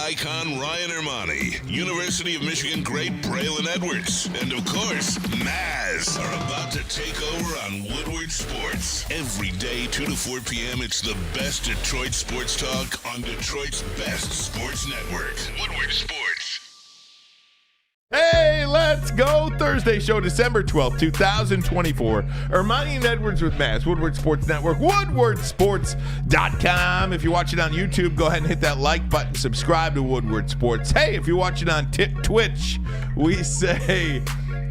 icon Ryan Ermanni, University of Michigan great Braylon Edwards, and of course, Maz are about to take over on Woodward Sports. Every day, 2 to 4 p.m., it's the best Detroit sports talk on Detroit's best sports network, Woodward Sports. Hey, let's go. Thursday show, December 12th, 2024. Ermanni and Edwards with Maz, Woodward Sports Network, woodwardsports.com. If you're watching on YouTube, go ahead and hit that like button. Subscribe to Woodward Sports. Hey, if you're watching on Twitch, we say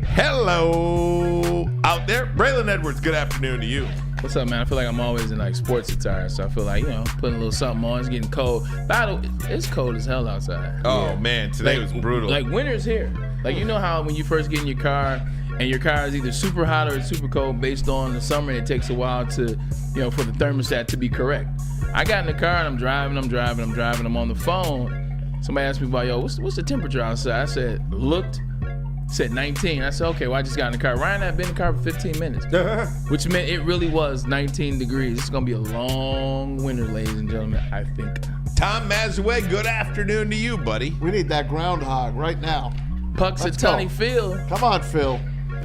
hello out there. Braylon Edwards, good afternoon to you. What's up, man? I feel like I'm always in like sports attire, so I feel like, putting a little something on. It's getting cold. It's cold as hell outside. Oh, man, today was brutal. Like winter's here. Like, you know how when you first get in your car and your car is either super hot or it's super cold based on the summer, and it takes a while to, for the thermostat to be correct. I got in the car and I'm driving. I'm on the phone. Somebody asked me about, what's the temperature outside? I said, said 19. I said, okay, well, I just got in the car. Ryan and I have been in the car for 15 minutes, which meant it really was 19 degrees. It's going to be a long winter, ladies and gentlemen, I think. Tom Mazaway, good afternoon to you, buddy. We need that groundhog right now. Punxsutawney Phil. Come on, Phil.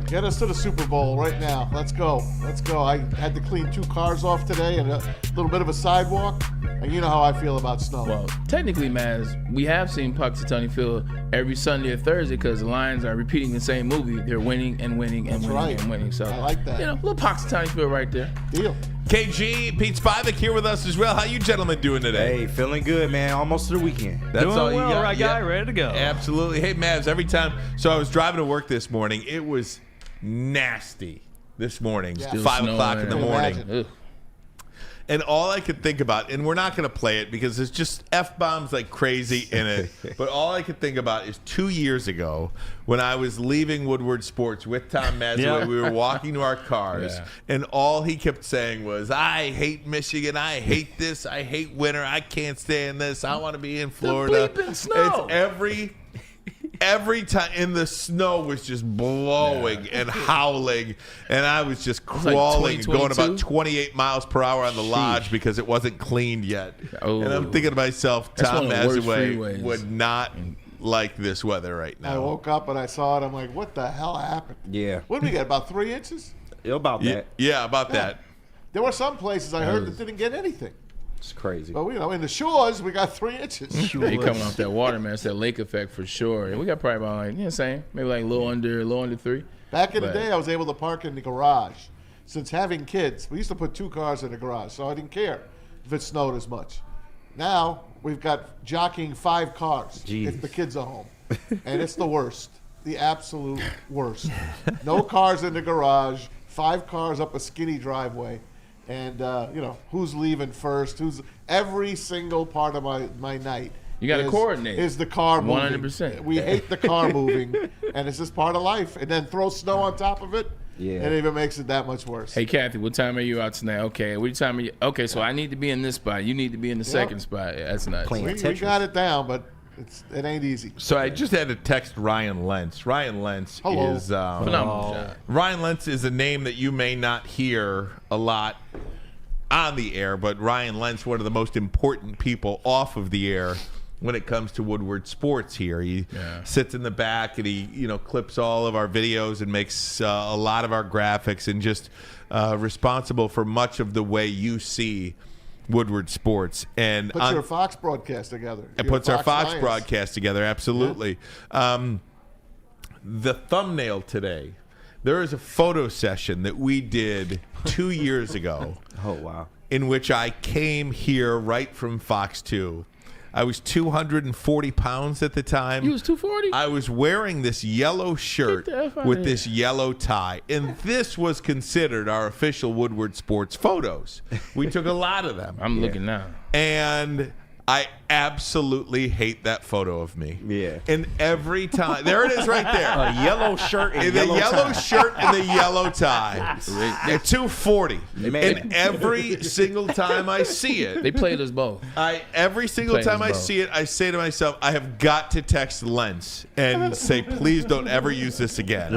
Get us to the Super Bowl right now. Let's go. I had to clean 2 cars off today and a little bit of a sidewalk. And you know how I feel about snow. Well, technically, Maz, we have seen Punxsutawney Phil every Sunday or Thursday because the Lions are repeating the same movie. They're winning and winning and winning and winning. So I like that. Little Punxsutawney Phil right there. Deal. KG, Pete Spivak here with us as well. How you gentlemen doing today? Hey, feeling good, man. Almost to the weekend. That's doing all you well, got. right guy, ready to go. Absolutely. Hey, Mavs, every time. So I was driving to work this morning. It was nasty this morning, 5 o'clock in the morning. And all I could think about, and we're not going to play it because there's just F-bombs like crazy in it, but all I could think about is 2 years ago when I was leaving Woodward Sports with Tom Mazaway. We were walking to our cars, and all he kept saying was, I hate Michigan, I hate this, I hate winter, I can't stand this, I want to be in Florida. The bleeping snow. It's every time, and the snow was just blowing and howling, and I was just crawling, like going about 28 miles per hour on the lodge because it wasn't cleaned yet. And I'm thinking to myself, Tom Mazaway would not like this weather right now. I woke up and I saw it. I'm like, what the hell happened? Yeah. What did we get, about 3 inches? About that. Yeah, about that. There were some places I heard that didn't get anything. It's crazy. But, in the shores, we got 3 inches. They coming off that water, man. It's that lake effect for sure. And we got probably about, maybe like a little under 3. Back in the day, I was able to park in the garage. Since having kids, we used to put 2 cars in the garage, so I didn't care if it snowed as much. Now, we've got jockeying 5 cars if the kids are home. And it's the worst, the absolute worst. No cars in the garage, 5 cars up a skinny driveway. And, who's leaving first, every single part of my night. You got to coordinate. Is the car moving. 100%. We hate the car moving, and it's just part of life. And then throw snow on top of it, and it even makes it that much worse. Hey, Kathy, what time are you out tonight? Okay, what time are you? Okay, so I need to be in this spot. You need to be in the second spot. Yeah, that's nuts. We got it down, but it ain't easy. So I just had to text Ryan Lentz. Ryan Lentz is phenomenal job. Ryan Lentz is a name that you may not hear a lot on the air, but Ryan Lentz, one of the most important people off of the air when it comes to Woodward Sports here. He sits in the back and he clips all of our videos and makes a lot of our graphics, and just responsible for much of the way you see Woodward Sports. And puts your Fox broadcast together. It puts our Fox broadcast together, absolutely. Yeah. The thumbnail today, there is a photo session that we did 2 years ago. Oh, wow. In which I came here right from Fox 2. I was 240 pounds at the time. You was 240? I was wearing this yellow shirt with this yellow tie. And this was considered our official Woodward Sports photos. We took a lot of them. I'm looking now. And I absolutely hate that photo of me. Yeah. And every time, there it is right there. A yellow shirt and the yellow shirt and the yellow tie. At 240. And every single time I see it, they played us both. Every single time I see it, I say to myself, I have got to text Lentz and say, please don't ever use this again.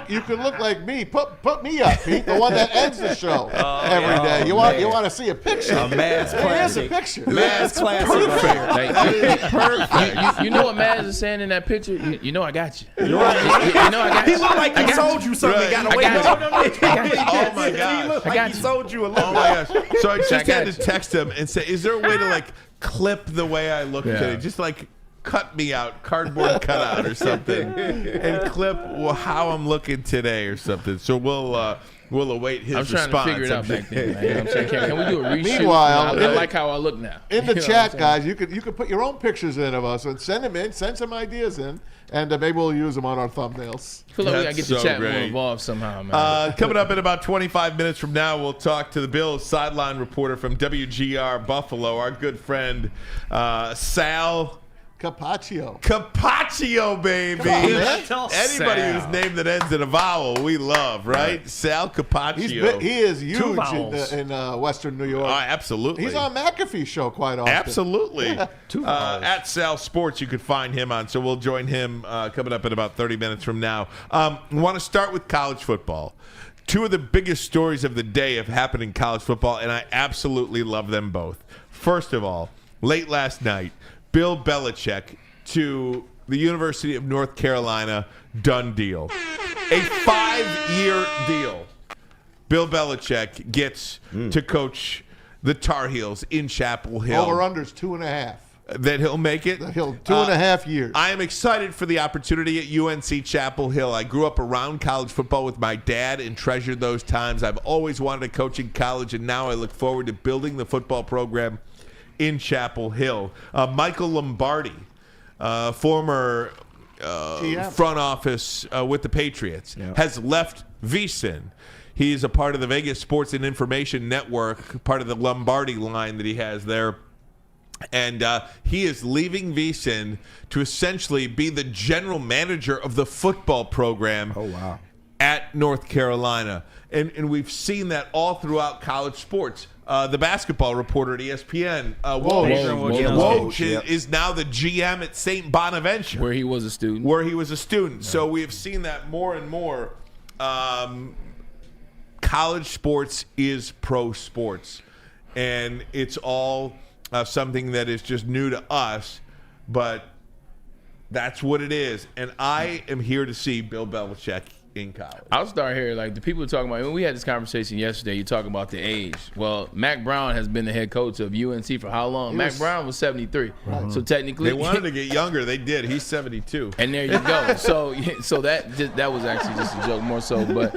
You could look like me. Put me up, Pete, the one that ends the show every day. You want to see a picture? A Maz classic. Here's a picture. Maz classic. perfect. You know what Maz is saying in that picture? You know I got you. You know I got you. He looked like he sold you something. Right. Got away with it. Oh my He gosh. looked like he sold you a little. Oh my gosh. So I just got had to you. text him and say, is there a way to like clip the way I look Yeah. today? Just like cut me out, cardboard cutout or something, and clip how I'm looking today or something. So we'll await his I'm trying response. to figure it out back then. Man. You know what I'm saying? Can we do a reshoot? Meanwhile, I like how I look now. In the You know chat, what I'm saying? guys, you could put your own pictures in of us and send them in. Send some ideas in, and maybe we'll use them on our thumbnails. I feel like we gotta That's get the so chat more great. involved somehow, man. Coming up in about 25 minutes from now, we'll talk to the Bills sideline reporter from WGR Buffalo, our good friend Sal Capaccio, baby. Come on, man. Anybody Sal. whose name that ends in a vowel, we love, right? Sal Capaccio. He is huge vowels. in Western New York. Oh, absolutely. He's on McAfee's show quite often. Absolutely. Yeah. At Sal Sports, you could find him on. So we'll join him coming up in about 30 minutes from now. We want to start with college football. Two of the biggest stories of the day have happened in college football, and I absolutely love them both. First of all, late last night, Bill Belichick to the University of North Carolina, done deal. A 5-year deal. Bill Belichick gets to coach the Tar Heels in Chapel Hill. Over-under's 2.5. That he'll make it? He'll 2.5 years. I am excited for the opportunity at UNC Chapel Hill. I grew up around college football with my dad and treasured those times. I've always wanted to coach in college, and now I look forward to building the football program in Chapel Hill. Michael Lombardi, former front office with the Patriots, has left VSiN. He's a part of the Vegas Sports and Information Network, part of the Lombardi line that he has there. And he is leaving VSiN to essentially be the general manager of the football program at North Carolina. And we've seen that all throughout college sports. The basketball reporter at ESPN, Woj is now the GM at St. Bonaventure. Where he was a student. So we have seen that more and more. College sports is pro sports. And it's all something that is just new to us. But that's what it is. And I am here to see Bill Belichick in college. I'll start here. Like the people are talking about, when we had this conversation yesterday, you're talking about the age. Well, Mac Brown has been the head coach of UNC for how long? Mac Brown was 73. Right. So technically, they wanted to get younger. They did. He's 72. And there you go. So that was actually just a joke more so. But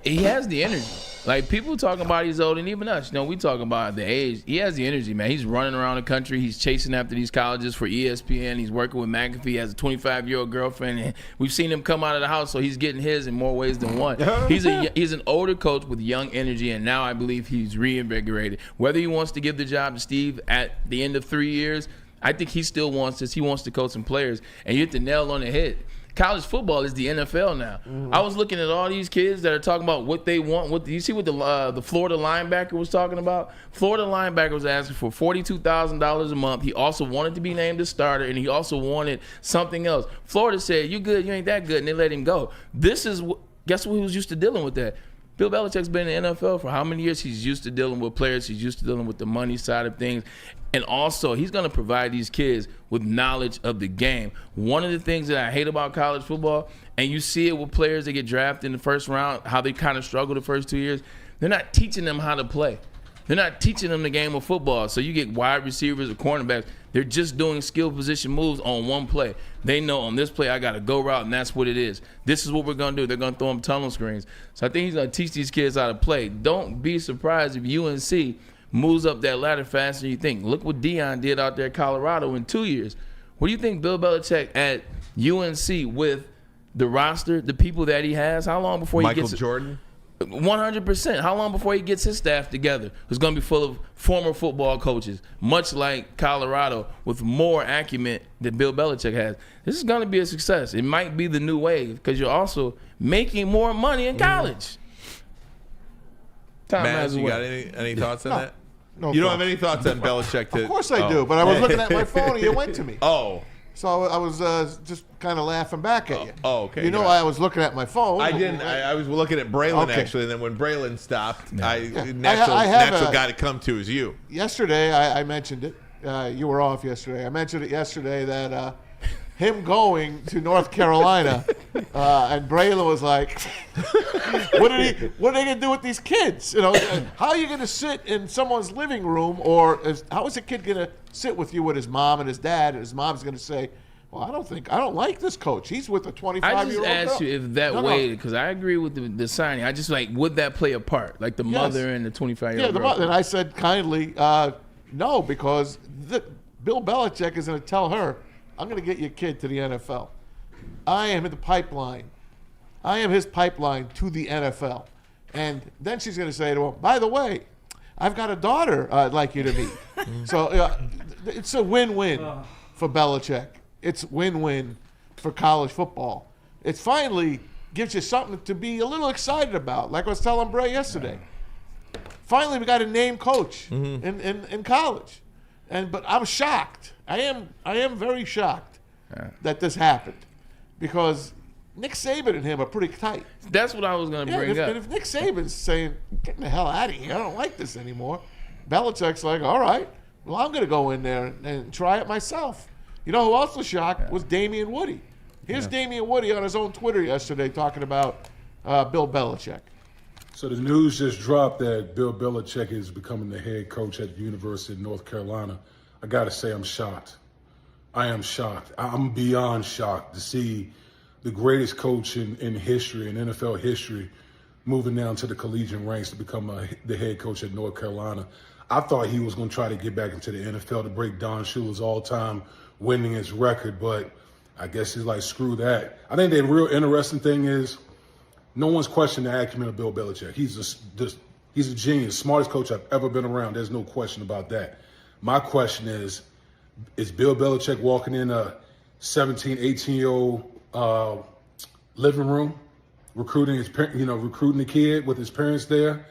he has the energy. Like people talking about he's old, and even us, we talk about the age. He has the energy, man. He's running around the country. He's chasing after these colleges for ESPN. He's working with McAfee. He has a 25-year-old girlfriend, and we've seen him come out of the house, so he's getting his in more ways than one. He's an older coach with young energy, and now I believe he's reinvigorated. Whether he wants to give the job to Steve at the end of 3 years, I think he still wants this. He wants to coach some players, and you hit the nail on the head. College football is the NFL now. I was looking at all these kids that are talking about what they want. You see what the Florida linebacker was talking about? Florida linebacker was asking for $42,000 a month. He also wanted to be named a starter, and he also wanted something else. Florida said, "You good? You ain't that good," and they let him go. Guess what? He was used to dealing with that. Bill Belichick's been in the NFL for how many years? He's used to dealing with players. He's used to dealing with the money side of things. And also, he's going to provide these kids with knowledge of the game. One of the things that I hate about college football, and you see it with players that get drafted in the first round, how they kind of struggle the first 2 years, they're not teaching them how to play. They're not teaching them the game of football. So you get wide receivers or cornerbacks. They're just doing skill position moves on one play. They know on this play I got to go route, and that's what it is. This is what we're going to do. They're going to throw them tunnel screens. So I think he's going to teach these kids how to play. Don't be surprised if UNC moves up that ladder faster than you think. Look what Deion did out there at Colorado in 2 years. What do you think Bill Belichick at UNC with the roster, the people that he has, how long before he gets Jordan? 100%. How long before he gets his staff together? It's going to be full of former football coaches, much like Colorado, with more acumen than Bill Belichick has. This is going to be a success. It might be the new wave because you're also making more money in college. Matt, you got any thoughts on that? No, you don't have any thoughts on Belichick? Of course I do, but I was looking at my phone and you went to me. Oh. So I was just kind of laughing back at you. Oh, okay. You know I was looking at my phone. I didn't. I was looking at Braylon, Okay. actually, and then when Braylon stopped, I natural have guy to come to is you. Yesterday I mentioned it. you were off yesterday. I mentioned it yesterday that him going to North Carolina, and Braylon was like, what are they going to do with these kids? You know, how are you going to sit in someone's living room, or how is a kid going to sit with you with his mom and his dad, and his mom's going to say, well, I don't like this coach. He's with a 25-year-old girl. I just asked you if that way, because I agree with the signing. I just would that play a part, like the mother and the 25-year-old girl? Yeah, the mother. And I said kindly, no, because Bill Belichick is going to tell her, I'm going to get your kid to the NFL. I am in the pipeline. I am his pipeline to the NFL. And then she's going to say to him, by the way, I've got a daughter I'd like you to meet. So it's a win-win for Belichick. It's win-win for college football. It finally gives you something to be a little excited about, like I was telling Bray yesterday. Finally, we got a named coach in college. But I'm shocked. I am very shocked that this happened, because Nick Saban and him are pretty tight. That's what I was going to bring up. And if Nick Saban's saying, get the hell out of here, I don't like this anymore, Belichick's like, all right, well, I'm going to go in there and try it myself. You know who else was shocked was Damian Woody. Here's Damian Woody on his own Twitter yesterday talking about Bill Belichick. So the news just dropped that Bill Belichick is becoming the head coach at the University of North Carolina. I got to say I'm shocked. I am shocked. I'm beyond shocked to see the greatest coach in history, in NFL history, moving down to the collegiate ranks to become the head coach at North Carolina. I thought he was going to try to get back into the NFL to break Don Shula's all-time winningest record, but I guess he's like, screw that. I think the real interesting thing is no one's questioning the acumen of Bill Belichick. He's a genius, smartest coach I've ever been around. There's no question about that. My question is Bill Belichick walking in a 17, 18-year-old living room, recruiting the kid with his parents there?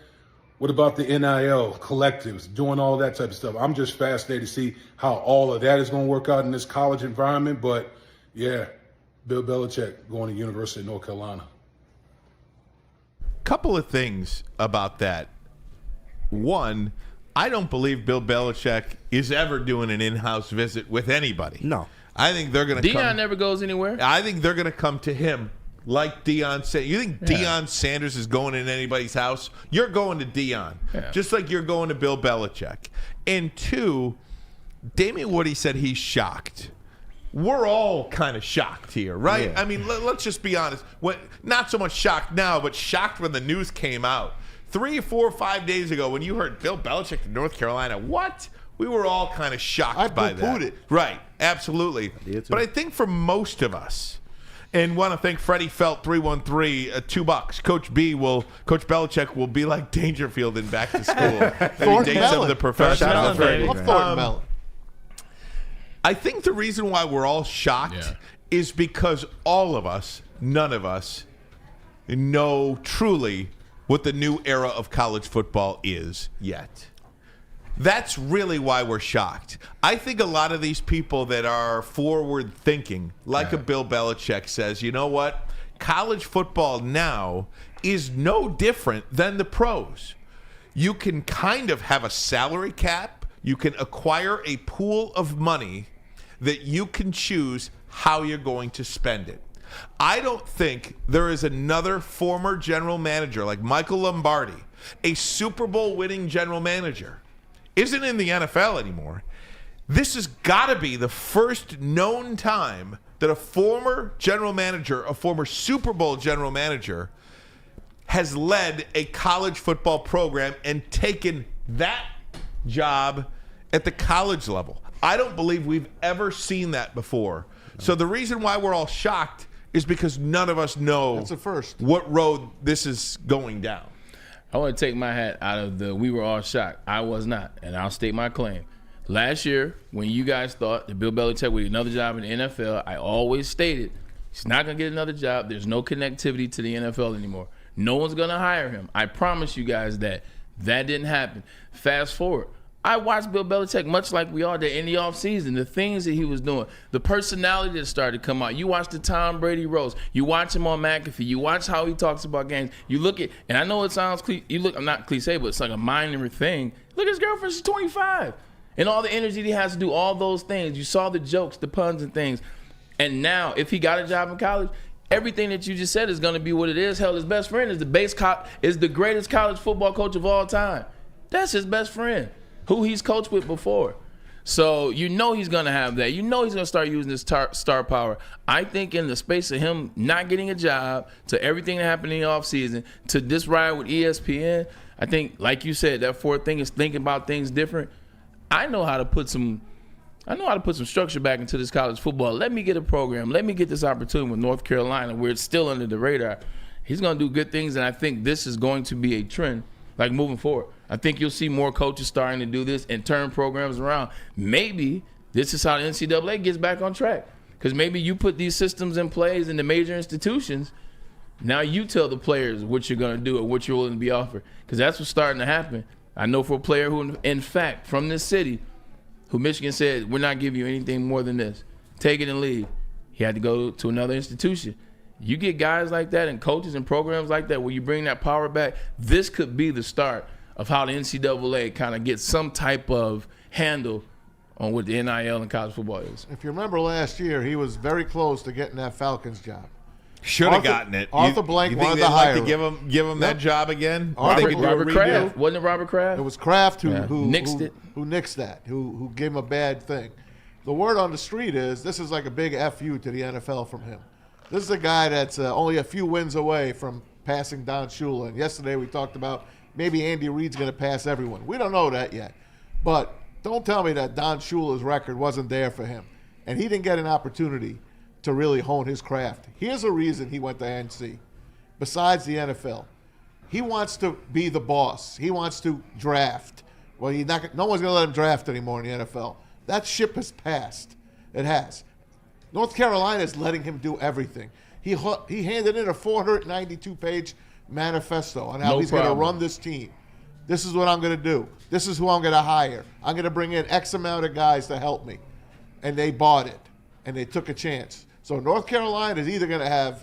What about the NIL collectives, doing all that type of stuff? I'm just fascinated to see how all of that is going to work out in this college environment. But, yeah, Bill Belichick going to University of North Carolina. Couple of things about that. One, I don't believe Bill Belichick is ever doing an in-house visit with anybody. No. I think they're going to come. Deion never goes anywhere. I think they're going to come to him like Deion said. You think Deion Sanders is going in anybody's house? You're going to Deion. Yeah. Just like you're going to Bill Belichick. And two, Damian Woody said he's shocked. We're all kind of shocked here, right? Yeah. I mean, let's just be honest. Not so much shocked now, but shocked when the news came out. 3, 4, 5 days ago when you heard Bill Belichick to North Carolina, what? We were all kind of shocked by that. I poo-pooed it. Right, absolutely. But I think for most of us, and want to thank Freddie Felt 313, $2. Coach Belichick will be like Dangerfield in Back to School. He dates of the professional. I think the reason why we're all shocked is because all of us, none of us, know truly what the new era of college football is yet. That's really why we're shocked. I think a lot of these people that are forward thinking, like a Bill Belichick, says, you know what? College football now is no different than the pros. You can kind of have a salary cap. You can acquire a pool of money that you can choose how you're going to spend it. I don't think there is another former general manager like Michael Lombardi, a Super Bowl winning general manager, isn't in the NFL anymore. This has got to be the first known time that a former general manager, a former Super Bowl general manager, has led a college football program and taken that job at the college level. I don't believe we've ever seen that before. So the reason why we're all shocked is because none of us know that's a first. What road this is going down. I want to take my hat out of we were all shocked. I was not, and I'll state my claim. Last year, when you guys thought that Bill Belichick would get another job in the NFL, I always stated he's not going to get another job. There's no connectivity to the NFL anymore. No one's going to hire him. I promise you guys that didn't happen. Fast forward. I watched Bill Belichick much like we all did in the offseason, the things that he was doing, the personality that started to come out. You watch the Tom Brady roast. You watch him on McAfee. You watch how he talks about games. You look at, and I know it sounds I'm not cliche, but it's like a minor thing. Look at his girlfriend, she's 25. and all the energy he has to do all those things. You saw the jokes, the puns and things. And now, if he got a job in college, everything that you just said is going to be what it is. Hell, his best friend is the greatest college football coach of all time. That's his best friend, who he's coached with before. So you know he's going to have that. You know he's going to start using his star power. I think in the space of him not getting a job, to everything that happened in the offseason, to this ride with ESPN, I think, like you said, that fourth thing is thinking about things different. I know how to put some structure back into this college football. Let me get a program. Let me get this opportunity with North Carolina where it's still under the radar. He's going to do good things, and I think this is going to be a trend, like moving forward. I think you'll see more coaches starting to do this and turn programs around. Maybe this is how the NCAA gets back on track, because maybe you put these systems in place in the major institutions. Now you tell the players what you're going to do or what you're willing to be offered, because that's what's starting to happen. I know for a player who, in fact, from this city, who Michigan said, we're not giving you anything more than this. Take it and leave. He had to go to another institution. You get guys like that and coaches and programs like that where you bring that power back, this could be the start of how the NCAA kind of gets some type of handle on what the NIL and college football is. If you remember last year, he was very close to getting that Falcons job. Should have gotten it. Arthur Blank wanted to hire him. Give him that job again? Robert Kraft. Wasn't it Robert Kraft? It was Kraft who nixed it. Who nixed that, who gave him a bad thing. The word on the street is this is like a big FU to the NFL from him. This is a guy that's only a few wins away from passing Don Shula. And yesterday we talked about maybe Andy Reid's going to pass everyone. We don't know that yet. But don't tell me that Don Shula's record wasn't there for him. And he didn't get an opportunity to really hone his craft. Here's a reason he went to NC, besides the NFL. He wants to be the boss. He wants to draft. Well, no one's going to let him draft anymore in the NFL. That ship has passed. It has. North Carolina is letting him do everything. He handed in a 492-page manifesto on how he's going to run this team. This is what I'm going to do. This is who I'm going to hire. I'm going to bring in X amount of guys to help me. And they bought it, and they took a chance. So North Carolina is either going to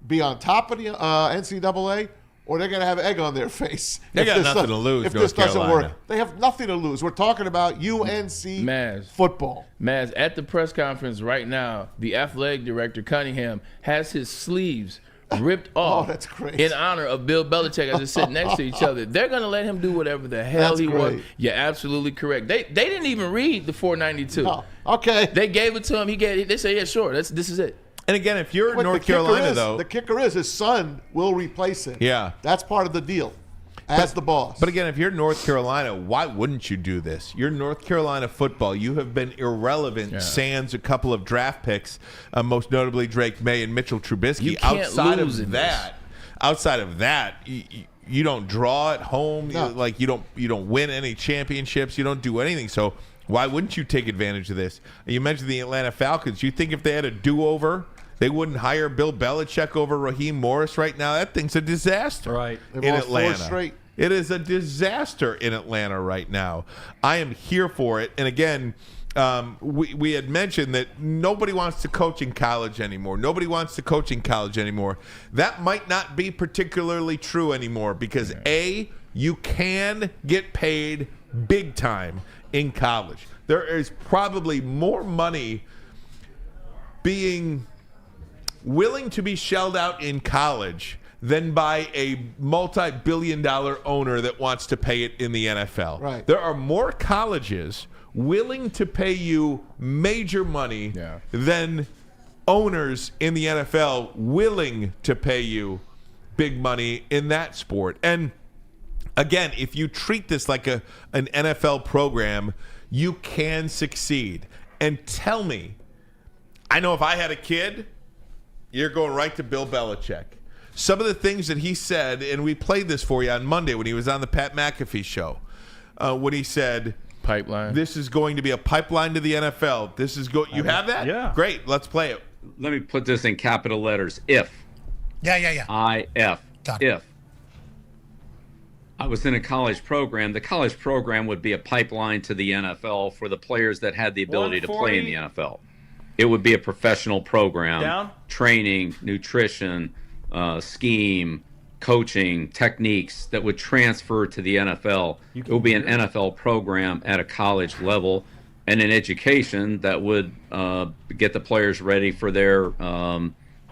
be on top of the NCAA, or they're going to have egg on their face. They got nothing to lose. If this doesn't work, they have nothing to lose. We're talking about UNC football. Maz, at the press conference right now, the athletic director, Cunningham, has his sleeves ripped off that's crazy. in honor of Bill Belichick as they're sitting next to each other. They're going to let him do whatever the hell he wants. You're absolutely correct. They didn't even read the 492. No. Okay. They gave it to him. They said, yeah, sure, this is it. And again, if you're North Carolina, though. The kicker is his son will replace him. Yeah. That's part of the deal as the boss. But again, if you're North Carolina, why wouldn't you do this? You're North Carolina football. You have been irrelevant sans a couple of draft picks, most notably Drake May and Mitchell Trubisky. You can't lose Outside of that, you don't draw at home. No. You don't win any championships. You don't do anything. So why wouldn't you take advantage of this? You mentioned the Atlanta Falcons. You think if they had a do-over, they wouldn't hire Bill Belichick over Raheem Morris right now? That thing's a disaster. Right. In Atlanta. 4 straight. It is a disaster in Atlanta right now. I am here for it. And again, we had mentioned that nobody wants to coach in college anymore. Nobody wants to coach in college anymore. That might not be particularly true anymore because, A, you can get paid big time in college. There is probably more money being willing to be shelled out in college than by a multi-billion-dollar owner that wants to pay it in the NFL. Right. There are more colleges willing to pay you major money than owners in the NFL willing to pay you big money in that sport. And again, if you treat this like an NFL program, you can succeed. And tell me, I know if I had a kid, you're going right to Bill Belichick. Some of the things that he said, and we played this for you on Monday when he was on the Pat McAfee show, when he said, pipeline. This is going to be a pipeline to the NFL. This is you have that? Yeah. Great. Let's play it. Let me put this in capital letters. If. Yeah. I-F. Got it. If I was in a college program, the college program would be a pipeline to the NFL for the players that had the ability to play in the NFL. It would be a professional program, training, nutrition, scheme, coaching techniques that would transfer to the NFL. It would be an NFL program at a college level and an education that would get the players ready for their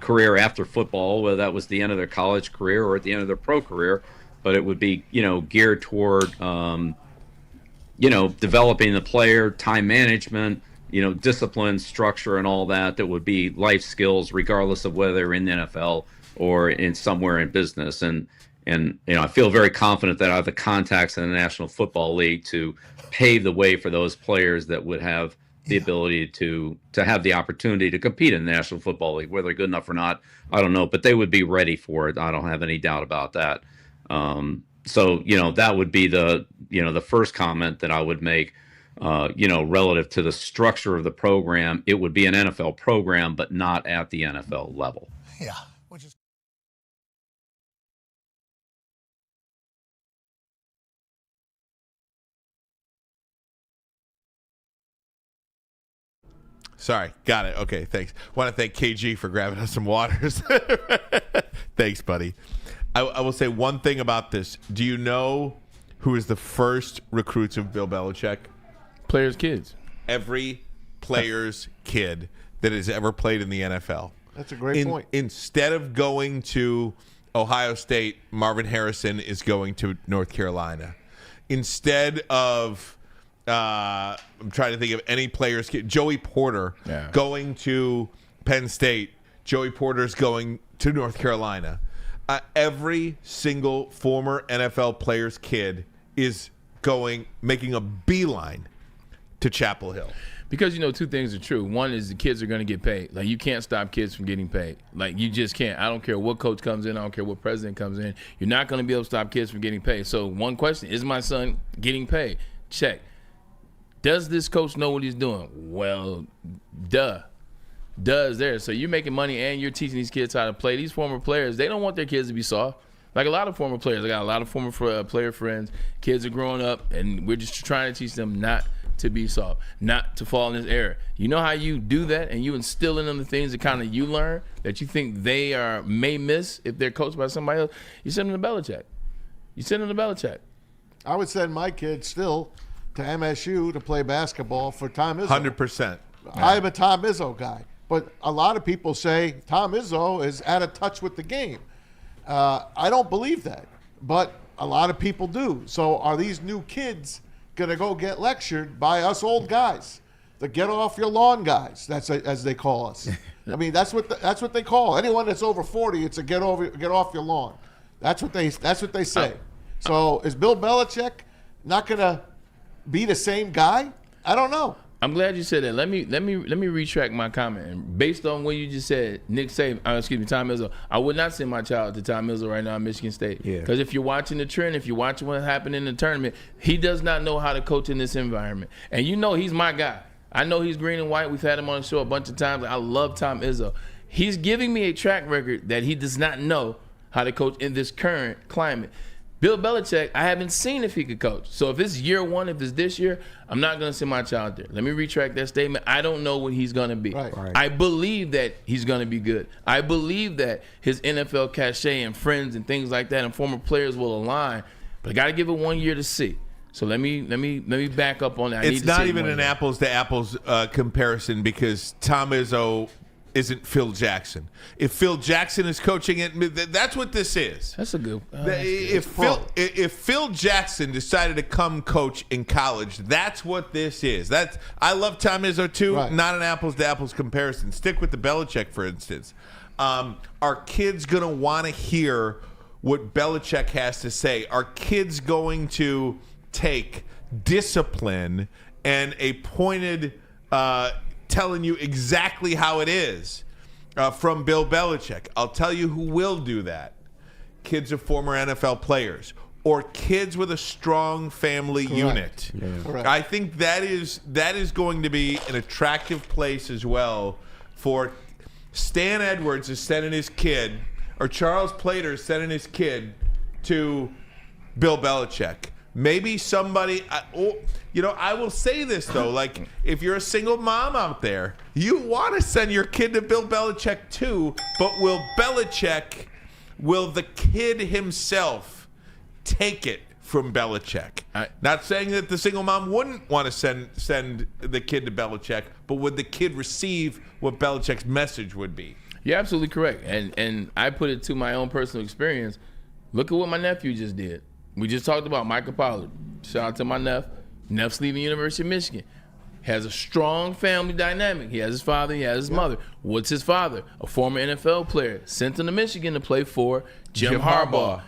career after football, whether that was the end of their college career or at the end of their pro career. But it would be, geared toward, developing the player, time management, discipline, structure, and all that. That would be life skills, regardless of whether they're in the NFL or in somewhere in business. And I feel very confident that I have the contacts in the National Football League to pave the way for those players that would have the ability to have the opportunity to compete in the National Football League. Whether they're good enough or not, I don't know, but they would be ready for it. I don't have any doubt about that. So that would be the first comment that I would make. Relative to the structure of the program, it would be an NFL program, but not at the NFL level. Yeah, which is. Sorry, got it. Okay, thanks. Want to thank KG for grabbing us some waters. Thanks, buddy. I will say one thing about this. Do you know who is the first recruits of Bill Belichick? Players' kids. Every player's kid that has ever played in the NFL. That's a great point. Instead of going to Ohio State, Marvin Harrison is going to North Carolina. Instead of, I'm trying to think of any player's kid, Joey Porter going to Penn State. Joey Porter's going to North Carolina. Every single former NFL player's kid is making a beeline to Chapel Hill. Because, two things are true. One is the kids are going to get paid. Like, you can't stop kids from getting paid. Like, you just can't. I don't care what coach comes in. I don't care what president comes in. You're not going to be able to stop kids from getting paid. So one question, is my son getting paid? Check. Does this coach know what he's doing? Well, duh. Does there. So you're making money and you're teaching these kids how to play. These former players, they don't want their kids to be soft. Like a lot of former players. I got a lot of former player friends. Kids are growing up, and we're just trying to teach them not to be soft, not to fall in this error. You know how you do that, and you instill in them the things that kind of you learn that you think they may miss if they're coached by somebody else? You send them to Belichick. I would send my kids still to MSU to play basketball for Tom Izzo. 100%. I'm a Tom Izzo guy. But a lot of people say Tom Izzo is out of touch with the game. I don't believe that, but a lot of people do. So are these new kids going to go get lectured by us old guys, the get off your lawn guys? That's as they call us. I mean, that's what they call anyone that's over 40. It's a get off your lawn. That's what they say. So is Bill Belichick not going to be the same guy? I don't know. I'm glad you said that. Let me retract my comment. And based on what you just said, Tom Izzo, I would not send my child to Tom Izzo right now at Michigan State. Because if you're watching the trend, if you're watching what happened in the tournament, he does not know how to coach in this environment. And he's my guy. I know he's green and white. We've had him on the show a bunch of times. I love Tom Izzo. He's giving me a track record that he does not know how to coach in this current climate. Bill Belichick, I haven't seen if he could coach. So if it's year one, if it's this year, I'm not going to send my child there. Let me retract that statement. I don't know what he's going to be. Right. I believe that he's going to be good. I believe that his NFL cachet and friends and things like that and former players will align. But I got to give it 1 year to see. So let me back up on that. It's not even an apples to apples comparison because Tom Izzo isn't Phil Jackson. If Phil Jackson is coaching it, that's what this is. That's a good. If Phil Jackson decided to come coach in college, that's what this is. I love Tom Izzo too. Right. Not an apples to apples comparison. Stick with the Belichick, for instance. Are kids gonna want to hear what Belichick has to say? Are kids going to take discipline and a pointed telling you exactly how it is from Bill Belichick? I'll tell you who will do that. Kids of former NFL players or kids with a strong family unit. Yeah. I think that is going to be an attractive place as well for Stan Edwards is sending his kid, or Charles Plater is sending his kid to Bill Belichick. Maybe somebody, I will say this though, like if you're a single mom out there, you want to send your kid to Bill Belichick too, but will Belichick will the kid himself take it from Belichick? Not saying that the single mom wouldn't want to send the kid to Belichick, but would the kid receive what Belichick's message would be? You're absolutely correct. And I put it to my own personal experience. Look at what my nephew just did. We just talked about Michael Pollard. Shout out to my nephew. Neph's leaving University of Michigan. Has a strong family dynamic. He has his father, he has his mother. What's his father? A former NFL player. Sent him to Michigan to play for Jim Harbaugh.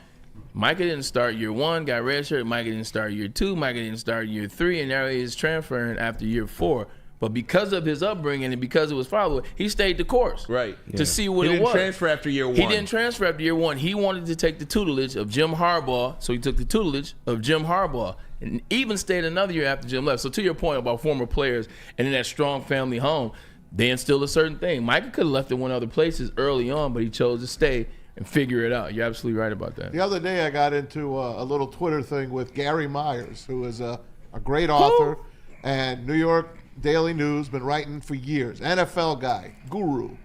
Micah didn't start year 1, got redshirt. Micah didn't start year 2. Micah didn't start year 3, and now he is transferring after year 4. But because of his upbringing and because of his father, he stayed the course. Right. To see what it was. He didn't transfer after year 1. He didn't transfer after year 1. He wanted to take the tutelage of Jim Harbaugh, so he took the tutelage of Jim Harbaugh and even stayed another year after Jim left. So to your point about former players and in that strong family home, they instilled a certain thing. Micah could have left and went other places early on, but he chose to stay and figure it out. You're absolutely right about that. The other day I got into a little Twitter thing with Gary Myers, who is a great author and New York Daily News, been writing for years. NFL guy, guru.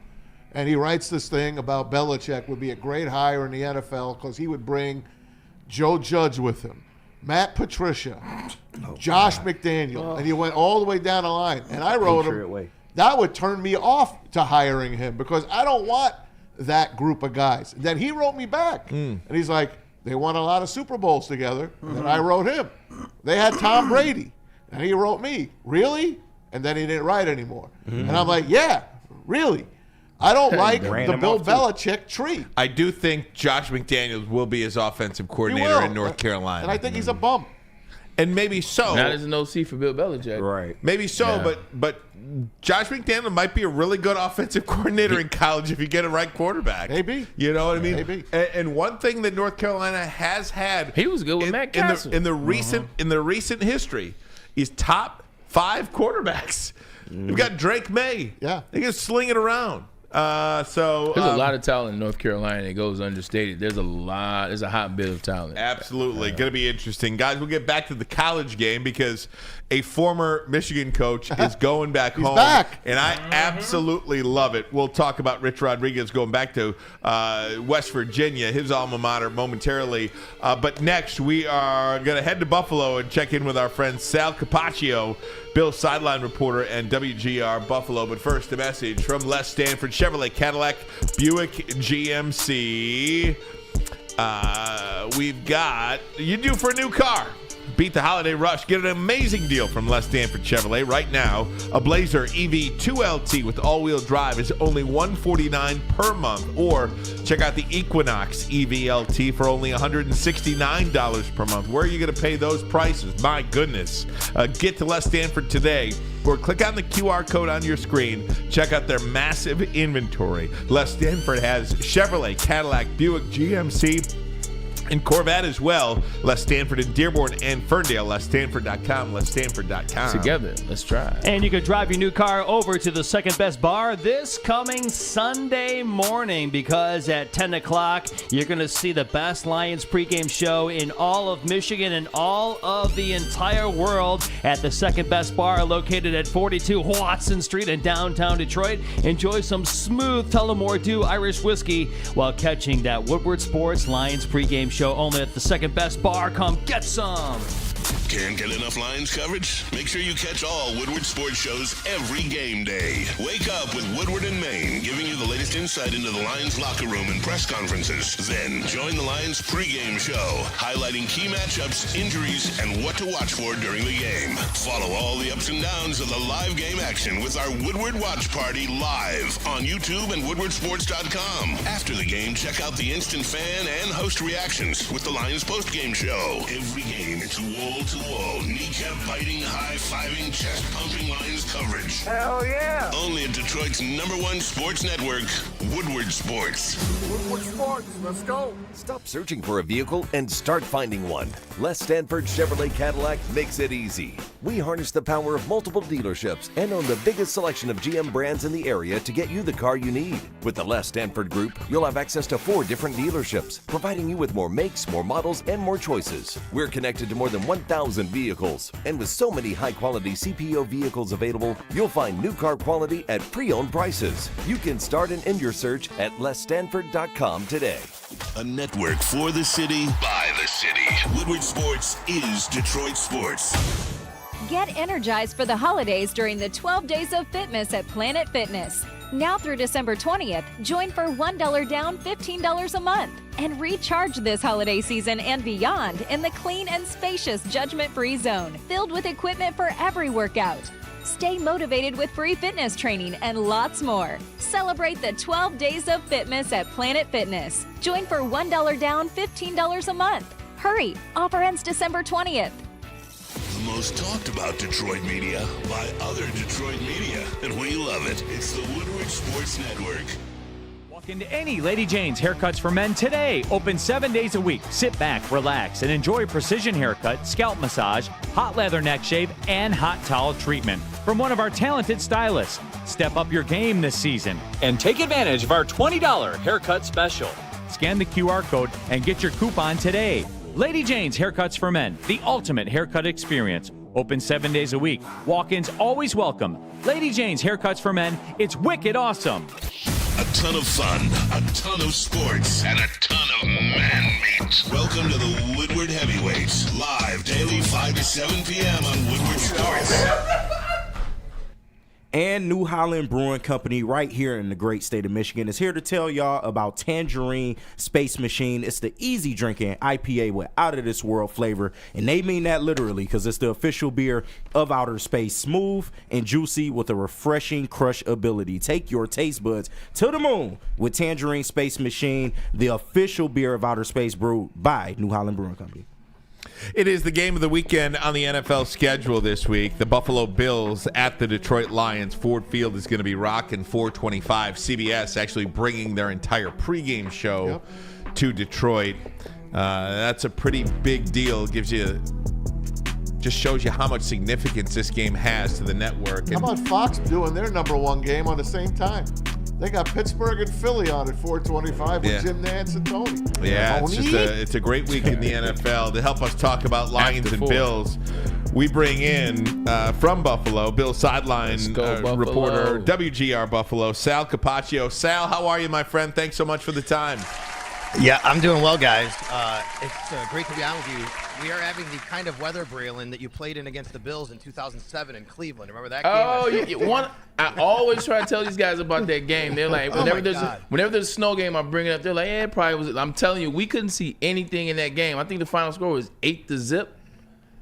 And he writes this thing about Belichick would be a great hire in the NFL because he would bring Joe Judge with him, Matt Patricia, Josh McDaniel, and he went all the way down the line. And I wrote him, that would turn me off to hiring him because I don't want that group of guys. And then he wrote me back. And he's like, they won a lot of Super Bowls together. And I wrote him. They had Tom Brady. And he wrote me, really? And then he didn't write anymore. And I'm like, yeah, really. I don't like the Bill Belichick tree. I do think Josh McDaniels will be his offensive coordinator in North Carolina. And I think he's a bum. And maybe so. Not as an OC for Bill Belichick. Right. Maybe so, but Josh McDaniels might be a really good offensive coordinator in college if you get a right quarterback. Maybe. You know what I mean? Maybe. And one thing that North Carolina has had, he was good with Matt Castle in the recent history, is top 5 quarterbacks. You've got Drake May. Yeah. They can sling it around. There's a lot of talent in North Carolina that goes understated. There's a hot bit of talent. Absolutely. Going to be interesting. Guys, we'll get back to the college game because a former Michigan coach is going back home. Back. And I absolutely love it. We'll talk about Rich Rodriguez going back to West Virginia, his alma mater, momentarily. But next, we are going to head to Buffalo and check in with our friend Sal Capaccio, Bill's sideline reporter and WGR Buffalo. But first, a message from Les Stanford Chevrolet Cadillac Buick GMC. We've got you due for a new car. Beat the holiday rush. Get an amazing deal from Les Stanford Chevrolet right now. A Blazer EV 2LT with all-wheel drive is only $149 per month. Or check out the Equinox EV-LT for only $169 per month. Where are you going to pay those prices? My goodness. Get to Les Stanford today. Or click on the QR code on your screen. Check out their massive inventory. Les Stanford has Chevrolet, Cadillac, Buick, GMC, and Corvette as well. Les Stanford in Dearborn and Ferndale. LesStanford.com. LesStanford.com. Together, let's try. And you can drive your new car over to the Second Best Bar this coming Sunday morning because at 10 o'clock, you're going to see the best Lions pregame show in all of Michigan and all of the entire world at the Second Best Bar located at 42 Watson Street in downtown Detroit. Enjoy some smooth Tullamore Dew Irish whiskey while catching that Woodward Sports Lions pregame show only at the Second Best Bar. Come get some. Can't get enough Lions coverage? Make sure you catch all Woodward sports shows every game day. Wake up with Woodward and Maine, giving you the latest insight into the Lions locker room and press conferences. Then join the Lions pregame show, highlighting key matchups, injuries, and what to watch for during the game. Follow all the ups and downs of the live game action with our Woodward Watch Party live on YouTube and WoodwardSports.com. After the game, check out the instant fan and host reactions with the Lions postgame show. Every game, it's wall-to-wall, kneecap-biting, high-fiving, chest-pumping Lions coverage. Hell yeah! Only at Detroit's #1 sports network, Woodward Sports. Woodward Sports, let's go! Stop searching for a vehicle and start finding one. Les Stanford Chevrolet Cadillac makes it easy. We harness the power of multiple dealerships and own the biggest selection of GM brands in the area to get you the car you need. With the Les Stanford Group, you'll have access to 4 different dealerships, providing you with more makes, more models, and more choices. We're connected to more than 1,000 vehicles. And with so many high-quality CPO vehicles available, you'll find new car quality at pre-owned prices. You can start and end your search at LesStanford.com today. A network for the city, by the city. Woodward Sports is Detroit Sports. Get energized for the holidays during the 12 Days of Fitness at Planet Fitness. Now through December 20th, join for $1 down, $15 a month. And recharge this holiday season and beyond in the clean and spacious judgment-free zone, filled with equipment for every workout. Stay motivated with free fitness training and lots more. Celebrate the 12 Days of Fitness at Planet Fitness. Join for $1 down, $15 a month. Hurry, offer ends December 20th. The most talked about Detroit media by other Detroit media, and we love it. It's the Woodward Sports Network. Walk into any Lady Jane's Haircuts for Men today. Open 7 days a week. Sit back, relax, and enjoy precision haircut, scalp massage, hot leather neck shave, and hot towel treatment from one of our talented stylists. Step up your game this season and take advantage of our $20 haircut special. Scan the QR code and get your coupon today. Lady Jane's Haircuts for Men, the ultimate haircut experience. Open 7 days a week. Walk-ins always welcome. Lady Jane's Haircuts for Men. It's wicked awesome. A ton of fun, a ton of sports, and a ton of man meat. Welcome to the Woodward Heavyweights, live daily 5 to 7 p.m. on Woodward Sports. And New Holland Brewing Company right here in the great state of Michigan is here to tell y'all about Tangerine Space Machine. It's the easy drinking IPA with out-of-this-world flavor, and they mean that literally because it's the official beer of outer space. Smooth and juicy with a refreshing crush ability. Take your taste buds to the moon with Tangerine Space Machine, the official beer of outer space brewed by New Holland Brewing Company. It is the game of the weekend on the NFL schedule this week. The Buffalo Bills at the Detroit Lions. Ford Field is going to be rocking 425. CBS actually bringing their entire pregame show to Detroit. That's a pretty big deal. Just shows you how much significance this game has to the network. How about Fox doing their number one game on the same time? They got Pittsburgh and Philly on at 425 with Jim Nantz and Tony. Yeah, it's a great week in the NFL. To help us talk about Lions and Bills, we bring in from Buffalo, Bills sideline reporter, WGR Buffalo, Sal Capaccio. Sal, how are you, my friend? Thanks so much for the time. Yeah, I'm doing well, guys. It's great to be on with you. We are having the kind of weather, Braylon, that you played in against the Bills in 2007 in Cleveland. Remember that game? Oh, I always try to tell these guys about that game. They're like, whenever there's a snow game, I bring it up. They're like, yeah, it probably was. I'm telling you, we couldn't see anything in that game. I think the final score was 8-0.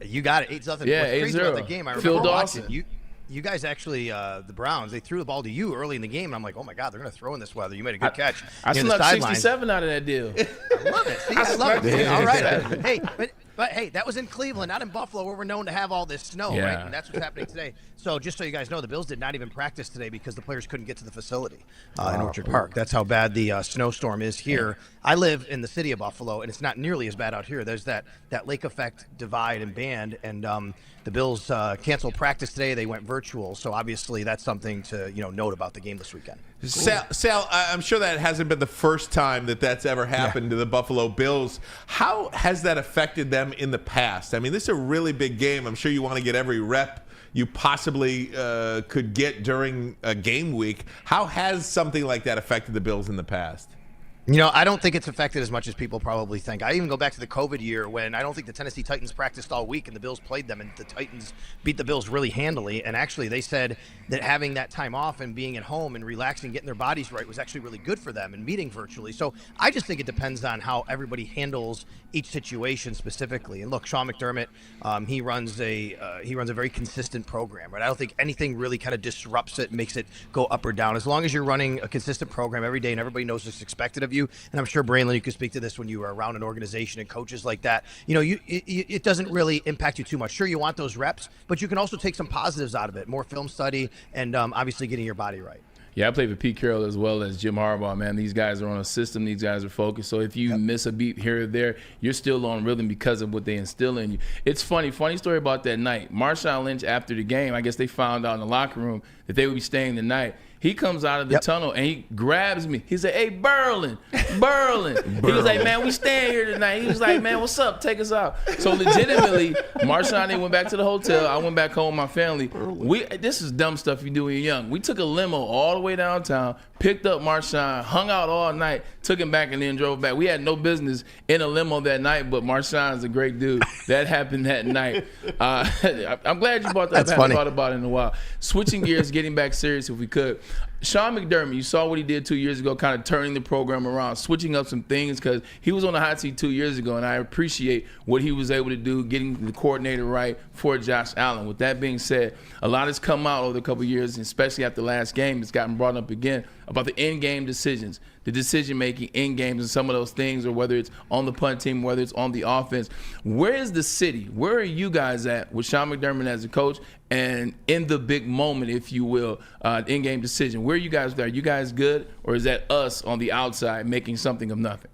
You got it, 8-0. Yeah, 8-0. About the game, I remember watching. You guys actually, the Browns, they threw the ball to you early in the game, and I'm like, oh my God, they're going to throw in this weather. You made a good catch. I snuck 67 out of that deal. I love it. See, I love it. All right. But hey, that was in Cleveland, not in Buffalo, where we're known to have all this snow, right? And that's what's happening today. So just so you guys know, the Bills did not even practice today because the players couldn't get to the facility in Orchard Park. That's how bad the snowstorm is here. I live in the city of Buffalo, and it's not nearly as bad out here. There's that lake effect divide and band, and the Bills canceled practice today. They went virtual, so obviously that's something to note about the game this weekend. Sal, I'm sure that hasn't been the first time that's ever happened to the Buffalo Bills. How has that affected them in the past? I mean, this is a really big game. I'm sure you want to get every rep you possibly could get during a game week. How has something like that affected the Bills in the past? I don't think it's affected as much as people probably think. I even go back to the COVID year when I don't think the Tennessee Titans practiced all week and the Bills played them, and the Titans beat the Bills really handily. And actually, they said that having that time off and being at home and relaxing, getting their bodies right was actually really good for them and meeting virtually. So I just think it depends on how everybody handles each situation specifically. And look, Sean McDermott, he runs a very consistent program, right? I don't think anything really kind of disrupts it, makes it go up or down. As long as you're running a consistent program every day and everybody knows what's expected of you, and I'm sure, Braylon, you could speak to this when you were around an organization and coaches like that, it doesn't really impact you too much. Sure, you want those reps, but you can also take some positives out of it, more film study, and obviously getting your body right. Yeah, I played for Pete Carroll as well as Jim Harbaugh, man. These guys are on a system. These guys are focused. So if you miss a beat here or there, you're still on rhythm because of what they instill in you. It's funny story about that night. Marshawn Lynch, after the game, I guess they found out in the locker room that they would be staying the night. He comes out of the tunnel and he grabs me. He said, "Hey, Berlin." He was like, "Man, we staying here tonight." He was like, "Man, what's up? Take us out." So legitimately, Marshawn and I went back to the hotel. I went back home with my family. This is dumb stuff you do when you're young. We took a limo all the way downtown, picked up Marshawn, hung out all night, took him back, and then drove back. We had no business in a limo that night, but Marshawn's a great dude. That happened that night. I'm glad you brought that up. I haven't thought about it in a while. Switching gears, getting back serious if we could. Sean McDermott, you saw what he did 2 years ago, kind of turning the program around, switching up some things, because he was on the hot seat 2 years ago, and I appreciate what he was able to do, getting the coordinator right for Josh Allen. With that being said, a lot has come out over the couple of years, and especially after the last game, it's gotten brought up again about the in-game decisions, the decision-making in games and some of those things, or whether it's on the punt team, whether it's on the offense. Where is the city? Where are you guys at with Sean McDermott as a coach and in the big moment, if you will, in-game decision? Where are you guys there? Are you guys good, or is that us on the outside making something of nothing?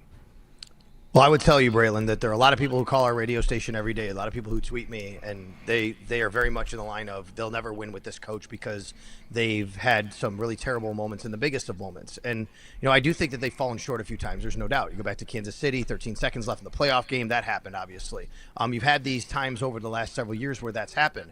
Well, I would tell you, Braylon, that there are a lot of people who call our radio station every day, a lot of people who tweet me, and they are very much in the line of they'll never win with this coach because they've had some really terrible moments in the biggest of moments. And, I do think that they've fallen short a few times. There's no doubt. You go back to Kansas City, 13 seconds left in the playoff game. That happened, obviously. You've had these times over the last several years where that's happened.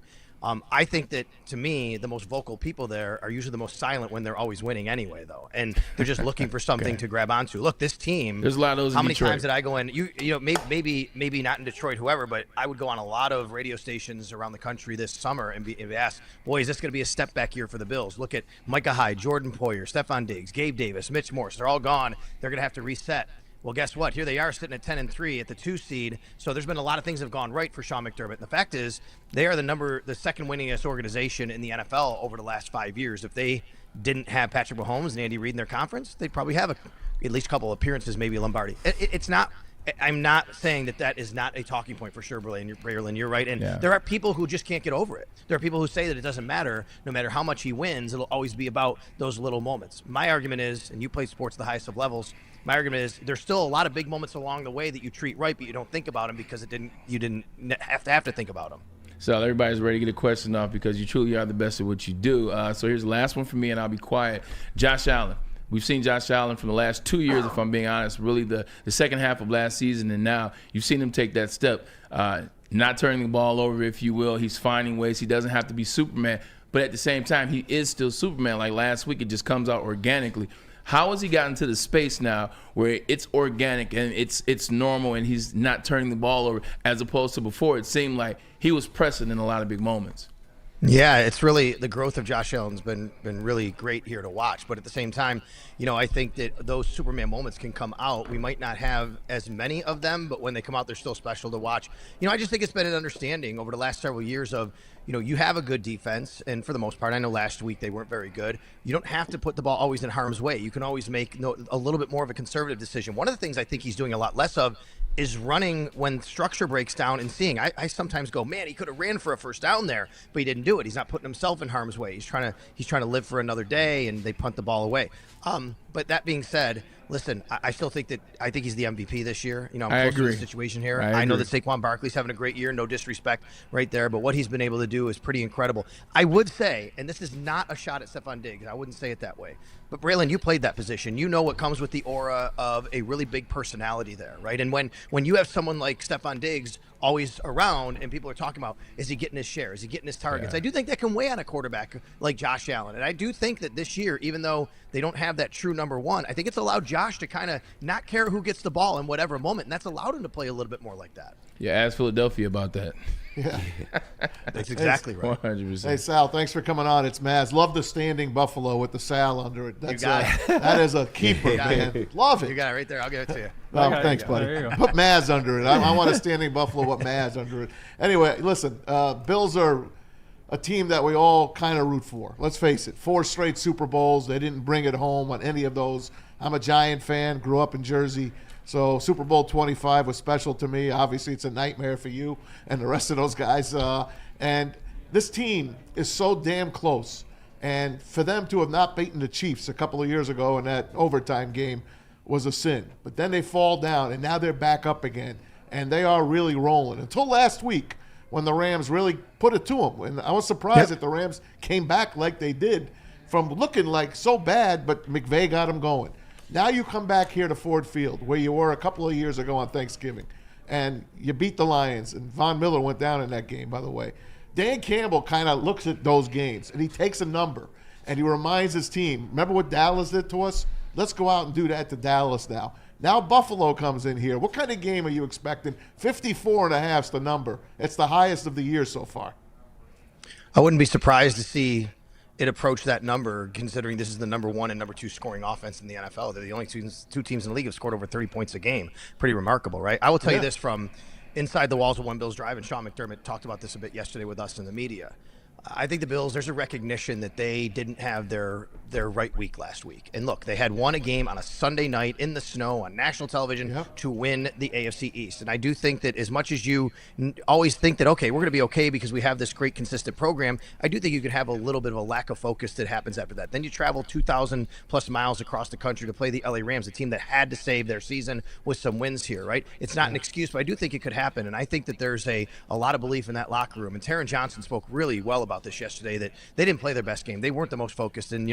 I think that, to me, the most vocal people there are usually the most silent when they're always winning anyway, though. And they're just looking for something to grab onto. Look, this team, there's a lot of those how in many Detroit. times did I go in? Maybe not in Detroit, whoever, but I would go on a lot of radio stations around the country this summer and be asked, boy, is this going to be a step back year for the Bills? Look at Micah Hyde, Jordan Poyer, Stephon Diggs, Gabe Davis, Mitch Morse. They're all gone. They're going to have to reset. Well, guess what? Here they are sitting at 10-3 at the 2 seed. So there's been a lot of things that have gone right for Sean McDermott. And the fact is, they are the second winningest organization in the NFL over the last 5 years. If they didn't have Patrick Mahomes and Andy Reid in their conference, they'd probably have at least a couple appearances, maybe Lombardi. It's not. I'm not saying that is not a talking point for sure, Braylon. You're right. And there are people who just can't get over it. There are people who say that it doesn't matter. No matter how much he wins, it'll always be about those little moments. My argument is, and you play sports at the highest of levels, my argument is there's still a lot of big moments along the way that you treat right, but you don't think about them because you didn't have to think about them. So everybody's ready to get a question off because you truly are the best at what you do. So here's the last one for me, and I'll be quiet. Josh Allen. We've seen Josh Allen from the last 2 years, if I'm being honest, really the second half of last season, and now you've seen him take that step, not turning the ball over, if you will. He's finding ways. He doesn't have to be Superman, but at the same time, he is still Superman. Like last week, it just comes out organically. How has he gotten to the space now where it's organic and it's normal and he's not turning the ball over, as opposed to before it seemed like he was pressing in a lot of big moments? Yeah, it's really the growth of Josh Allen's been really great here to watch. But at the same time, I think that those Superman moments can come out. We might not have as many of them, but when they come out, they're still special to watch. I just think it's been an understanding over the last several years of, you have a good defense, and for the most part, I know last week they weren't very good. You don't have to put the ball always in harm's way. You can always make a little bit more of a conservative decision. One of the things I think he's doing a lot less of is running when structure breaks down and seeing. I sometimes go, man, he could have ran for a first down there, but he didn't do it. He's not putting himself in harm's way. He's trying to live for another day, and they punt the ball away. But that being said, listen, I still think he's the MVP this year. I'm close to the situation here. I know that Saquon Barkley's having a great year. No disrespect right there, but what he's been able to do is pretty incredible. I would say, and this is not a shot at Stephon Diggs, I wouldn't say it that way, but Braylon, you played that position. You know what comes with the aura of a really big personality there, right? And when you have someone like Stephon Diggs always around and people are talking about, is he getting his share? Is he getting his targets? I do think that can weigh on a quarterback like Josh Allen. And I do think that this year, even though they don't have that true number one, I think it's allowed Josh to kind of not care who gets the ball in whatever moment. And that's allowed him to play a little bit more like that. Yeah, ask Philadelphia about that. Yeah. That's exactly right. 100%. Hey, Sal, thanks for coming on. It's Maz. Love the standing buffalo with the Sal under it. That's that is a keeper, man. Love it. You got it right there. I'll give it to you. Oh, thanks, buddy. Put Maz under it. I want a standing buffalo with Maz under it. Anyway, listen, Bills are a team that we all kind of root for. Let's face it, 4 straight Super Bowls. They didn't bring it home on any of those. I'm a Giant fan, grew up in Jersey. So Super Bowl 25 was special to me. Obviously, it's a nightmare for you and the rest of those guys. And this team is so damn close. And for them to have not beaten the Chiefs a couple of years ago in that overtime game was a sin. But then they fall down, and now they're back up again. And they are really rolling. Until last week when the Rams really put it to them. And I was surprised that the Rams came back like they did from looking like so bad, but McVay got them going. Now you come back here to Ford Field, where you were a couple of years ago on Thanksgiving, and you beat the Lions, and Von Miller went down in that game, by the way. Dan Campbell kind of looks at those games, and he takes a number, and he reminds his team, remember what Dallas did to us? Let's go out and do that to Dallas now. Now Buffalo comes in here. What kind of game are you expecting? 54.5 is the number. It's the highest of the year so far. I wouldn't be surprised to see it approach that number, considering this is the number 1 and number 2 scoring offense in the NFL. They're the only two teams in the league have scored over 30 points a game. Pretty remarkable, right? I will tell you this from inside the walls of One Bills Drive, and Sean McDermott talked about this a bit yesterday with us in the media. I think the Bills, there's a recognition that they didn't have their right week last week. And look, they had won a game on a Sunday night in the snow on national television to win the AFC East. And I do think that as much as you always think that, okay, we're going to be okay because we have this great consistent program, I do think you could have a little bit of a lack of focus that happens after that. Then you travel 2,000 plus miles across the country to play the LA Rams, a team that had to save their season with some wins here, right? It's not an excuse, but I do think it could happen. And I think that there's a lot of belief in that locker room. And Taron Johnson spoke really well about this yesterday, that they didn't play their best game. They weren't the most focused. And,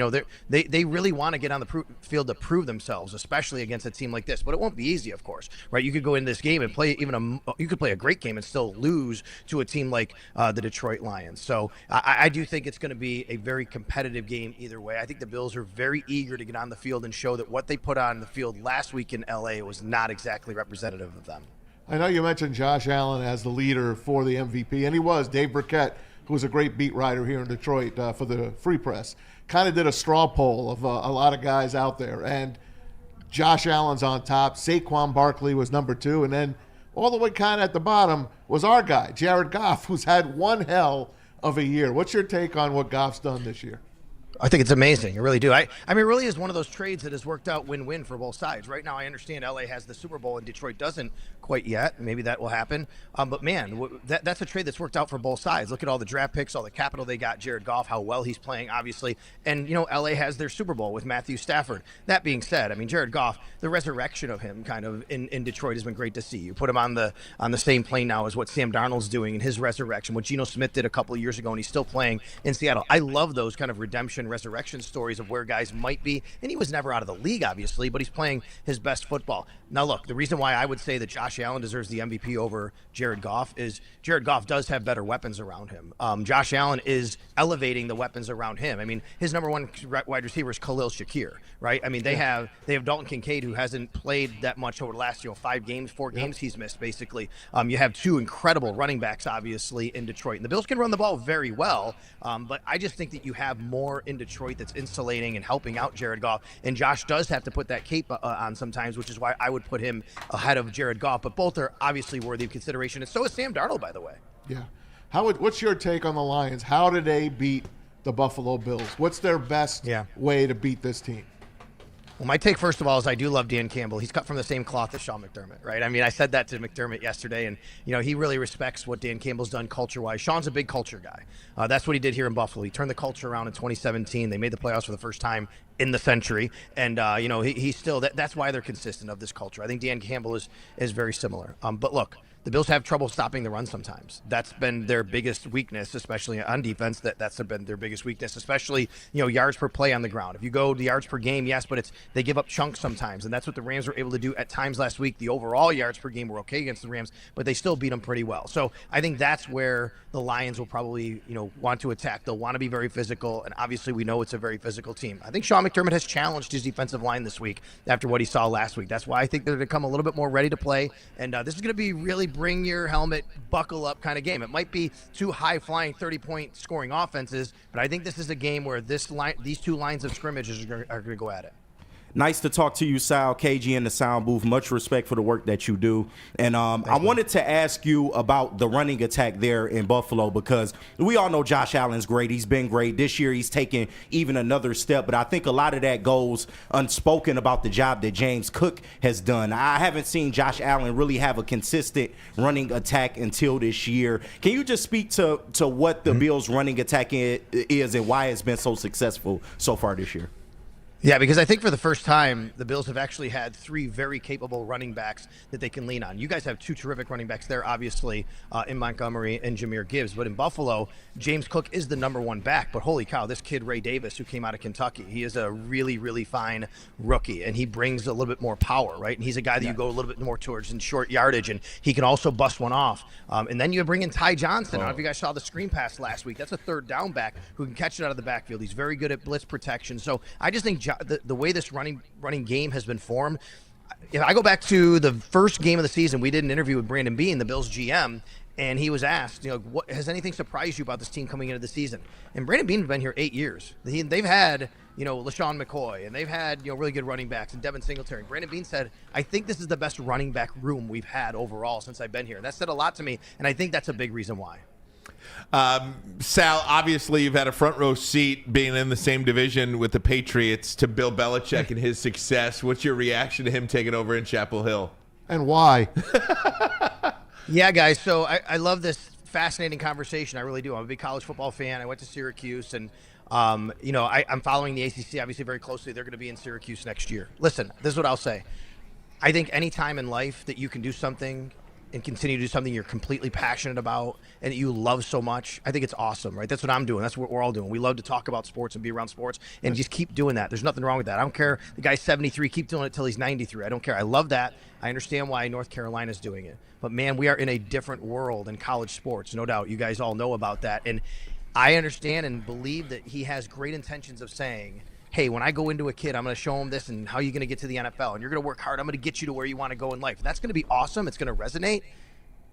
they really want to get on the field to prove themselves, especially against a team like this. But it won't be easy, of course, right? You could go in this game and play you could play a great game and still lose to a team like the Detroit Lions. So I do think it's going to be a very competitive game either way. I think the Bills are very eager to get on the field and show that what they put on the field last week in LA was not exactly representative of them. I know you mentioned Josh Allen as the leader for the MVP, and he was. Dave Burkett, who was a great beat writer here in Detroit for the Free Press, kind of did a straw poll of a lot of guys out there. And Josh Allen's on top. Saquon Barkley was number 2. And then all the way kind of at the bottom was our guy, Jared Goff, who's had one hell of a year. What's your take on what Goff's done this year? I think it's amazing. I really do. I mean, it really is one of those trades that has worked out win-win for both sides. Right now, I understand LA has the Super Bowl and Detroit doesn't quite yet. Maybe that will happen. But, man, that's a trade that's worked out for both sides. Look at all the draft picks, all the capital they got, Jared Goff, how well he's playing, obviously. And, LA has their Super Bowl with Matthew Stafford. That being said, I mean, Jared Goff, the resurrection of him kind of in Detroit has been great to see. You put him on the same plane now as what Sam Darnold's doing in his resurrection, what Geno Smith did a couple of years ago, and he's still playing in Seattle. I love those kind of redemption, resurrection stories of where guys might be, and he was never out of the league, obviously, but he's playing his best football. Now, look, the reason why I would say that Josh Allen deserves the MVP over Jared Goff is Jared Goff does have better weapons around him. Josh Allen is elevating the weapons around him. I mean, his number 1 wide receiver is Khalil Shakir, right? I mean, they have Dalton Kincaid, who hasn't played that much over the last 4 games he's missed, basically. You have 2 incredible running backs, obviously, in Detroit. And the Bills can run the ball very well, but I just think that you have more in Detroit that's insulating and helping out Jared Goff. And Josh does have to put that cape on sometimes, which is why I would put him ahead of Jared Goff. But both are obviously worthy of consideration, and so is Sam Darnold, by the way. Yeah. What's your take on the Lions? How did they beat the Buffalo Bills? What's their best way to beat this team? Well, my take, first of all, is I do love Dan Campbell. He's cut from the same cloth as Sean McDermott, right? I mean, I said that to McDermott yesterday, and, he really respects what Dan Campbell's done culture-wise. Sean's a big culture guy. That's what he did here in Buffalo. He turned the culture around in 2017. They made the playoffs for the first time in the century, and, he's still – that's why they're consistent of this culture. I think Dan Campbell is very similar. But look, the Bills have trouble stopping the run sometimes. That's been their biggest weakness, especially on defense. That's been their biggest weakness, especially, yards per play on the ground. If you go to yards per game, yes, but they give up chunks sometimes, and that's what the Rams were able to do at times last week. The overall yards per game were okay against the Rams, but they still beat them pretty well. So I think that's where the Lions will probably, want to attack. They'll want to be very physical, and obviously we know it's a very physical team. I think Sean McDermott has challenged his defensive line this week after what he saw last week. That's why I think they're going to come a little bit more ready to play, and this is going to be really bring your helmet, buckle up kind of game. It might be 2 high-flying 30-point scoring offenses, but I think this is a game where these 2 lines of scrimmages are going to go at it. Nice to talk to you, Sal, KG in the sound booth. Much respect for the work that you do. And I wanted to ask you about the running attack there in Buffalo, because we all know Josh Allen's great. He's been great. This year he's taken even another step, but I think a lot of that goes unspoken about the job that James Cook has done. I haven't seen Josh Allen really have a consistent running attack until this year. Can you just speak to what the Bills' running attack is and why it's been so successful so far this year? Yeah, because I think for the first time, the Bills have actually had 3 very capable running backs that they can lean on. You guys have 2 terrific running backs there, obviously, in Montgomery and Jahmyr Gibbs. But in Buffalo, James Cook is the number 1 back. But holy cow, this kid, Ray Davis, who came out of Kentucky, he is a really, really fine rookie. And he brings a little bit more power, right? And he's a guy that you go a little bit more towards in short yardage. And he can also bust one off. And then you bring in Ty Johnson. I don't know if you guys saw the screen pass last week. That's a 3rd down back who can catch it out of the backfield. He's very good at blitz protection. So I just think the way this running game has been formed, if I go back to the first game of the season, we did an interview with Brandon Beane, the Bills GM, and he was asked, what has anything surprised you about this team coming into the season? And Brandon Beane has been here 8 years. They've had, LaShawn McCoy, and they've had, really good running backs, and Devin Singletary. Brandon Beane said, I think this is the best running back room we've had overall since I've been here. And that said a lot to me, and I think that's a big reason why. Sal, obviously you've had a front row seat being in the same division with the Patriots to Bill Belichick and his success. What's your reaction to him taking over in Chapel Hill? And why? Yeah, guys. So I love this fascinating conversation. I really do. I'm a big college football fan. I went to Syracuse, and I'm following the ACC obviously very closely. They're going to be in Syracuse next year. Listen, this is what I'll say. I think any time in life that you can do something and continue to do something you're completely passionate about and that you love so much, I think it's awesome, right? That's what I'm doing. That's what we're all doing. We love to talk about sports and be around sports and just keep doing that. There's nothing wrong with that. I don't care. The guy's 73, keep doing it till he's 93. I don't care. I love that. I understand why North Carolina's doing it. But, man, we are in a different world in college sports, no doubt. You guys all know about that. And I understand and believe that he has great intentions of saying, hey, when I go into a kid, I'm going to show him this and how you're going to get to the NFL. And you're going to work hard. I'm going to get you to where you want to go in life. That's going to be awesome. It's going to resonate.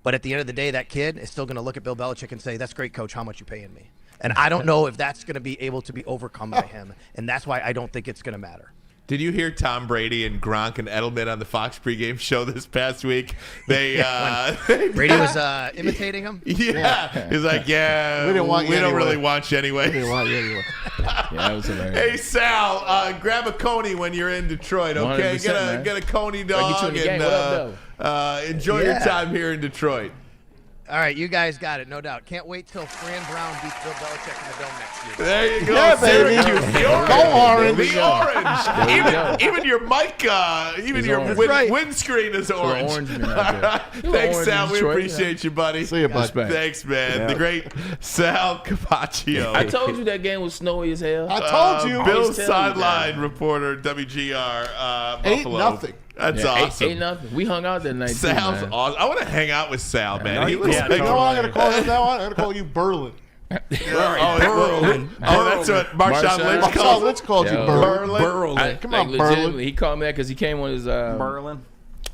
But at the end of the day, that kid is still going to look at Bill Belichick and say, that's great, coach. How much you paying me? And I don't know if that's going to be able to be overcome by him. And that's why I don't think it's going to matter. Did you hear Tom Brady and Gronk and Edelman on the Fox pregame show this past week? Brady was imitating him? Yeah. He's like, we don't really want you anyway. We didn't want you anyway. Yeah, that was hilarious. Hey, Sal, grab a Coney when you're in Detroit, okay? Get a Coney dog and enjoy your time here in Detroit. All right, you guys got it, no doubt. Can't wait till Fran Brown beats Bill Belichick in the Dome next year. There you go. Yeah, Syracuse. baby. The orange. The orange. Even your mic, windscreen is orange. Thanks, Sal. We appreciate you, buddy. See you, bud. Thanks, man. Yeah. The great Sal Capaccio. I told you that game was snowy as hell. I told you. Bill's sideline reporter, WGR Buffalo. 8-0. That's awesome. 8-0. We hung out that night. Sal's too, man. awesome. I want to hang out with Sal, man. He looks you know what I'm going to call him now? I'm going to call you Berlin. Berlin. That's what Marshawn Lynch called you, Berlin. Come on, Berlin. He called me that because he came on his Berlin.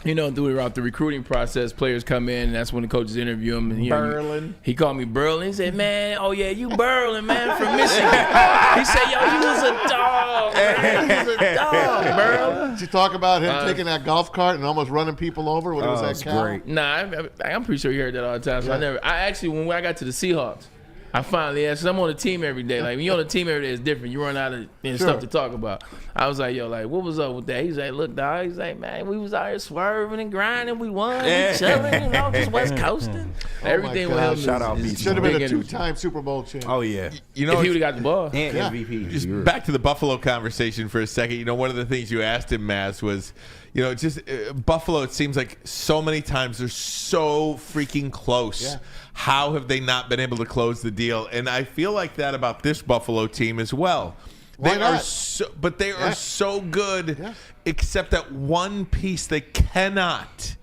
Throughout the recruiting process, players come in, and that's when the coaches interview him. And, Berlin. He called me Berlin. He said, man, oh, yeah, you Berlin, man, from Michigan. He said, yo, you was a dog, man. You was a dog, Berlin. Did you talk about him taking that golf cart and almost running people over when it was that cow? Great. Nah, I'm pretty sure you heard that all the time. So when I got to the Seahawks, I finally asked, I'm on the team every day. Like, when you're on the team every day, it's different. You run out of stuff to talk about. I was like, yo, like, what was up with that? He's like, look, dog. He's like, man, we was out here swerving and grinding. We won. We chilling, just West Coasting. Everything with him. Shout out, should have been a 2-time Super Bowl champ. Oh, yeah. If he would have got the ball. And MVP. Just back to the Buffalo conversation for a second. One of the things you asked him, Maz, was, Buffalo, it seems like so many times they're so freaking close. Yeah. How have they not been able to close the deal? And I feel like that about this Buffalo team as well. They are so good, except that one piece they cannot,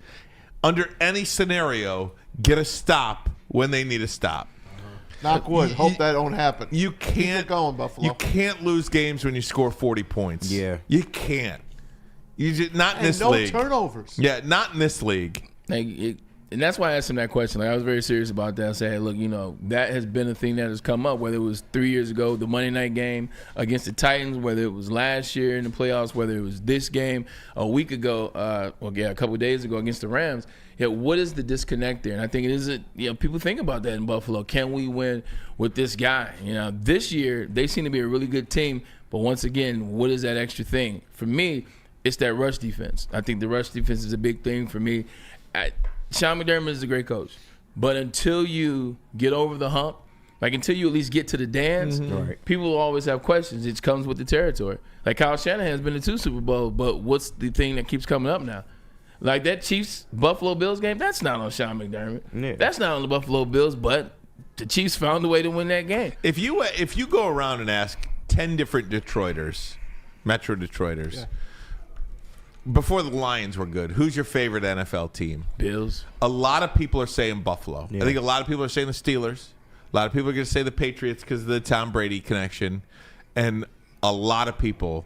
under any scenario, get a stop when they need a stop. Knock wood. Hope that don't happen. You can't keep it going, Buffalo. You can't lose games when you score 40 points. Yeah, you can't. You just not in this league. No turnovers. Yeah, not in this league. And that's why I asked him that question. Like, I was very serious about that. I said, hey, look, that has been a thing that has come up, whether it was 3 years ago, the Monday night game against the Titans, whether it was last year in the playoffs, whether it was this game a week ago, a couple of days ago against the Rams. What is the disconnect there? And I think it isn't, people think about that in Buffalo. Can we win with this guy? This year, they seem to be a really good team. But once again, what is that extra thing? For me, it's that rush defense. I think the rush defense is a big thing for me. Sean McDermott is a great coach. But until you get over the hump, Like, until you at least get to the dance, people will always have questions. It comes with the territory. Like, Kyle Shanahan's been to 2 Super Bowls, but what's the thing that keeps coming up now? Like, that Chiefs-Buffalo Bills game, that's not on Sean McDermott. Yeah. That's not on the Buffalo Bills, but the Chiefs found a way to win that game. If you go around and ask 10 different Detroiters, Metro Detroiters, before the Lions were good, who's your favorite NFL team? Bills. A lot of people are saying Buffalo. I think a lot of people are saying the Steelers. A lot of people are going to say the Patriots because of the Tom Brady connection. And a lot of people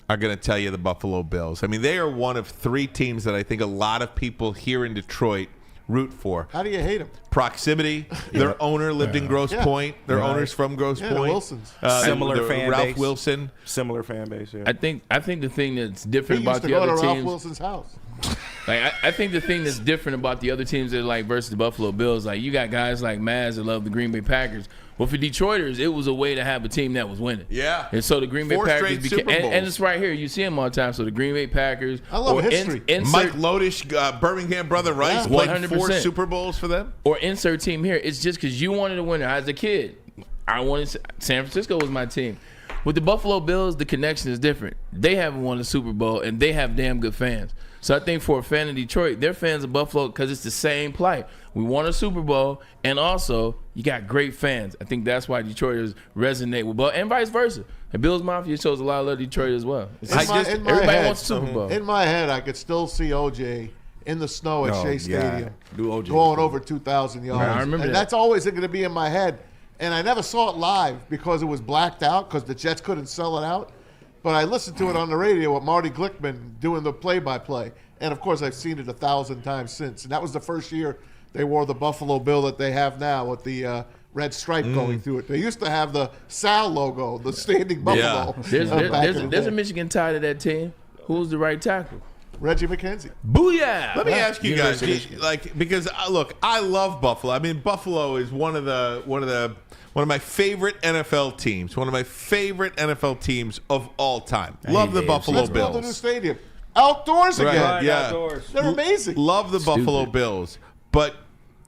are going to tell you the Buffalo Bills. I mean, they are one of 3 teams that I think a lot of people here in Detroit root for. How do you hate them? Proximity. Their owner lived in Grosse Pointe. Their owner's from Grosse Pointe. The Wilsons. Similar fan Ralph base. Wilson. Similar fan base, yeah. I think the thing that's different He about used to the go other to teams. Ralph Wilson's house. Like, I think the thing that's different about the other teams that are like versus the Buffalo Bills, like, you got guys like Maz that love the Green Bay Packers. Well, for Detroiters, it was a way to have a team that was winning. Yeah. And so the Green Bay 4 Packers straight Super Bowls. and it's right here. You see them all the time. So the Green Bay Packers. I love history. Mike Lodish, Birmingham brother Rice, played 4 Super Bowls for them. Or insert team here. It's just because you wanted to win. As a kid, I wanted San Francisco was my team. With the Buffalo Bills, the connection is different. They haven't won a Super Bowl, and they have damn good fans. So I think for a fan of Detroit, they're fans of Buffalo because it's the same plight. We won a Super Bowl, and also you got great fans. I think that's why Detroiters resonate with Buffalo, and vice versa. The Bills Mafia shows a lot of love to Detroit as well. Everybody wants a Super Bowl. In my head, I could still see OJ in the snow at Shea Stadium OJ going over 2,000 yards. I remember and that. that's always going to be in my head. And I never saw it live because it was blacked out because the Jets couldn't sell it out. But I listened to it on the radio with Marty Glickman doing the play-by-play. And, of course, I've seen it 1,000 times since. And that was the first year they wore the Buffalo Bill that they have now with the red stripe going through it. They used to have the Sal logo, the standing Buffalo. There's a Michigan tie to that team. Who's the right tackle? Reggie McKenzie. Booyah! Let me ask you guys, because look, I love Buffalo. I mean, Buffalo is one of my favorite NFL teams. One of my favorite NFL teams of all time. Love the Buffalo Let's Bills. build a new stadium. Outdoors again. Right, yeah. Outdoors. They're amazing. Love the Buffalo Bills. But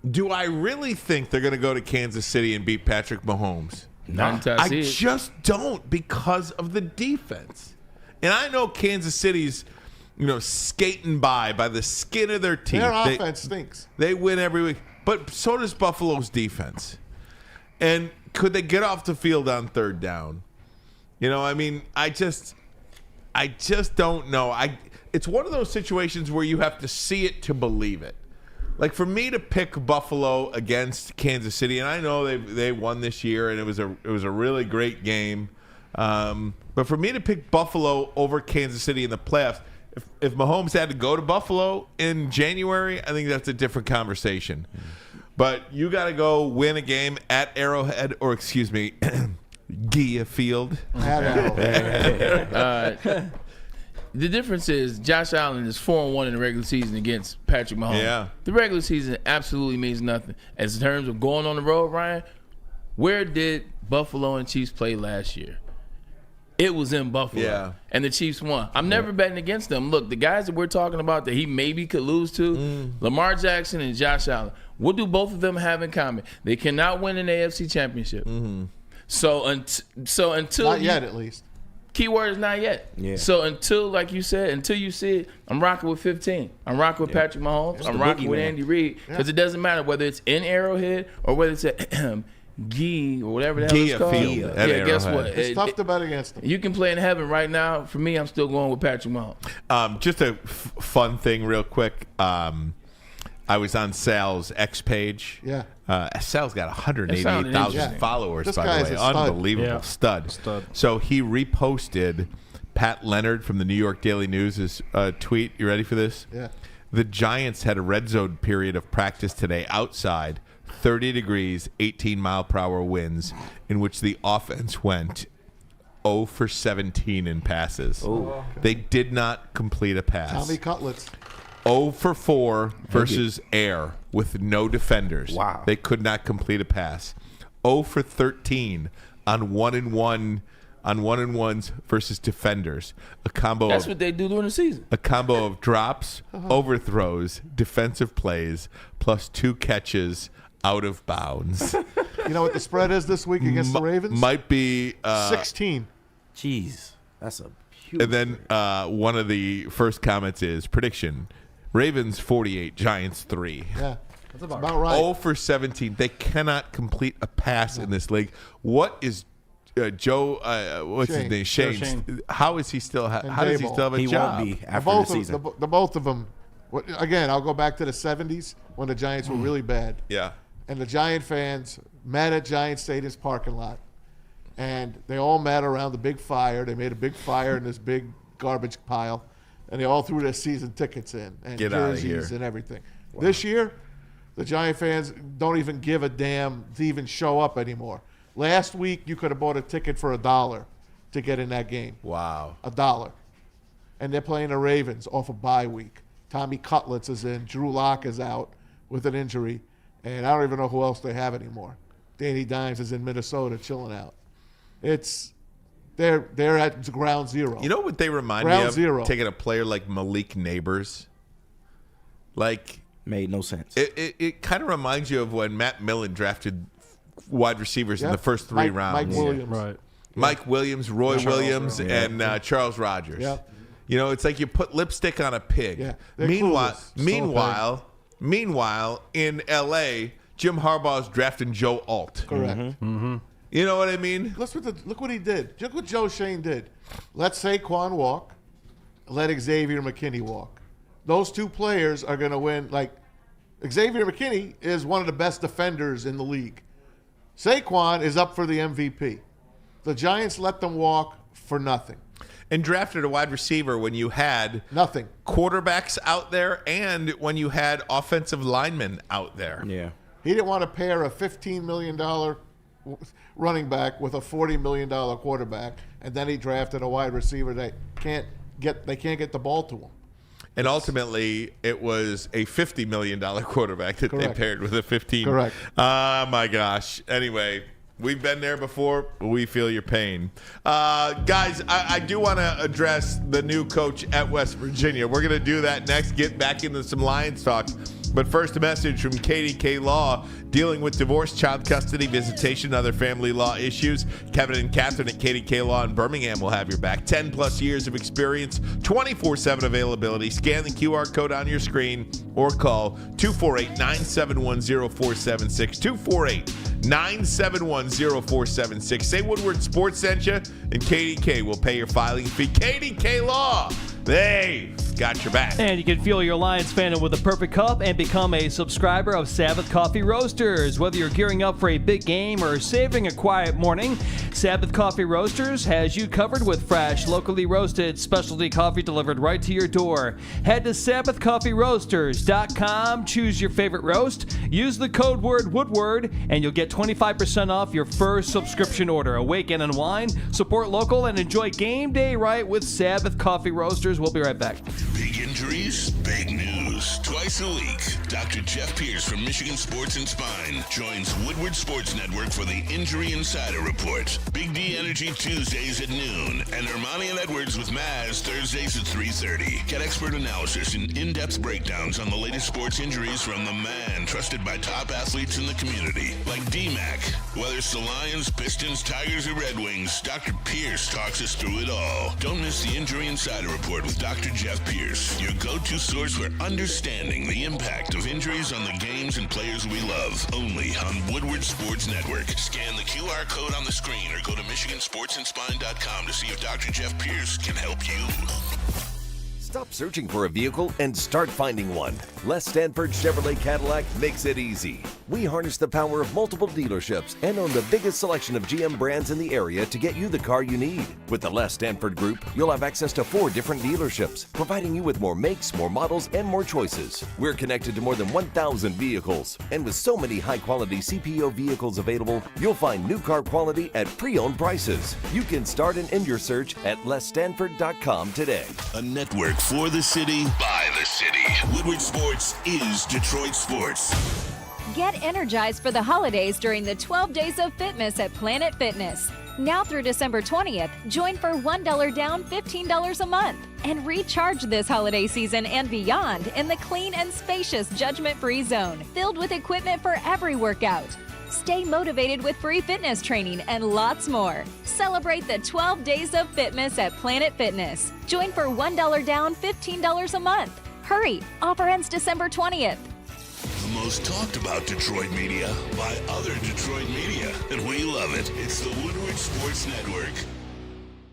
do I really think they're going to go to Kansas City and beat Patrick Mahomes? I just don't, because of the defense. And I know Kansas City's skating by the skin of their teeth. Their offense stinks. They win every week. But so does Buffalo's defense. And could they get off the field on 3rd down? I mean, I just don't know. It's one of those situations where you have to see it to believe it. Like, for me to pick Buffalo against Kansas City, and I know they won this year, and it was a really great game. But for me to pick Buffalo over Kansas City in the playoffs, if Mahomes had to go to Buffalo in January, I think that's a different conversation. But you got to go win a game at Arrowhead, or excuse me, Gia Field. The difference is Josh Allen is 4-1 in the regular season against Patrick Mahomes. Yeah. The regular season absolutely means nothing. As in terms of going on the road, Ryan, where did Buffalo and Chiefs play last year? It was in Buffalo. Yeah. And the Chiefs won. I'm never betting against them. Look, the guys that we're talking about that he maybe could lose to, Lamar Jackson and Josh Allen, what do both of them have in common? They cannot win an AFC championship. So until Not yet, at least. Keyword is not yet. Yeah. So until you see it, I'm rocking with 15. I'm rocking with Patrick Mahomes. I'm rocking with Andy Reid. Because it doesn't matter whether it's in Arrowhead or whether it's at Gee or whatever the hell it's called. Field. Yeah, guess what? It's tough to bet against them. You can play in heaven right now. For me, I'm still going with Patrick Mahomes. Just a fun thing real quick. I was on Sal's X page. Yeah. Sal's got 188,000 followers, This by guy the is way. a stud. Unbelievable. Stud. So he reposted Pat Leonard from the New York Daily News' tweet. You ready for this? Yeah. The Giants had a red zone period of practice today outside, 30 degrees, 18-mile-per-hour winds, in which the offense went 0 for 17 in passes. They did not complete a pass. Tommy Cutlets. 0 for 4 versus air with no defenders. Wow. They could not complete a pass. 0 for 13 on 1-and-1s versus defenders. That's what they do during the season. A combo of drops, overthrows, defensive plays, plus 2 catches out of bounds. You know what the spread is this week against the Ravens? Might be 16. Jeez, that's a huge. And then one of the first comments is prediction: Ravens 48, Giants 3. Yeah, that's about right. 0 for 17. They cannot complete a pass in this league. What is Joe? What's his name? Shane. How is he still? How does he still have a job? He won't be after the season. The both of them. Again, I'll go back to the 70s when the Giants were really bad. Yeah. And the Giant fans met at Giant Stadium's parking lot. And they all met around the big fire. They made a big fire in this big garbage pile. And they all threw their season tickets in and jerseys and everything. Wow. This year, the Giant fans don't even give a damn to even show up anymore. Last week, you could have bought a ticket for $1 to get in that game. Wow. $1. And they're playing the Ravens off a bye week. Tommy Cutlets is in. Drew Lock is out with an injury. And I don't even know who else they have anymore. Danny Dimes is in Minnesota chilling out. They're at ground zero. You know what they remind me of? Taking a player like Malik Neighbors. Like, made no sense. It kind of reminds you of when Matt Millen drafted wide receivers in the first 3 rounds. Mike Williams. Right. Mike Williams, Roy Williams, and Charles Rogers. Yep. You know, it's like you put lipstick on a pig. Yeah, Meanwhile, in L.A., Jim Harbaugh's drafting Joe Alt. Correct. Mm-hmm. You know what I mean? Look what he did. Look what Joe Shane did. Let Saquon walk. Let Xavier McKinney walk. Those two players are going to win. Like, Xavier McKinney is one of the best defenders in the league. Saquon is up for the MVP. The Giants let them walk for nothing. And drafted a wide receiver when you had nothing quarterbacks out there and when you had offensive linemen out there. Yeah. He didn't want to pair a $15 million running back with a $40 million quarterback, and then he drafted a wide receiver they can't get the ball to him. And ultimately, it was a $50 million quarterback that they paired with a 15. Correct. My gosh. Anyway, we've been there before. We feel your pain. Guys, I do want to address the new coach at West Virginia. We're going to do that next, get back into some Lions talk. But first, a message from KDK Law, dealing with divorce, child custody, visitation, and other family law issues. Kevin and Catherine at KDK Law in Birmingham will have your back. 10-plus years of experience, 24/7 availability. Scan the QR code on your screen or call 248-971-0476. 248-971-0476. Say Woodward Sports sent you, and KDK will pay your filing fee. KDK Law, they've got your back. And you can fuel your Lions fandom with a perfect cup and become a subscriber of Sabbath Coffee Roasters. Whether you're gearing up for a big game or saving a quiet morning, Sabbath Coffee Roasters has you covered with fresh, locally roasted specialty coffee delivered right to your door. Head to SabbathCoffeeRoasters.com, choose your favorite roast, use the code word Woodward, and you'll get 25% off your first subscription order. Awaken and wine, support local, and enjoy game day right with Sabbath Coffee Roasters. We'll be right back. Big injuries, big news. Twice a week, Dr. Jeff Pierce from Michigan Sports and Spine joins Woodward Sports Network for the Injury Insider Report. Big D Energy Tuesdays at noon, and Ermanni and Edwards with Maz Thursdays at 3:30. Get expert analysis and in-depth breakdowns on the latest sports injuries from the man trusted by top athletes in the community, like D-Mac. Whether it's the Lions, Pistons, Tigers, or Red Wings, Dr. Pierce talks us through it all. Don't miss the Injury Insider Report with Dr. Jeff Pierce, your go-to source for understanding the impact of injuries on the games and players we love. Only on Woodward Sports Network. Scan the QR code on the screen or go to MichiganSportsandSpine.com to see if Dr. Jeff Pierce can help you. Stop searching for a vehicle and start finding one. Les Stanford Chevrolet Cadillac makes it easy. We harness the power of multiple dealerships and own the biggest selection of GM brands in the area to get you the car you need. With the Les Stanford Group, you'll have access to 4 different dealerships, providing you with more makes, more models, and more choices. We're connected to more than 1,000 vehicles. And with so many high-quality CPO vehicles available, you'll find new car quality at pre-owned prices. You can start and end your search at lesstanford.com today. A network for the city, by the city. Woodward Sports is Detroit Sports. Get energized for the holidays during the 12 Days of Fitness at Planet Fitness. Now through December 20th, join for $1 down, $15 a month. And recharge this holiday season and beyond in the clean and spacious Judgment-Free Zone, filled with equipment for every workout. Stay motivated with free fitness training and lots more. Celebrate the 12 days of fitness at Planet Fitness. Join for $1 down, $15 a month. Hurry, offer ends December 20th. The most talked about Detroit media by other Detroit media, and we love it. It's the Woodward Sports Network.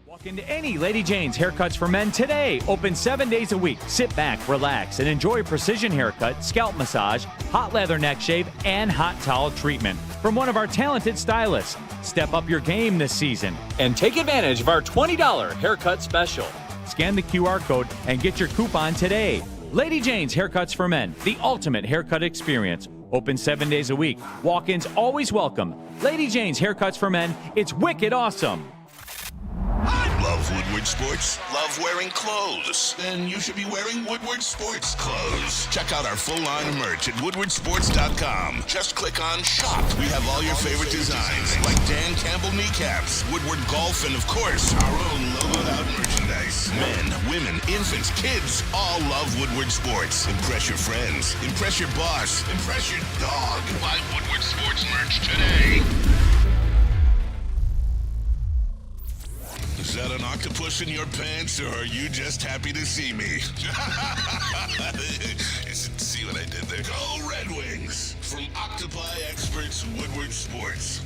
Walk into any Lady Jane's Haircuts for Men today. Open 7 days a week. Sit back, relax, and enjoy precision haircut, scalp massage, hot leather neck shave, and hot towel treatment from one of our talented stylists. Step up your game this season and take advantage of our $20 haircut special. Scan the QR code and get your coupon today. Lady Jane's Haircuts for Men, the ultimate haircut experience. Open 7 days a week. Walk-ins always welcome. Lady Jane's Haircuts for Men. It's wicked awesome. Love Woodward Sports? Love wearing clothes? Then you should be wearing Woodward Sports clothes. Check out our full line of merch at woodwardsports.com. Just click on Shop. We have all your favorite designs, like Dan Campbell kneecaps, Woodward Golf, and of course, our own logoed out merchandise. Men, women, infants, kids all love Woodward Sports. Impress your friends. Impress your boss. Impress your dog. Buy Woodward Sports merch today. Is that an octopus in your pants, or are you just happy to see me? See what I did there? Go Red Wings! From Octopi Experts, Woodward Sports.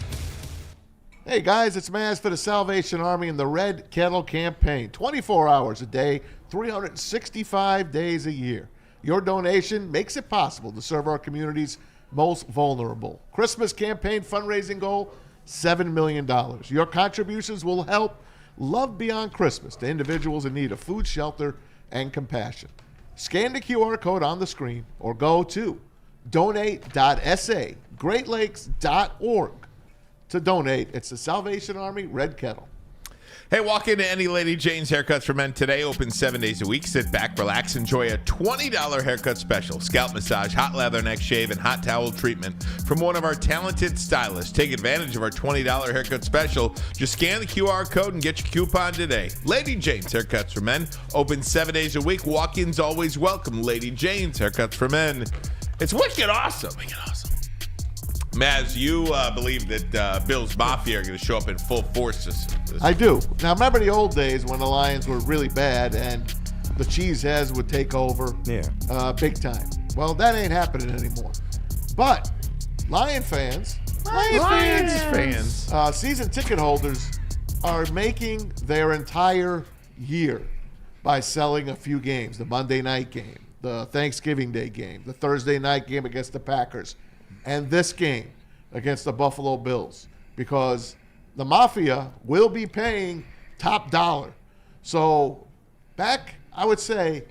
Hey guys, it's Maz for the Salvation Army and the Red Kettle Campaign. 24 hours a day, 365 days a year. Your donation makes it possible to serve our community's most vulnerable. Christmas campaign fundraising goal, $7 million. Your contributions will help Love Beyond Christmas to individuals in need of food, shelter, and compassion. Scan the QR code on the screen or go to donate.sagreatlakes.org to donate. It's the Salvation Army Red Kettle. Hey, walk into any Lady Jane's Haircuts for Men today. Open 7 days a week. Sit back, relax, enjoy a $20 haircut special. Scalp massage, hot leather neck shave, and hot towel treatment from one of our talented stylists. Take advantage of our $20 haircut special. Just scan the QR code and get your coupon today. Lady Jane's Haircuts for Men. Open 7 days a week. Walk-ins always welcome. Lady Jane's Haircuts for Men. It's wicked awesome. Wicked awesome. Maz, you believe that Bill's Mafia are going to show up in full force this I do. Now, remember the old days when the Lions were really bad and the cheeseheads would take over big time. Well, that ain't happening anymore. But Lion fans, season ticket holders are making their entire year by selling a few games. The Monday night game, the Thanksgiving Day game, the Thursday night game against the Packers, and this game against the Buffalo Bills, because the Mafia will be paying top dollar. So back, I would say,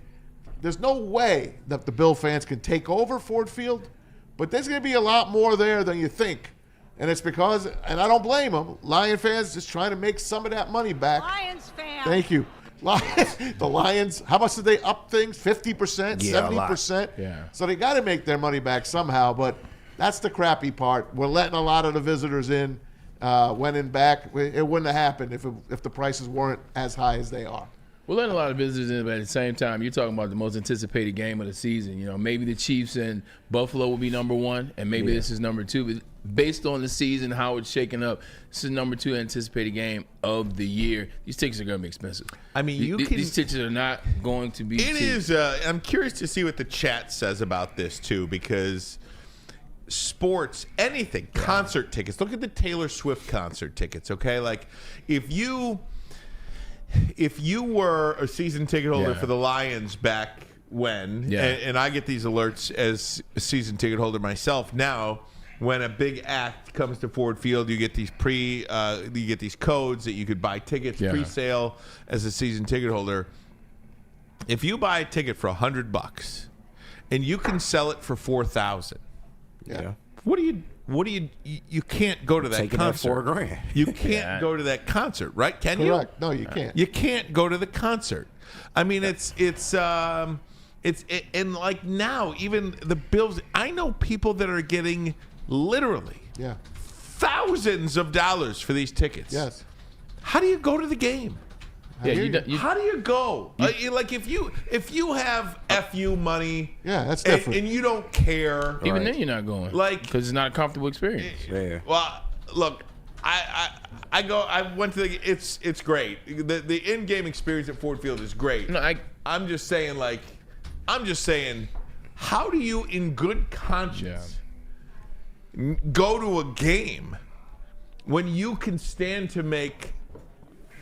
there's no way that the Bill fans can take over Ford Field, but there's going to be a lot more there than you think. And it's because, and I don't blame them, Lion fans just trying to make some of that money back. Lions fans. Thank you. The Lions, how much did they up things? 50%, Yeah, 70%? Yeah. So they got to make their money back somehow, but that's the crappy part. We're letting a lot of the visitors in, went in back. It wouldn't have happened if the prices weren't as high as they are. We're letting a lot of visitors in, but at the same time, you're talking about the most anticipated game of the season. You know, maybe the Chiefs and Buffalo will be number one, and maybe this is number two. But based on the season, how it's shaking up, this is number two anticipated game of the year. These tickets are going to be expensive. I mean, these tickets are not going to be cheap. It is. I'm curious to see what the chat says about this, too, because sports, anything, concert tickets. Look at the Taylor Swift concert tickets, okay? Like, if you were a season ticket holder for the Lions back when, and I get these alerts as a season ticket holder myself now, when a big act comes to Ford Field, you get these you get these codes that you could buy tickets pre-sale as a season ticket holder. If you buy a ticket for $100 and you can sell it for $4,000, what do you can't go to that concert. That $4,000. You can't go to that concert, right? Can you? Correct. No, you can't. You can't go to the concert. I mean, it's and like now, even the Bills. I know people that are getting literally thousands of dollars for these tickets. Yes. How do you go to the game? How do you go? Like if you have FU money, that's different, and you don't care. Even then, you're not going, like, because it's not a comfortable experience. Yeah. Well, look, I went to it's great. The in-game experience at Ford Field is great. No, I'm just saying, how do you, in good conscience, go to a game when you can stand to make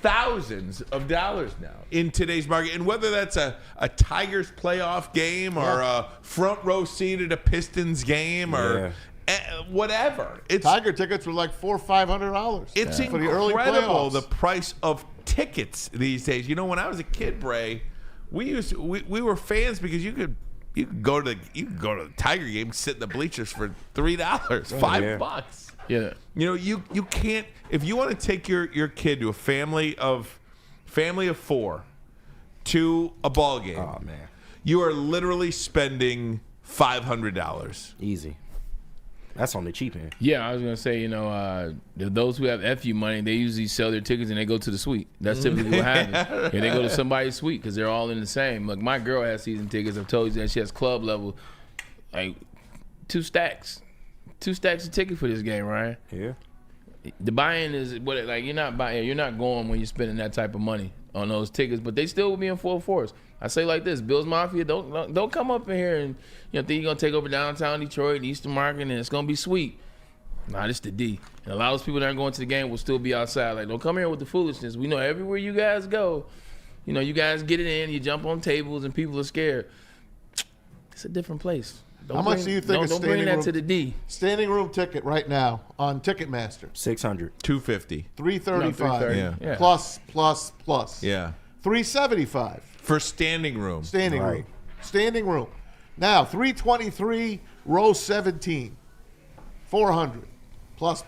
thousands of dollars now in today's market? And whether that's a Tigers playoff game or a front row seat at a Pistons game or whatever. Tiger tickets were like $400 or $500. It's for the early incredible playoffs. the price of tickets these days. You know, when I was a kid, Bray, we were fans because you could go to the Tiger game, sit in the bleachers for $3, $5. Yeah. You know, you can't, if you want to take your kid to a family of 4 to a ball game. Oh man. You are literally spending $500. Easy. That's on the cheap end. Yeah, I was gonna say, those who have FU money, they usually sell their tickets and they go to the suite. That's typically what happens. They go to somebody's suite because they're all in the same. Like my girl has season tickets. I've told you that she has club level, like 2 stacks of tickets for this game, Ryan. Yeah. The buy-in is what, like, you're not buying. You're not going when you're spending that type of money on those tickets, but they still will be in full force. I say like this: Bills Mafia, don't come up in here and think you're gonna take over downtown Detroit, Eastern Market, and it's gonna be sweet. Nah, this the D. And a lot of those people that are going to the game will still be outside. Like, don't come here with the foolishness. We know everywhere you guys go, you guys get it in, you jump on tables, and people are scared. It's a different place. How much do you think? Don't bring that to the D. Standing room ticket right now on Ticketmaster. $600. $250. $335. Yeah. Plus. Yeah. $375 for standing room. Standing room. Now $323, row 17. $400 plus.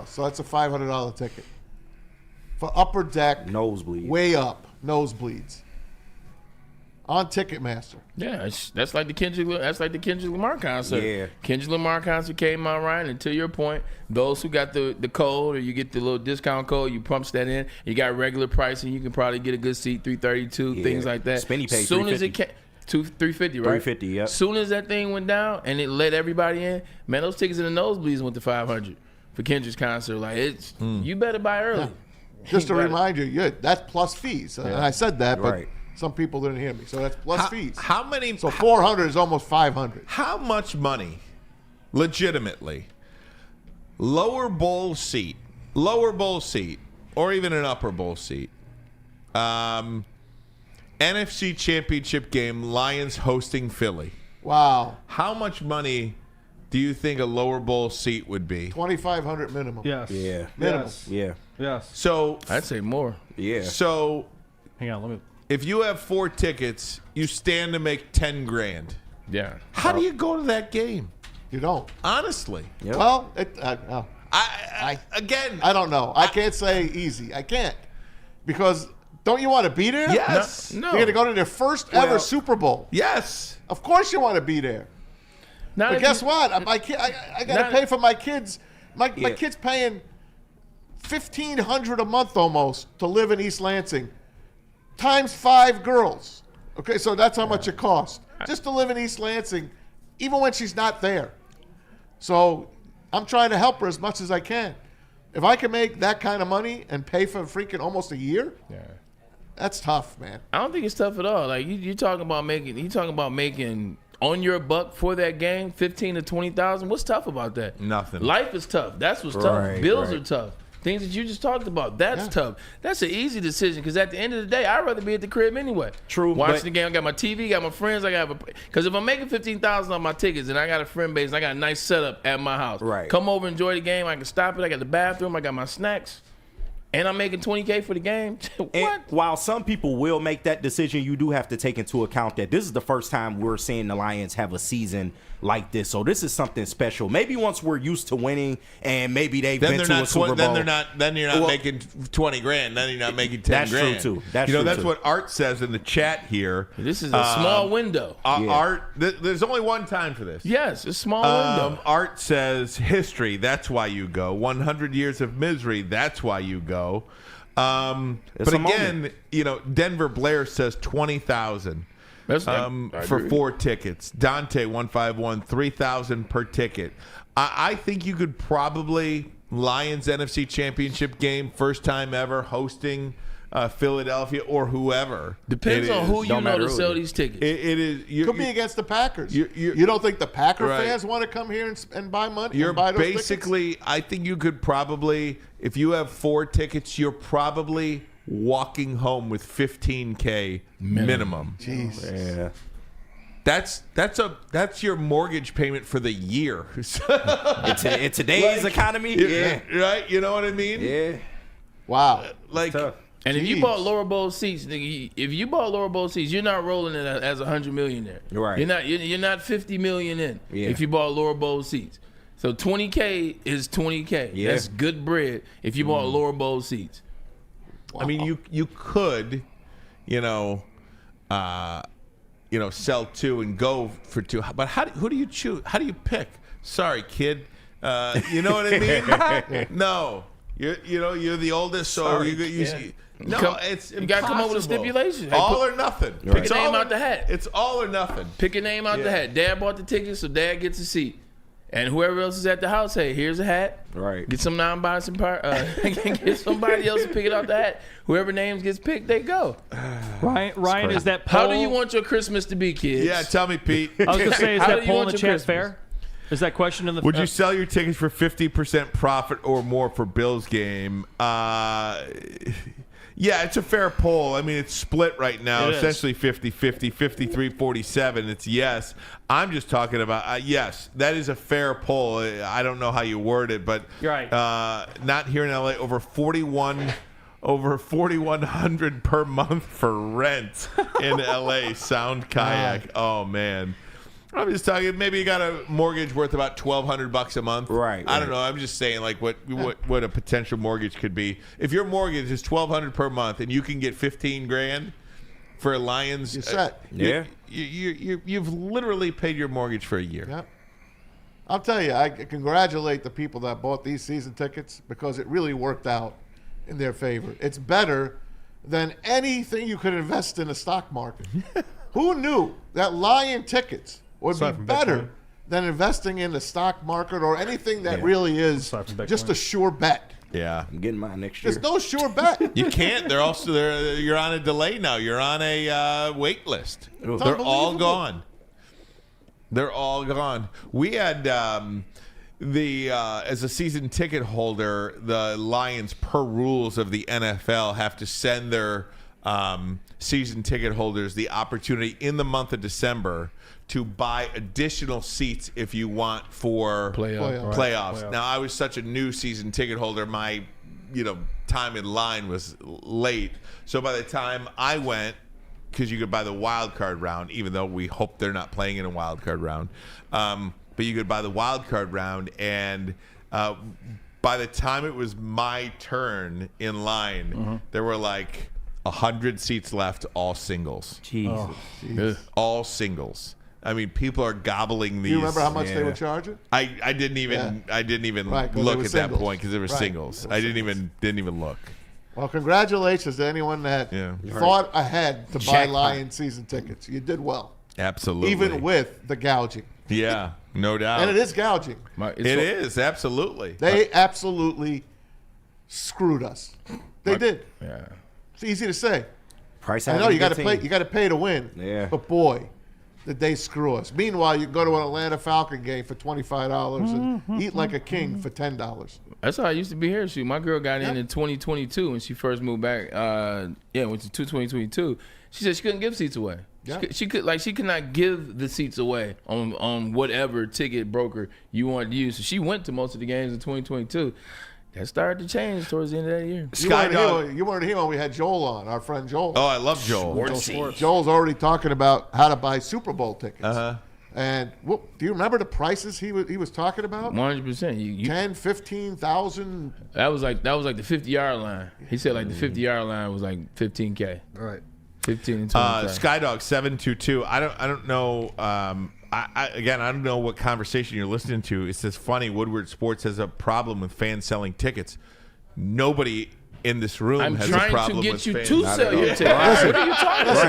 So that's a $500 ticket. For upper deck, nosebleed, way up, nosebleeds. On Ticketmaster. Yeah, that's like the Kendrick Lamar concert. Yeah. Kendrick Lamar concert came out, Ryan, and to your point, those who got the code or you get the little discount code, you pumps that in. You got regular pricing, you can probably get a good seat, $332, things like that. Spinny paid soon as it $350. came, $350, right? $350, yep. Soon as that thing went down and it let everybody in, man, those tickets in the nosebleeds went to $500 for Kendrick's concert. Like, you better buy early. Yeah. Just to remind you, that's plus fees. And I said that, but some people didn't hear me. So that's plus fees. How many? So $400 is almost $500. How much money, legitimately, lower bowl seat, or even an upper bowl seat, NFC Championship game, Lions hosting Philly. Wow. How much money do you think a lower bowl seat would be? $2,500 minimum. Yes. Yeah. Minimum. Yes. Yeah. Yes. So I'd say more. Yeah. So hang on, let me. If you have 4 tickets, you stand to make $10,000. Yeah. How do you go to that game? You don't. Honestly. Yep. Well, I don't know. I can't say easy. I can't. Because don't you want to be there? Yes. No. You're going to go to their first ever Super Bowl. Yes. Of course you want to be there. But guess what? I got to pay for my kids. My kid's paying $1,500 a month almost to live in East Lansing. Times 5 girls. Okay, so that's how much it costs. Just to live in East Lansing, even when she's not there. So I'm trying to help her as much as I can. If I can make that kind of money and pay for freaking almost a year, that's tough, man. I don't think it's tough at all. Like you talking about making on your buck for that game, $15,000 to $20,000. What's tough about that? Nothing. Life is tough. That's what's tough. Bills are tough. Things that you just talked about, that's tough. That's an easy decision because at the end of the day, I'd rather be at the crib anyway. True. Watching the game, I got my TV, got my friends, because if I'm making $15,000 on my tickets and I got a friend base and I got a nice setup at my house, come over, enjoy the game, I can stop it, I got the bathroom, I got my snacks, and I'm making $20K for the game. What? And while some people will make that decision, you do have to take into account that this is the first time we're seeing the Lions have a season like this. So this is something special. Maybe once we're used to winning and maybe they've been to a Super Bowl. Then you're not making $20,000. Then you're not making $10,000. That's true too. That's what Art says in the chat here. This is a small window. Art, there's only one time for this. Yes, it's a small window. Art says history. That's why you go. 100 years of misery. That's why you go. But again, Denver Blair says 20,000 for 4 tickets. Dante 151 3,000 per ticket. I think you could probably Lions NFC Championship game, first time ever hosting Philadelphia or whoever. Depends on who you know to sell these tickets. It is. Could be against the Packers. You don't think the Packer fans want to come here and buy money? You're and buy those basically. tickets? I think you could probably, if you have 4 tickets, you're probably walking home with $15K minimum. Jesus. Yeah. That's your mortgage payment for the year. in today's economy, yeah. Right? You know what I mean? Yeah. Wow. And if you bought lower bowl seats, you're not rolling it as $100 million there. Right. You're not $50 million in if you bought lower bowl seats. So $20K is $20K. Yeah. That's good bread if you bought lower bowl seats. Wow. I mean, you could, sell 2 and go for 2. But who do you choose? How do you pick? Sorry, kid. You know what I mean? No. You're the oldest, so Sorry, it's you got to come up with a stipulation. All or nothing. Pick a name out the hat. It's all or nothing. Pick a name out the hat. Dad bought the ticket, so Dad gets a seat. And whoever else is at the house, hey, here's a hat. Right. Get some non-biased get somebody else to pick it out the hat. Whoever names gets picked, they go. Ryan, is that poll? How do you want your Christmas to be, kids? Yeah, tell me, Pete. I was going to say, is that poll in the chat Christmas? fair? Is that question in the? Would you sell your tickets for 50% profit or more for Bills game? Yeah, it's a fair poll. I mean, it's split right now, essentially 50-50, 53-47. It's yes. I'm just talking about yes. That is a fair poll. I don't know how you word it, but you're right. Not here in LA. Over 4,100 per month for rent in LA. Sound kayak. Oh man. I'm just talking. Maybe you got a mortgage worth about $1,200 a month. Right. I don't know. I'm just saying, like what a potential mortgage could be. If your mortgage is $1,200 per month and you can get $15,000 for a Lions, you're set. You've literally paid your mortgage for a year. Yep. I'll tell you, I congratulate the people that bought these season tickets because it really worked out in their favor. It's better than anything you could invest in the stock market. Who knew that Lion tickets would be better than investing in the stock market or anything that really is just a sure bet? Yeah, I'm getting mine next year. There's no sure bet. You can't. They're also there. You're on a delay now. You're on a wait list. It's They're all gone. They're all gone. We had as a season ticket holder, the Lions, per rules of the NFL, have to send their season ticket holders the opportunity in the month of December to buy additional seats if you want for playoffs. Right. Now, I was such a new season ticket holder. My, time in line was late. So by the time I went, because you could buy the wild card round, even though we hope they're not playing in a wild card round, but you could buy the wild card round, and by the time it was my turn in line, there were like 100 seats left, all singles. Jesus. All singles. I mean, people are gobbling these. Do you remember how much they were charging? I didn't even look at that point because they were singles. I didn't even look. Well, congratulations to anyone that thought ahead to buy Lion season tickets. You did well. Absolutely. Even with the gouging. Yeah, no doubt. And it is gouging. It is, absolutely. They absolutely screwed us. They did. Yeah. It's easy to say. Price. I know you got to play. You got to pay to win. Yeah. But boy, did they screw us. Meanwhile, you go to an Atlanta Falcon game for $25 and eat like a king for $10. That's how I used to be here. My girl got in 2022 when she first moved back. Went to 2022. She said she couldn't give seats away. Yep. She could not give the seats away on whatever ticket broker you wanted to use. So she went to most of the games in 2022. That started to change towards the end of that year. You weren't here when we had Joel on, our friend Joel. Oh, I love Joel. Joel's already talking about how to buy Super Bowl tickets. And do you remember the prices he was talking about? 100%. 10, 15,000. That was like the 50-yard line. He said like the 50-yard line was like $15K. Right. 15 and 20. Skydog 722. I don't know. I don't know what conversation you're listening to. It says funny. Woodward Sports has a problem with fans selling tickets. Nobody in this room I'm has a trying problem to with get you fans. to sell your ticket. What are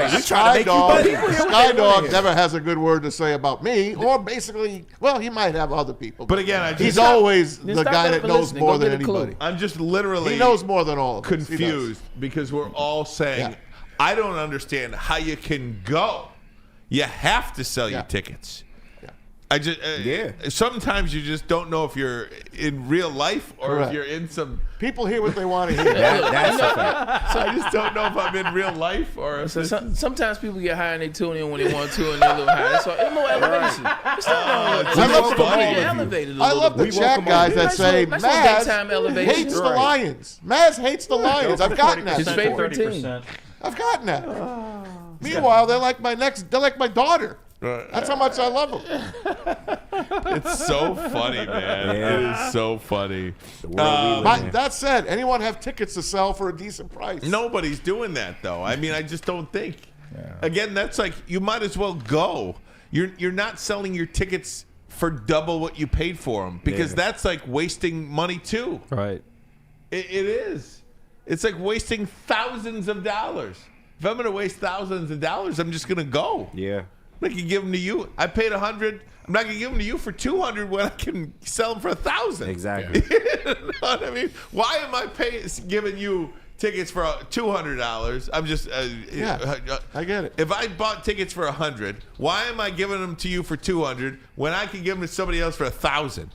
you talking about? Skydog never has a good word to say about me, or basically, well, he might have other people. But again, he's always the guy that knows more than anybody. I'm just literally he knows more than all of us. confused because we're all saying, I don't understand how you can go. You have to sell your tickets. I just sometimes you just don't know if you're in real life or if you're in some. People hear what they want to hear. That's a fact. So I just don't know if I'm in real life or. If Sometimes people get high and they tune in when they want to, and they're a little high. It's a little elevation. It's I love the chat guys that say Maz hates the Lions. Maz hates the Lions. I've gotten that. His favorite team. I've gotten that. Meanwhile, they're like my daughter. That's how much I love them. It's so funny, man. It is so funny. That said, anyone have tickets to sell for a decent price? Nobody's doing that, though. I mean, I just don't think. Again, that's like you might as well go. You're not selling your tickets for double what you paid for them because that's like wasting money too. Right. It is. It's like wasting thousands of dollars. If I'm going to waste thousands of dollars, I'm just going to go. Yeah. I can give them to you. I paid $100. I'm not gonna give them to you for $200 when I can sell them for $1,000. Exactly. You know what I mean? Why am I giving you tickets for $200? I'm just. I get it. If I bought tickets for $100, why am I giving them to you for $200 when I can give them to somebody else for $1,000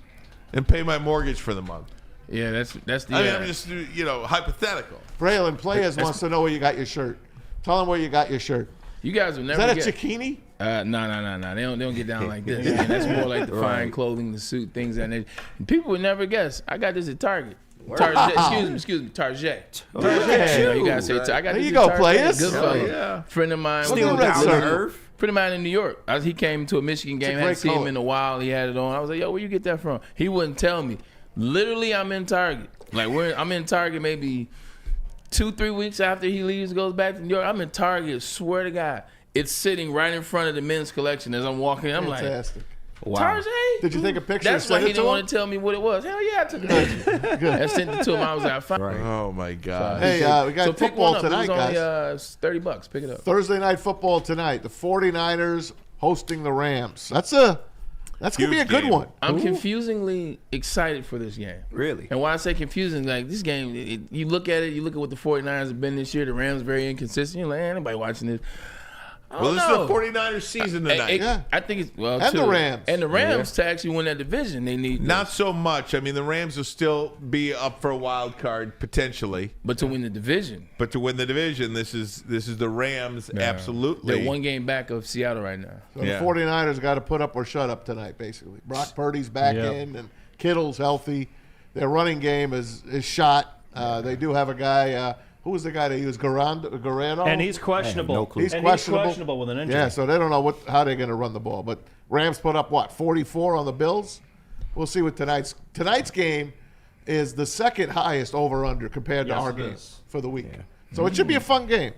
and pay my mortgage for the month? Yeah, that's the. I mean, I'm just hypothetical. Braylon, Players wants to know where you got your shirt. Tell him where you got your shirt. You guys will never. Is that a Chikini? No. They don't get down like this. Man. That's more like the fine clothing, the suit, things that they. People would never guess. I got this at Target. Excuse me, Target. Target. You gotta say. I got there this you go, Target. Players. Good fellow. Friend of mine. Friend of mine in New York. He came to a Michigan game. I hadn't seen him in a while. He had it on. I was like, yo, where you get that from? He wouldn't tell me. Literally, I'm in Target. I'm in Target maybe 2-3 weeks after he leaves, goes back to New York. I'm in Target. Swear to God. It's sitting right in front of the men's collection as I'm walking in. I'm Fantastic. like, Target? Did you take a picture? That's why he didn't want to tell me what it was. Hell yeah, I took a picture. Good. I sent it to him. I was like, fine. Oh my God. Hey, we got football tonight, guys. guys. It was only $30. Pick it up. Thursday night football tonight. The 49ers hosting the Rams. That's gonna be a good one. I'm confusingly excited for this game. Really? And why I say confusing, like this game, you look at what the 49ers have been this year. The Rams very inconsistent. You're like, anybody watching this? Well, this is the 49ers season tonight. I think it's and the Rams. And the Rams to actually win that division, they need not so much. I mean, the Rams will still be up for a wild card potentially, but to win the division. But to win the division, this is the Rams absolutely. They're one game back of Seattle right now. So the 49ers got to put up or shut up tonight, basically. Brock Purdy's back in, and Kittle's healthy. Their running game is shot. They do have a guy. Who was the guy they used? Garano? And he's questionable. No clue. He's questionable. He's questionable with an injury. Yeah, so they don't know how they're going to run the ball. But Rams put up, 44 on the Bills? We'll see what tonight's game is the second highest over-under compared to our game for the week. Yeah. So it should be a fun game.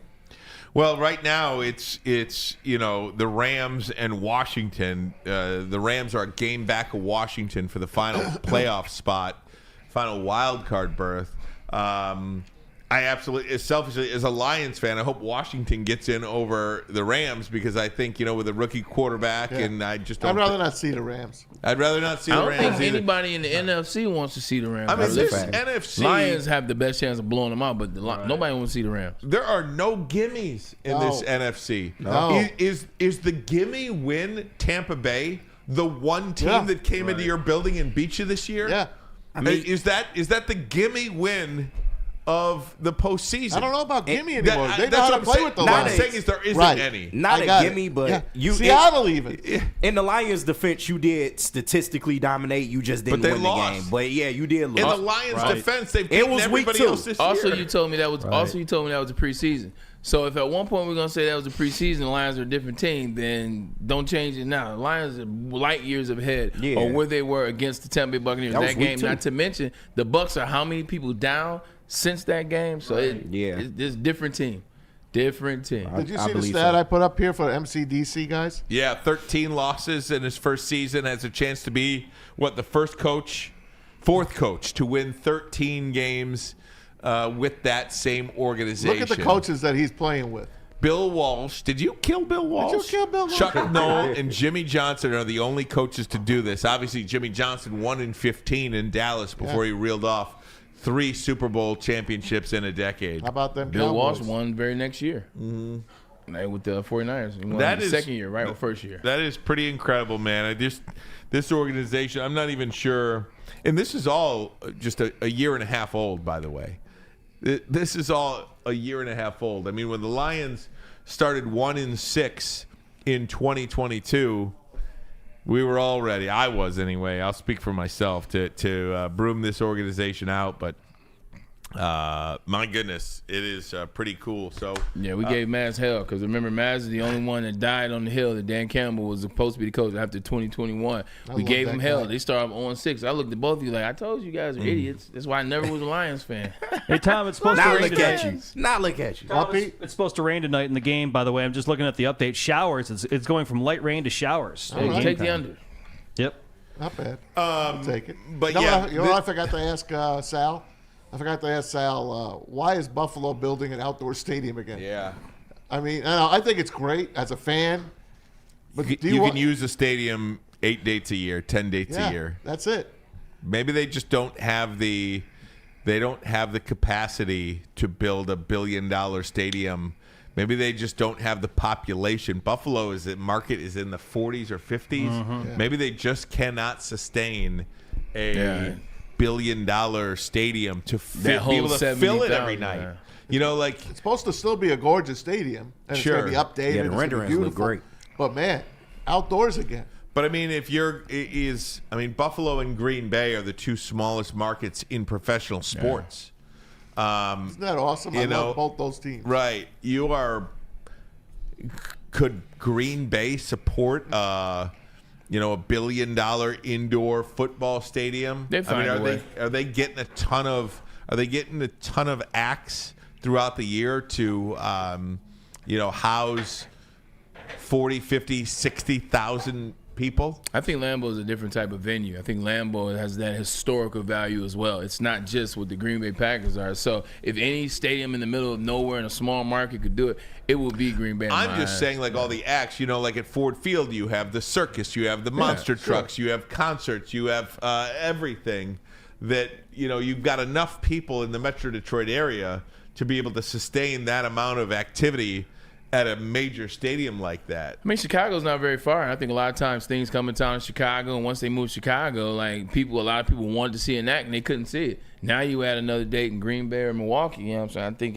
Well, right now it's the Rams and Washington. The Rams are a game back of Washington for the final playoff spot, final wild card berth. I absolutely, selfishly, as a Lions fan, I hope Washington gets in over the Rams because I think, with a rookie quarterback, and I just don't. I'd rather not see the Rams. I'd rather not see the Rams. I don't think either. Anybody in the NFC wants to see the Rams. I mean, this NFC. Lions have the best chance of blowing them out, but nobody wants to see the Rams. There are no gimmies in this NFC. No. Is the gimme win Tampa Bay the one team that came into your building and beat you this year? Yeah. I mean, is that the gimme win of the postseason? I don't know about gimme anymore. They know that's how what to I'm play saying. with the What Lions. I'm saying is there isn't any. Not a gimme, but Seattle even. In the Lions' defense, you did statistically dominate. You just didn't win the game. But yeah, you did lose. In the Lions' defense, they've beaten everybody else this also, year. you told me that was a preseason. So if at one point we're gonna say that was a preseason, the Lions are a different team, then don't change it now. The Lions are light years ahead of where they were against the Tampa Bay Buccaneers. That game, not to mention the Bucs are how many people down since that game? So it's different team. Different team. Did you see the stat I put up here for MCDC, guys? Yeah, 13 losses in his first season. Has a chance to be the fourth coach to win 13 games with that same organization. Look at the coaches that he's playing with. Bill Walsh. Did you kill Bill Walsh? Did you kill Bill Walsh? Chuck Noll and Jimmy Johnson are the only coaches to do this. Obviously, Jimmy Johnson won in 15 in Dallas before he reeled off 3 Super Bowl championships in a decade. How about them Bill Cowboys? Walsh won very next year. Mm-hmm. With the 49ers. He won That the is- second year, right? Or first year. That is pretty incredible, man. This organization, I'm not even sure. And this is all just a year and a half old, by the way. This is all a year and a half old. I mean, when the Lions started 1-6 in 2022, we were all ready. I was anyway. I'll speak for myself to broom this organization out. But my goodness, it is pretty cool. So yeah, we gave Maz hell because remember, Maz is the only one that died on the hill that Dan Campbell was supposed to be the coach after 2021. We gave him hell. They started 0-6. I looked at both of you like, I told you guys are idiots. That's why I never was a Lions fan. Hey, Tom, it's supposed to rain tonight. Not look at you. Tom, it's supposed to rain tonight in the game, by the way. I'm just looking at the update. Showers. It's going from light rain to showers. Take the under. Yep. Not bad. I'll take it. But you know yeah, what I forgot to ask Sal? I forgot to ask Sal, why is Buffalo building an outdoor stadium again? Yeah. I mean, I think it's great as a fan. But you can use a stadium 8 dates a year, 10 dates a year. That's it. Maybe they just don't have the capacity to build $1 billion stadium. Maybe they just don't have the population. Buffalo market is in the 40s or 50s. Mm-hmm. Yeah. Maybe they just cannot sustain a $1 billion stadium to be able to fill it every night. Yeah. You know, like it's supposed to still be a gorgeous stadium, and it's going to be updated. Yeah, the it's renderings gonna be look beautiful. great. But man, outdoors again. But I mean, Buffalo and Green Bay are the 2 smallest markets in professional sports. Isn't that awesome? I love both those teams. Right. Could Green Bay support $1 billion indoor football stadium? Are they getting a ton of acts throughout the year to house 40, 50, 60,000 people? I think Lambeau is a different type of venue. I think Lambeau has that historical value as well. It's not just what the Green Bay Packers are. So if any stadium in the middle of nowhere in a small market could do it, it would be Green Bay. I'm just saying, like all the acts, like at Ford Field, you have the circus, you have the monster trucks, you have concerts, you have everything that, you've got enough people in the Metro Detroit area to be able to sustain that amount of activity at a major stadium like that. I mean, Chicago's not very far. I think a lot of times things come in town in Chicago, and once they move to Chicago, a lot of people wanted to see an act and they couldn't see it. Now you add another date in Green Bay or Milwaukee. You know what I'm saying?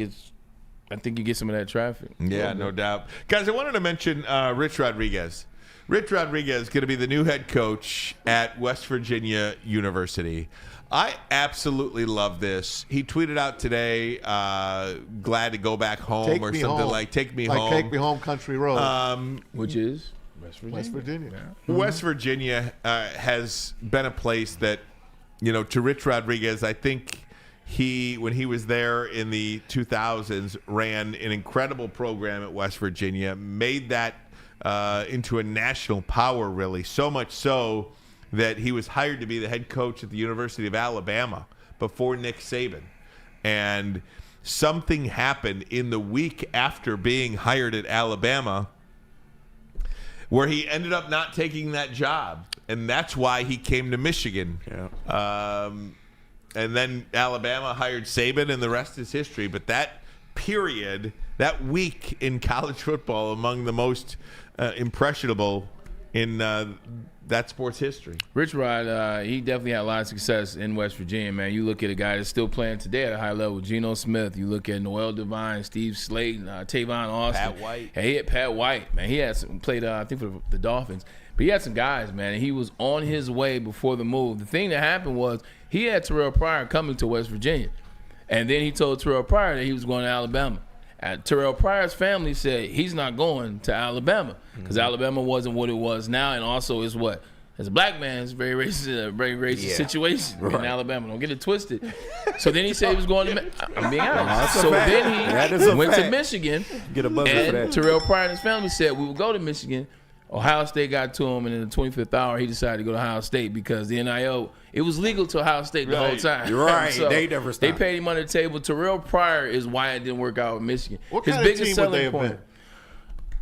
I think you get some of that traffic. Yeah, no doubt. Guys, I wanted to mention Rich Rodriguez. Rich Rodriguez is going to be the new head coach at West Virginia University. I absolutely love this. He tweeted out today, glad to go back home Take or me something home. like take me home. Take me home country road. Which is West Virginia. West Virginia has been a place that, to Rich Rodriguez, I think when he was there in the 2000s, ran an incredible program at West Virginia, made that into a national power, really. So much so that he was hired to be the head coach at the University of Alabama before Nick Saban. And something happened in the week after being hired at Alabama where he ended up not taking that job. And that's why he came to Michigan. Yeah. And then Alabama hired Saban, and the rest is history. But that period, that week in college football, among the most impressionable in that sport's history. Rich Rod, he definitely had a lot of success in West Virginia, man. You look at a guy that's still playing today at a high level, Geno Smith. You look at Noel Devine, Steve Slayton, Tavon Austin. Pat White. Hey, he had Pat White, man. He had played, I think, for the Dolphins. But he had some guys, man, and he was on his way before the move. The thing that happened was he had Terrell Pryor coming to West Virginia. And then he told Terrell Pryor that he was going to Alabama. Terrell Pryor's family said he's not going to Alabama because Alabama wasn't what it was now, and also is what as a black man, it's a very racist situation in Alabama. Don't get it twisted. So then he said he was going to. I'm being honest. So then he went to Michigan, Get a buzzer for that. Terrell Pryor and his family said we will go to Michigan, Ohio State got to him, and in the 25th hour, he decided to go to Ohio State because the NIL, it was legal to Ohio State the whole time. You're right. So they never stopped. They paid him under the table. Terrell Pryor is why it didn't work out with Michigan. What His kind of biggest team would they selling have point.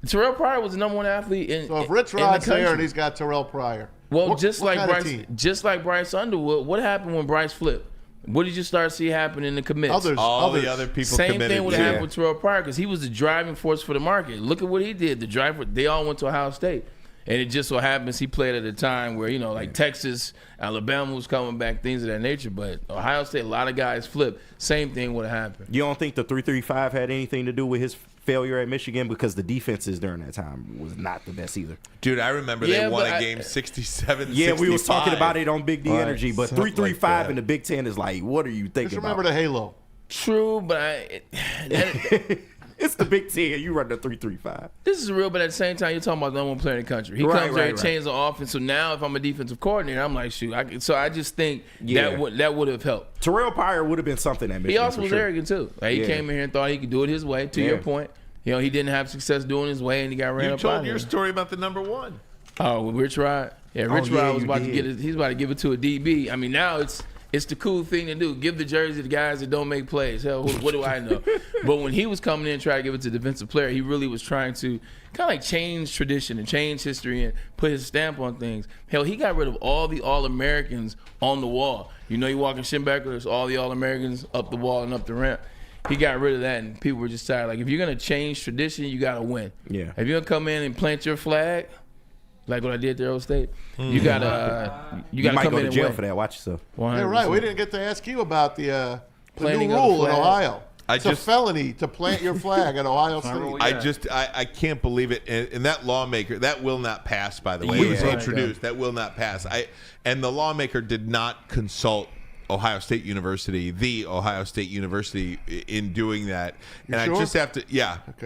Terrell Pryor was the number one athlete in So if Rich in the Rod's there country. and he's got Terrell Pryor. Well, just like Bryce Underwood, what happened when Bryce flipped? What did you start to see happen in the commits? All the other people Same committed. thing would have happened with Terrell Pryor because he was the driving force for the market. Look at what he did. They all went to Ohio State. And it just so happens he played at a time where, like Texas, Alabama was coming back, things of that nature. But Ohio State, a lot of guys flipped. Same thing would have happened. You don't think the 3-3-5 had anything to do with his failure at Michigan? Because the defenses during that time was not the best either. Dude, I remember they won a game 67-65. Yeah, we was talking about it on Big D Right. Energy. But Something 3-3-5 like in the Big Ten is like, what are you thinking Just remember about? the halo. True, but it's the Big Ten. You run the 3-3-5. This is real, but at the same time, you're talking about the number one player in the country. He comes there and changes the offense. So now, if I'm a defensive coordinator, I'm like, shoot. I just think that would have helped. Terrell Pryor would have been something at Michigan. He also was arrogant too. Like, he came in here and thought he could do it his way. To your point, he didn't have success doing his way, and he got ran up. You told out your of here. story about the number one. Oh, with Rich Rod. Yeah, Rich Rod was about to get it. He's about to give it to a DB. I mean, now it's the cool thing to do. Give the jersey to the guys that don't make plays. Hell, what do I know? But when he was coming in and trying to give it to the defensive player, he really was trying to kind of like change tradition and change history and put his stamp on things. Hell, he got rid of all the All-Americans on the wall. You walk in Schembecker, there's all the All-Americans up the wall and up the ramp. He got rid of that, and people were just tired. Like, if you're going to change tradition, you got to win. Yeah. If you're going to come in and plant your flag, like what I did at Aero State, you gotta might come go in to and jail win. for that. Watch yourself. 100%. Yeah, right. We didn't get to ask you about the Planting new of the rule in flag. Ohio. It's a felony to plant your flag at Ohio State. I can't believe it. And that lawmaker, that will not pass, by the way. It was introduced. That will not pass. And the lawmaker did not consult Ohio State University, the Ohio State University, in doing that. And sure? I just have to,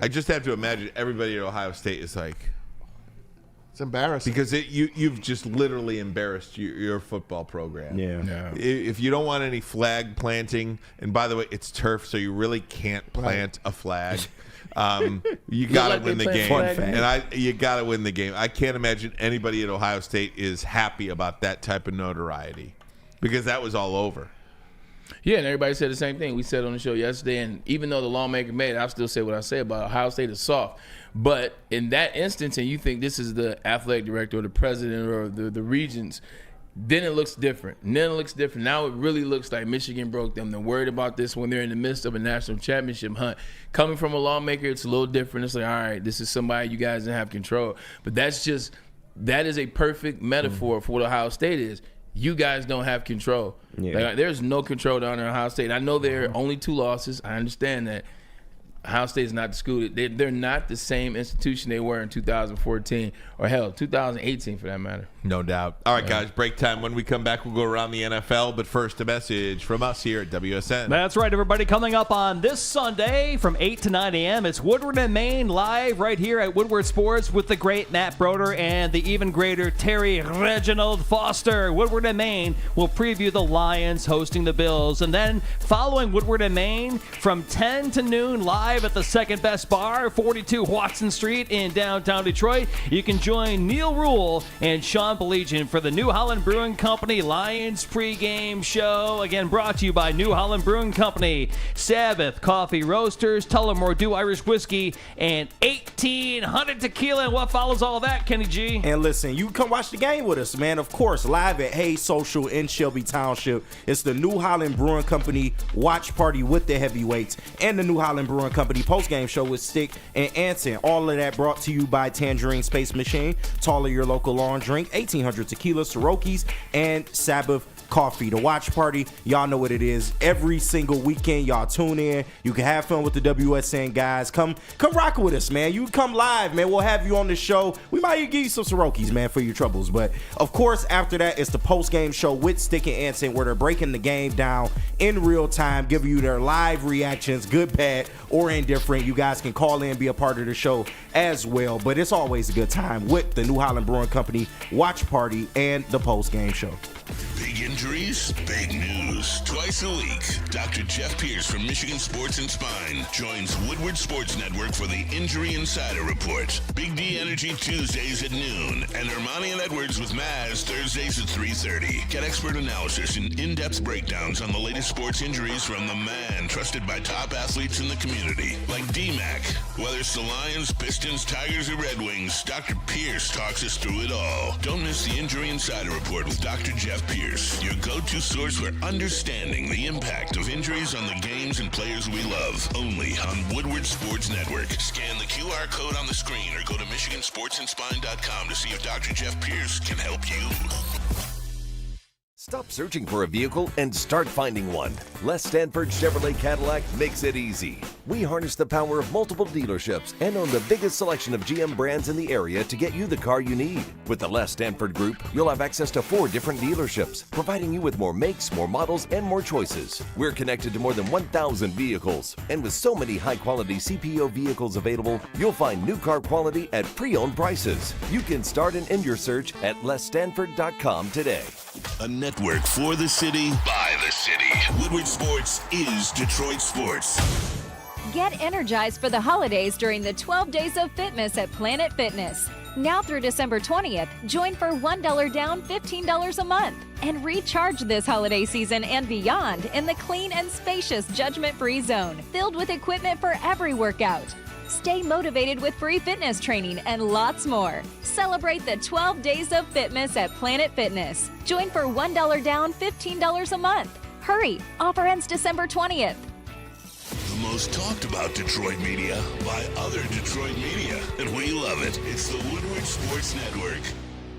I just have to imagine everybody at Ohio State is like, it's embarrassing because you've just literally embarrassed your football program. Yeah. If you don't want any flag planting, and by the way, it's turf, so you really can't plant a flag. You got to win the game, and you got to win the game. I can't imagine anybody at Ohio State is happy about that type of notoriety, because that was all over. Yeah, and everybody said the same thing. We said on the show yesterday, and even though the lawmaker made it, I'll still say what I say about Ohio State is soft. But in that instance, and you think this is the athletic director or the president or the regents, then it looks different. And then it looks different. Now it really looks like Michigan broke them. They're worried about this when they're in the midst of a national championship hunt. Coming from a lawmaker, it's a little different. It's like, all right, this is somebody you guys didn't have control. But that is a perfect metaphor for what Ohio State is. You guys don't have control. Yeah. Like, there's no control down there in Ohio State. I know there are only 2 losses. I understand that. Ohio State is not the school. They're not the same institution they were in 2014 or hell, 2018 for that matter. No doubt. All right, guys, break time. When we come back, we'll go around the NFL. But first, a message from us here at WSN. That's right, everybody. Coming up on this Sunday from 8 to 9 a.m., it's Woodward and Maine live right here at Woodward Sports with the great Matt Broder and the even greater Terry Reginald Foster. Woodward and Maine will preview the Lions hosting the Bills. And then following Woodward and Maine from 10 to noon live at the Second Best Bar, 42 Watson Street in downtown Detroit, you can join Neil Rule and Sean Belegian for the New Holland Brewing Company Lions pregame show. Again, brought to you by New Holland Brewing Company, Sabbath Coffee Roasters, Tullamore Dew Irish Whiskey, and 1800 Tequila. And what follows all that, Kenny G? And listen, you can come watch the game with us, man. Of course, live at Hayes Social in Shelby Township. It's the New Holland Brewing Company watch party with the heavyweights and the New Holland Brewing Company post-game show with Stick and Anson. All of that brought to you by Tangerine Space Machine, Taller Your Local Lawn Drink, 1800 Tequila, Siroki's, and Sabbath Coffee. The watch party, y'all know what it is. Every single weekend, y'all tune in. You can have fun with the WSN guys. Come rock with us, man. You come live, man. We'll have you on the show. We might even give you some Siroki's, man, for your troubles. But, of course, after that, it's the post-game show with Stick and Anson, where they're breaking the game down in real time, giving you their live reactions, good, bad, or indifferent. You guys can call in, be a part of the show as well. But it's always a good time with the New Holland Brewing Company watch party and the post-game show. Big injuries, big news. Twice a week, Dr. Jeff Pierce from Michigan Sports and Spine joins Woodward Sports Network for the Injury Insider Report. Big D Energy Tuesdays at noon, and Ermanni and Edwards with Maz Thursdays at 3:30. Get expert analysis and in-depth breakdowns on the latest sports injuries from the man trusted by top athletes in the community, like D-Mac. Whether it's the Lions, Pistons, Tigers, or Red Wings, Dr. Pierce talks us through it all. Don't miss the Injury Insider Report with Dr. Jeff Pierce, your go-to source for understanding the impact of injuries on the games and players we love. Only on Woodward Sports Network. Scan the QR code on the screen or go to MichiganSportsandSpine.com to see if Dr. Jeff Pierce can help you. Stop searching for a vehicle and start finding one. Les Stanford Chevrolet Cadillac makes it easy. We harness the power of multiple dealerships and own the biggest selection of GM brands in the area to get you the car you need. With the Les Stanford Group, you'll have access to 4 different dealerships, providing you with more makes, more models, and more choices. We're connected to more than 1,000 vehicles. And with so many high-quality CPO vehicles available, you'll find new car quality at pre-owned prices. You can start and end your search at lesstanford.com today. A network for the city, by the city. Woodward Sports is Detroit Sports. Get energized for the holidays during the 12 Days of Fitness at Planet Fitness. Now through December 20th, join for $1 down, $15 a month. And recharge this holiday season and beyond in the clean and spacious judgment-free zone, filled with equipment for every workout. Stay motivated with free fitness training and lots more. Celebrate the 12 Days of Fitness at Planet Fitness. Join for $1 down, $15 a month. Hurry, offer ends December 20th. The most talked about Detroit media by other Detroit media, and we love it. It's the Woodward Sports Network.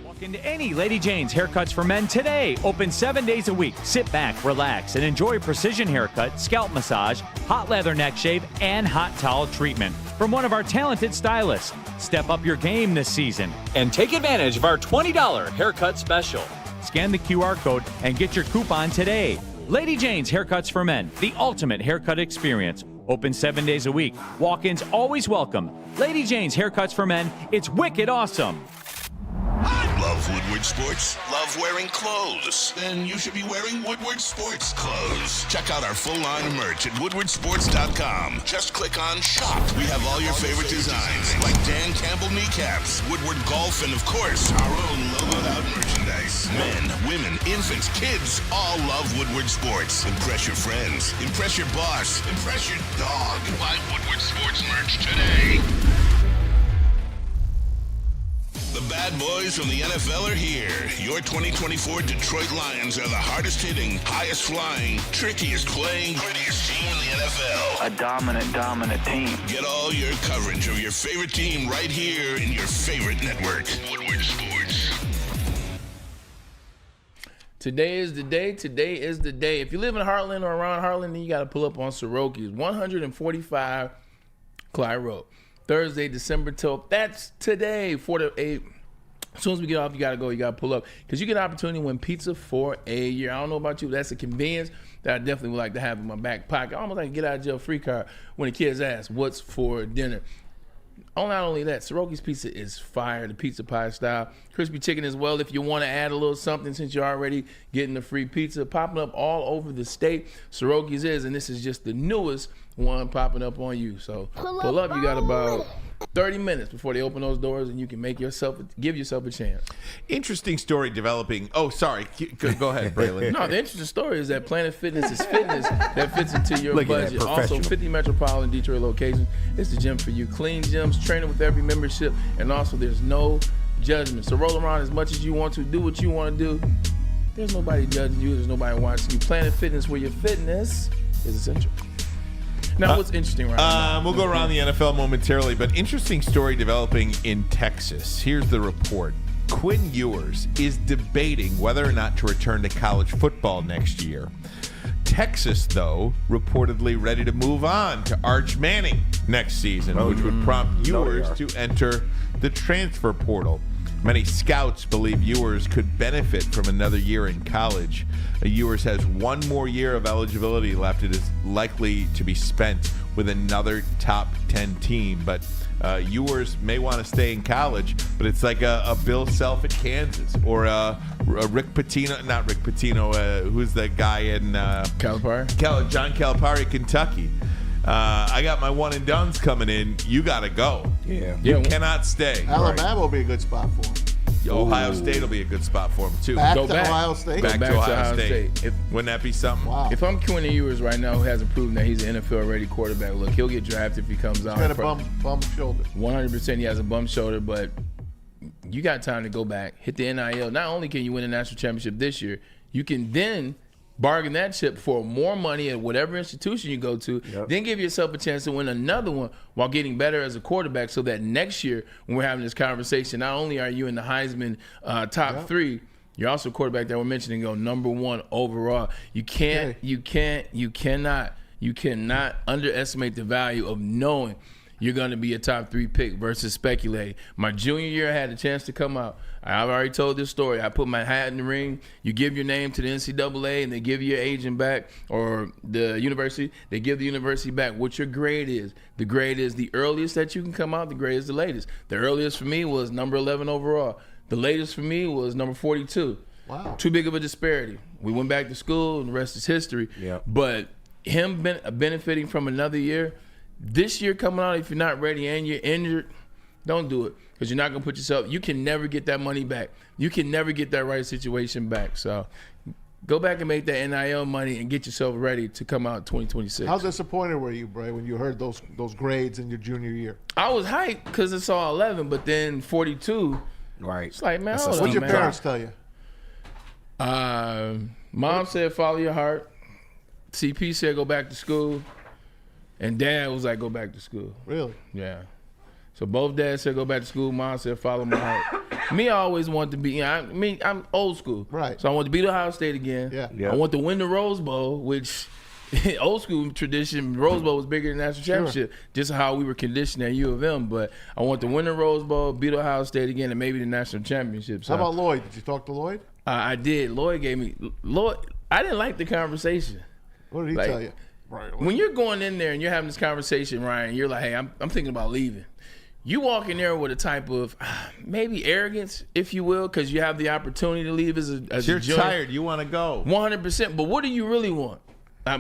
Walk into any Lady Jane's Haircuts for Men today. Open 7 days a week. Sit back, relax, and enjoy precision haircut, scalp massage, hot leather neck shave, and hot towel treatment from one of our talented stylists. Step up your game this season and take advantage of our $20 haircut special. Scan the QR code and get your coupon today. Lady Jane's Haircuts for Men, the ultimate haircut experience. Open 7 days a week. Walk-ins always welcome. Lady Jane's Haircuts for Men, it's wicked awesome. Love Woodward Sports? Love wearing clothes? Then you should be wearing Woodward Sports clothes. Check out our full line of merch at woodwardsports.com. Just click on Shop. We have all your favorite designs, like Dan Campbell kneecaps, Woodward Golf, and of course, our own logoed out merchandise. Men, women, infants, kids all love Woodward Sports. Impress your friends. Impress your boss. Impress your dog. Buy Woodward Sports merch today. The bad boys from the NFL are here. Your 2024 Detroit Lions are the hardest hitting, highest flying, trickiest playing, grittiest team in the NFL. A dominant team. Get all your coverage of your favorite team right here in your favorite network. Woodward Sports. Today is the day. Today is the day. If you live in Heartland or around Heartland, then you got to pull up on Soroki's 145 Clyde Road. Thursday, December 12th. That's today, 4 to 8. As soon as we get off, you got to go. You got to pull up. Because you get an opportunity to win pizza for a year. I don't know about you, but that's a convenience that I definitely would like to have in my back pocket. Almost like a get out of jail free card when the kids ask, what's for dinner? Not only that, Soroki's pizza is fire, the pizza pie style. Crispy chicken as well. If you want to add a little something since you're already getting the free pizza, popping up all over the state. Soroki's is, and this is just the newest one popping up on you. So pull up. You got about 30 minutes before they open those doors, and you can give yourself a chance. Interesting story developing. Oh, sorry. Go ahead, Braylon. No, the interesting story is that Planet Fitness is fitness that fits into your budget. Also, 50 metropolitan Detroit locations. It's the gym for you. Clean gyms, training with every membership, and also there's no judgment. So roll around as much as you want to. Do what you want to do. There's nobody judging you. There's nobody watching you. Planet Fitness, where your fitness is essential. Now, what's interesting right now? We'll go around the NFL momentarily, but interesting story developing in Texas. Here's the report. Quinn Ewers is debating whether or not to return to college football next year. Texas, though, reportedly ready to move on to Arch Manning next season, which would prompt Ewers to enter the transfer portal. Many scouts believe Ewers could benefit from another year in college. Ewers has one more year of eligibility left. It is likely to be spent with another top 10 team, but yours may want to stay in college, but it's like a Bill Self at Kansas or a Rick Pitino, not Rick Pitino, who's the guy in Calipari? John Calipari, Kentucky. I got my one and dones coming in. You got to go. You cannot stay. Alabama will be a good spot for him. Ohio State will be a good spot for him, too. Back to Ohio State? Back to Ohio State. Wouldn't that be something? Wow. If I'm Quentin Ewers right now, who hasn't proven that he's an NFL-ready quarterback, look, he'll get drafted if he comes out. He's got a bum shoulder. 100% he has a bum shoulder, but you got time to go back, hit the NIL. Not only can you win a national championship this year, you can then bargain that chip for more money at whatever institution you go to, then give yourself a chance to win another one while getting better as a quarterback so that next year when we're having this conversation, not only are you in the Heisman top 3, you're also a quarterback that we're mentioning go number 1 overall. You cannot underestimate the value of knowing you're going to be a top 3 pick versus speculating. My junior year, I had a chance to come out. I've already told this story. I put my hat in the ring. You give your name to the NCAA, and they give your agent back, or the university. They give the university back what your grade is. The grade is the earliest that you can come out. The grade is the latest. The earliest for me was number 11 overall. The latest for me was number 42. Wow. Too big of a disparity. We went back to school, and the rest is history. But him benefiting from another year, this year coming out, if you're not ready and you're injured, don't do it. Because you're not going to put yourself, you can never get that money back. You can never get that right situation back. So go back and make that NIL money and get yourself ready to come out in 2026. How disappointed were you, Bray, when you heard those grades in your junior year? I was hyped because it's all 11, but then 42. Right. It's like, man, What'd your parents tell you? Mom said, follow your heart. CP said, go back to school. And Dad was like, go back to school. Really? Yeah. So both dads said go back to school. Mom said follow my heart. Me, I always wanted to be. I'm old school. Right. So I want to beat Ohio State again. Yeah. I want to win the Rose Bowl, which old school tradition, Rose Bowl was bigger than the national championship. Just how we were conditioned at U of M. But I want to win the Rose Bowl, beat Ohio State again, and maybe the national championship. So, how about Lloyd? Did you talk to Lloyd? I did. Lloyd gave me. I didn't like the conversation. What did he tell you? Right. When you're going in there and you're having this conversation, Ryan, you're like, hey, I'm thinking about leaving. You walk in there with a type of maybe arrogance, if you will, because you have the opportunity to leave as you're a junior. tired. You want to go. 100%. But what do you really want?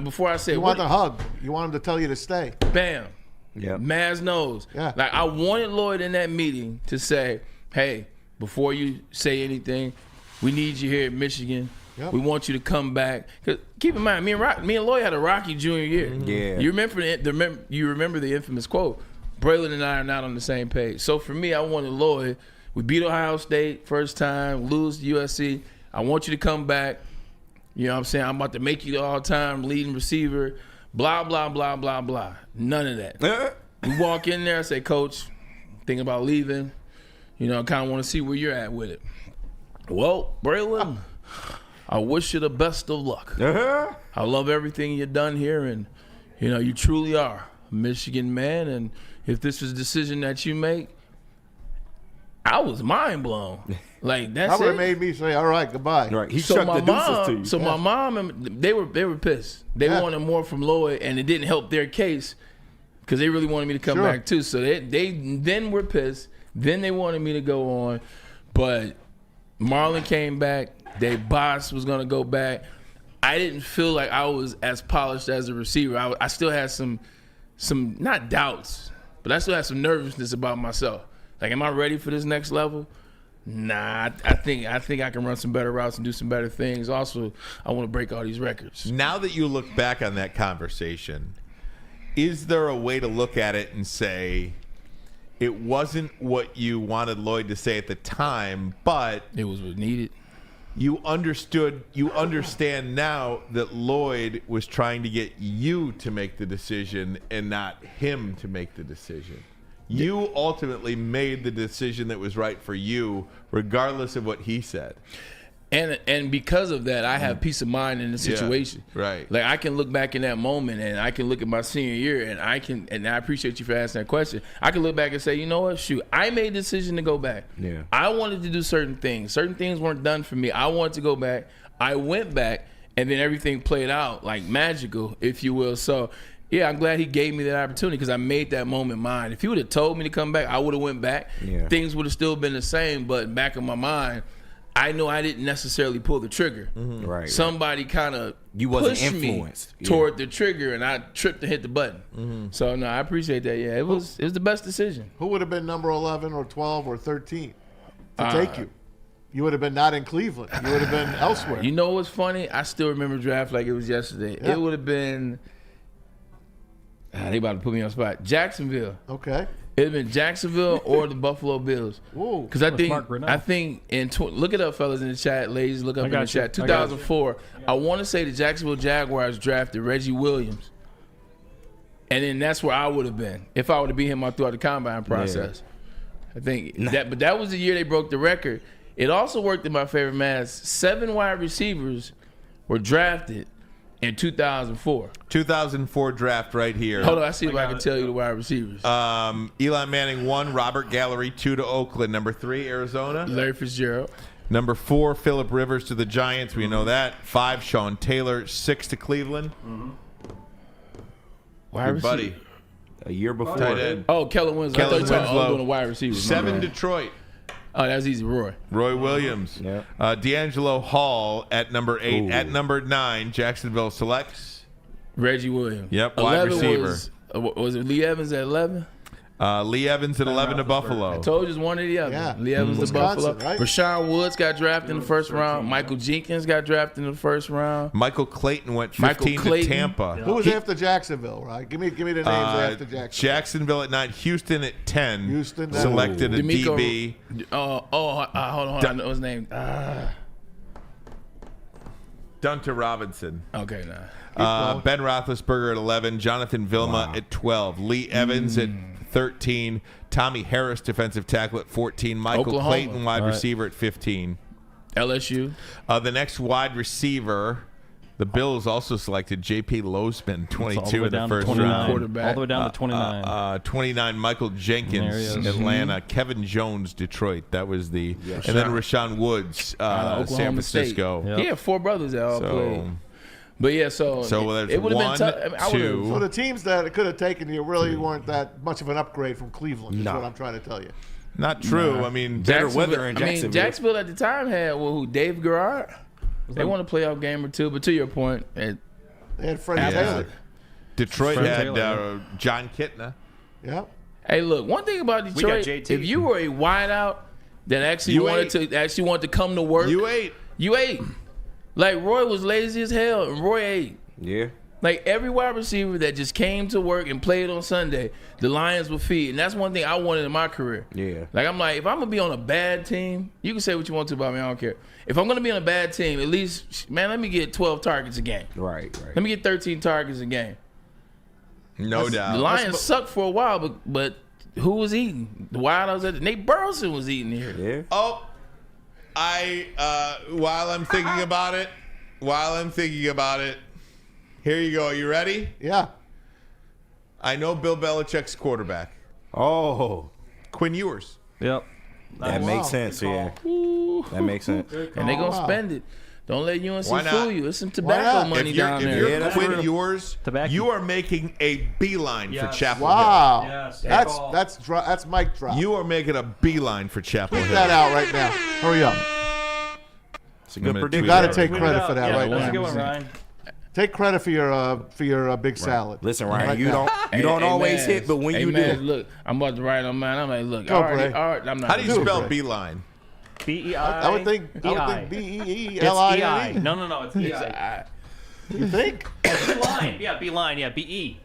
Before I say, you want the hug. You want him to tell you to stay. Bam. Yeah. Maz knows. Yeah. Like I wanted Lloyd in that meeting to say, hey, before you say anything, we need you here at Michigan. Yep. We want you to come back. Cause keep in mind, me and Lloyd had a rocky junior year. Yeah. You remember the infamous quote, Braylon and I are not on the same page. So for me, I wanted Lloyd. We beat Ohio State first time, lose to USC. I want you to come back. You know what I'm saying? I'm about to make you the all-time leading receiver. Blah, blah, blah, blah, blah. None of that. We walk in there, I say, Coach, thinking about leaving. You know, I kind of want to see where you're at with it. Well, Braylon, I wish you the best of luck. I love everything you've done here, and, you know, you truly are a Michigan man, and if this was a decision that you make, I was mind blown. Like that's that would have made me say, "All right, goodbye." Right. He so chucked my the deuces mom, to you. so my mom and they were pissed. They wanted more from Lloyd, and it didn't help their case because they really wanted me to come back too. So they then were pissed. Then they wanted me to go on, but Marlon came back. Their boss was gonna go back. I didn't feel like I was as polished as a receiver. I still had some not doubts, but I still had some nervousness about myself. Like, am I ready for this next level? Nah, I think I can run some better routes and do some better things. Also, I want to break all these records. Now that you look back on that conversation, is there a way to look at it and say it wasn't what you wanted Lloyd to say at the time, but it was what needed? You understand now that Lloyd was trying to get you to make the decision and not him to make the decision. You ultimately made the decision that was right for you, regardless of what he said. And because of that, I have peace of mind in the situation. Yeah, right. Like I can look back in that moment, and I can look at my senior year, and I appreciate you for asking that question. I can look back and say, you know what? Shoot, I made the decision to go back. Yeah. I wanted to do certain things. Certain things weren't done for me. I wanted to go back. I went back, and then everything played out like magical, if you will. So Yeah, I'm glad he gave me that opportunity because I made that moment mine. If he would have told me to come back, I would have went back. Yeah. Things would have still been the same, but back in my mind, I know I didn't necessarily pull the trigger. Right. Somebody kind of wasn't pushed me influenced. toward the trigger, and I tripped and hit the button. So no, I appreciate that. Yeah, it was the best decision. Who would have been number 11 or 12 or 13 to take you? You would have been not in Cleveland. You would have been elsewhere. You know what's funny? I still remember draft like it was yesterday. Yeah. It would have been. They about to put me on the spot. Jacksonville. Okay. It would have been Jacksonville or the Buffalo Bills. Because I think look it up, fellas, in the chat. Ladies, look up in the chat. 2004. I want to say the Jacksonville Jaguars drafted Reggie Williams. And then that's where I would have been if I would have beat him throughout the combine process. I think but that was the year they broke the record. It also worked in my favor, man. 7 wide receivers were drafted in 2004. 2004 draft right here. Hold on, I see if I can tell you the wide receivers. Eli Manning 1, Robert Gallery 2 to Oakland. Number 3, Arizona. Larry Fitzgerald. Number 4, Phillip Rivers to the Giants. We know that. 5, Sean Taylor. 6 to Cleveland. Wide buddy. A year before. Tight end. Oh, Kellen Winslow. I thought you were talking about wide receivers. 7, Detroit. Oh, that's easy. Roy Williams. D'Angelo Hall at number 8. At number 9, Jacksonville selects Reggie Williams. Yep, wide receiver. Was it Lee Evans at 11? Lee Evans at 11 to Buffalo. I told you it's one or the other. Yeah. Lee Evans to Buffalo. Right? Rashawn Woods got drafted in the first round. Michael Jenkins got drafted in the first round. Michael Clayton went 15 to Tampa. Who was after Jacksonville, right? Give me the names after Jacksonville. Jacksonville at 9. Houston at 10. Houston selected a DB. Hold on. I know his name. Dunter Robinson. Okay, nah. Ben Roethlisberger at 11. Jonathan Vilma at 12. Lee Evans at 13. Tommy Harris, defensive tackle at 14. Michael Oklahoma. Clayton, wide receiver at 15. LSU. The next wide receiver, the Bills also selected J.P. Losman, 22 in the first round. Quarterback. All the way down to 29. 29, Michael Jenkins, Atlanta. Kevin Jones, Detroit. That was the and then Rashawn Woods, San Francisco. He had 4 brothers that all played. But yeah, so there's it would have 1, been tough. 2. So the teams that it could have taken you really weren't that much of an upgrade from Cleveland, is what I'm trying to tell you. Not true. I mean, better weather in Jacksonville. Jacksonville at the time had Dave Garrard. They won a playoff game or 2, but to your point, they had Freddie Taylor. Detroit had John Kitna. Yeah. Hey, look, one thing about Detroit, if you were a wideout that actually wanted to come to work, you ate. Like Roy was lazy as hell, and Roy ate. Yeah. Like every wide receiver that just came to work and played on Sunday, the Lions would feed, and that's one thing I wanted in my career. Yeah. Like I'm like, if I'm gonna be on a bad team, you can say what you want to about me, I don't care. If I'm gonna be on a bad team, at least, man, let me get 12 targets a game. Right. Let me get 13 targets a game. No doubt. The Lions sucked for a while, but who was eating? The Wild Nate Burleson was eating here. Yeah. Oh, while I'm thinking about it, here you go. You ready? Yeah. I know Bill Belichick's quarterback. Oh. Quinn Ewers. Yep. That makes sense, yeah. That makes sense. And they going to spend it. Don't let UNC Why not? fool you. It's some tobacco money down there. If you're Quinn Ewers, you are making a beeline for Chapel Hill. Wow. Yes. That's mic drop. You are making a beeline for Chapel Hill. Tweet that out right now. Hurry up. It's a good prediction. You got to take credit for that right That's now. a good one, Ryan. Take credit for your big salad. Listen, Ryan, Right you now. don't always hit, but when you do, look, I'm about to write on mine. I'm like, look, Go, Bray. I'm not. How do you spell beeline? B-E-I. I would think B-E-E-L-I-N-E. It's E-I. No, it's E-I. You think? B-line. Yeah, B-line. Yeah, B-E.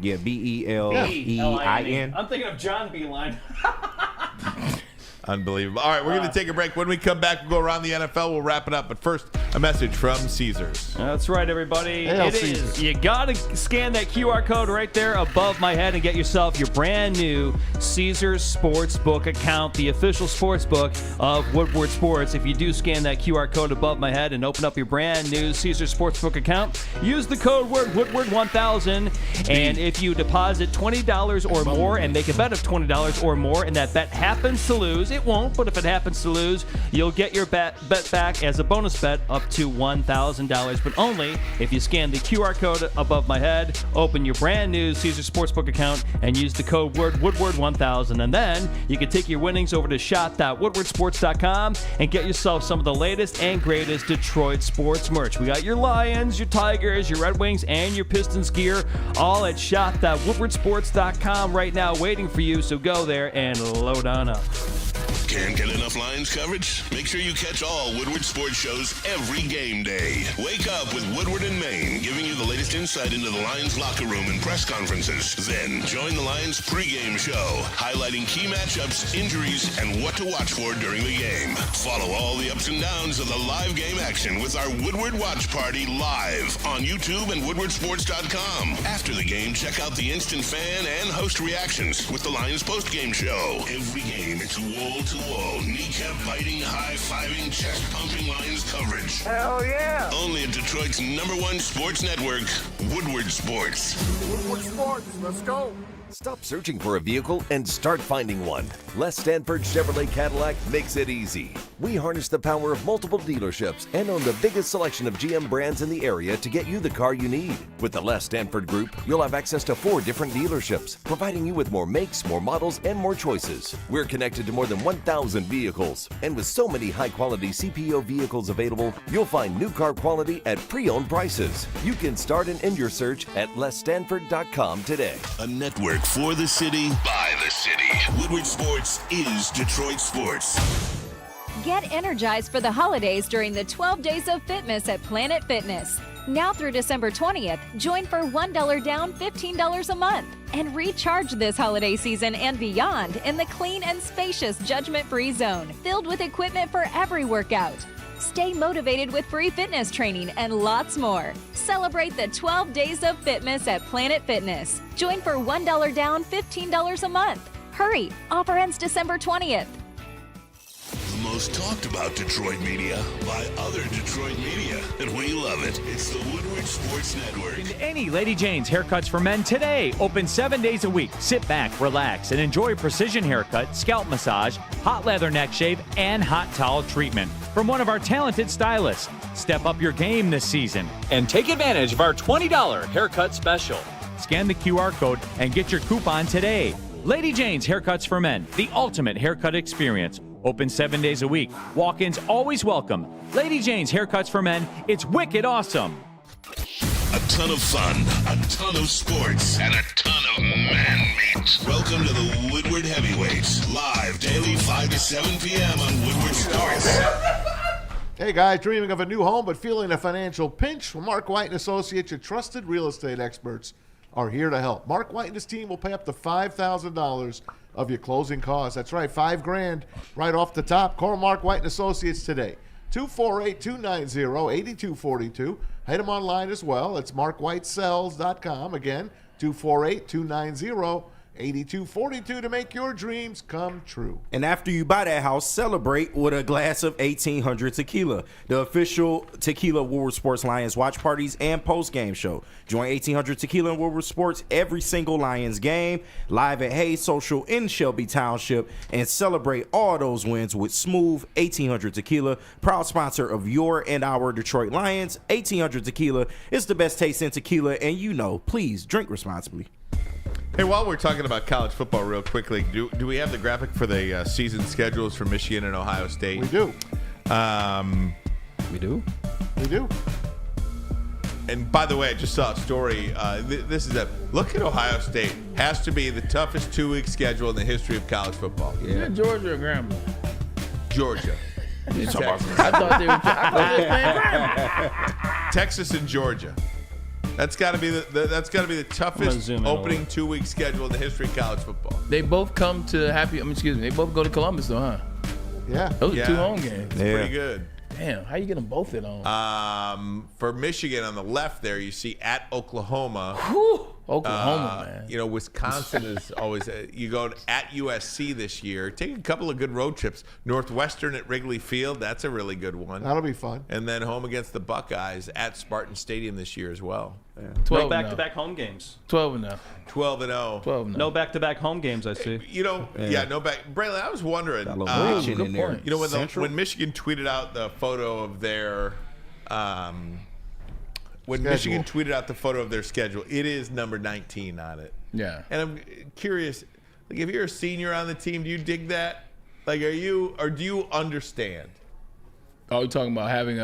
yeah, B-E-L-E-I-N. I'm thinking of John B-line. Unbelievable. All right, we're going to take a break. When we come back, we'll go around the NFL. We'll wrap it up. But first, a message from Caesars. That's right, everybody. Hail It is. Caesars. You got to scan that QR code right there above my head and get yourself your brand new Caesars Sportsbook account, the official sportsbook of Woodward Sports. If you do scan that QR code above my head and open up your brand new Caesars Sportsbook account, use the code word Woodward1000. And if you deposit $20 or more and make a bet of $20 or more, and that bet happens to lose, it won't, but if it happens to lose, you'll get your bet back as a bonus bet of up to $1,000, but only if you scan the QR code above my head, open your brand new Caesar Sportsbook account, and use the code word Woodward1000. And then you can take your winnings over to shop.woodwardsports.com and get yourself some of the latest and greatest Detroit sports merch. We got your Lions, your Tigers, your Red Wings, and your Pistons gear, all at shop.woodwardsports.com right now waiting for you, so go there and load on up. Can't get enough Lions coverage? Make sure you catch all Woodward sports shows every game day. Wake up with Woodward and Maine, giving you the latest insight into the Lions locker room and press conferences. Then join the Lions pregame show, highlighting key matchups, injuries, and what to watch for during the game. Follow all the ups and downs of the live game action with our Woodward Watch Party live on YouTube and woodwardsports.com. After the game, check out the instant fan and host reactions with the Lions postgame show. Every game, it's wall-to-wall, kneecap-biting, high-fiving, chest-pumping Lions coverage. Hell yeah! Only at Detroit's #1 sports network, Woodward Sports. Woodward Sports, let's go! Stop searching for a vehicle and start finding one. Les Stanford Chevrolet Cadillac makes it easy. We harness the power of multiple dealerships and own the biggest selection of GM brands in the area to get you the car you need. With the Les Stanford Group, you'll have access to 4 different dealerships, providing you with more makes, more models, and more choices. We're connected to more than 1,000 vehicles. And with so many high-quality CPO vehicles available, you'll find new car quality at pre-owned prices. You can start and end your search at lesstanford.com today. A network for the city, by the city. Woodward Sports is Detroit sports. Get energized for the holidays during the 12 Days of Fitness at Planet Fitness. Now through December 20th, join for $1 down, $15 a month. And recharge this holiday season and beyond in the clean and spacious judgment-free zone, filled with equipment for every workout. Stay motivated with free fitness training and lots more. Celebrate the 12 Days of Fitness at Planet Fitness. Join for $1 down, $15 a month. Hurry! Offer ends December 20th. The most talked about Detroit media by other Detroit media, and we love it. It's the Woodward Sports Network. Any Lady Jane's haircuts for men today. Open 7 days a week. Sit back, relax, and enjoy precision haircut, scalp massage, hot leather neck shave, and hot towel treatment from one of our talented stylists. Step up your game this season and take advantage of our $20 haircut special. Scan the QR code and get your coupon today. Lady Jane's Haircuts for Men, the ultimate haircut experience. Open 7 days a week. Walk-ins always welcome. Lady Jane's Haircuts for Men, it's wicked awesome. A ton of fun, a ton of sports, and a ton of man meat. Welcome to the Woodward Heavyweights, live daily 5 to 7 p.m. on Woodward Sports. Hey guys, dreaming of a new home but feeling a financial pinch? Well, Mark White & Associates, your trusted real estate experts, are here to help. Mark White and his team will pay up to $5,000 of your closing costs. That's right, $5,000 right off the top. Call Mark White & Associates today. 248-290-8242. Hit them online as well. It's markwhitesells.com. Again, 248-290-8242 to make your dreams come true. And after you buy that house, celebrate with a glass of 1800 Tequila, the official Tequila Woodward Sports Lions watch parties and post-game show. Join 1800 Tequila and Woodward Sports every single Lions game, live at Hayes Social in Shelby Township, and celebrate all those wins with smooth 1800 Tequila, proud sponsor of your and our Detroit Lions. 1800 Tequila is the best taste in tequila, and you know, please drink responsibly. Hey, while we're talking about college football real quickly, do we have the graphic for the season schedules for Michigan and Ohio State? We do. We do? We do. And by the way, I just saw a story. This is look at Ohio State. Has to be the toughest 2-week schedule in the history of college football. Yeah, Georgia or Grambling? Georgia. I thought they were playing Grambling. Texas and Georgia. That's got to be the toughest opening 2-week schedule in the history of college football. They both come to they both go to Columbus though, huh? Yeah. Those are 2 home games. It's pretty good. Damn, how you get them both at home? For Michigan on the left there, you see at Oklahoma. Whew, Oklahoma, man. You know, Wisconsin is always, you go at USC this year. Take a couple of good road trips. Northwestern at Wrigley Field, that's a really good one. That'll be fun. And then home against the Buckeyes at Spartan Stadium this year as well. Yeah. 12 no back-to-back home games. 12-0. 12-0. No back-to-back home games, I see. You know, no back. Braylon, I was wondering. Good you know, when Michigan tweeted out the photo of their when Michigan tweeted out the photo of their schedule, it is number 19 on it. Yeah. And I'm curious, like, if you're a senior on the team, do you dig that? Like, do you understand? Oh, you're talking about having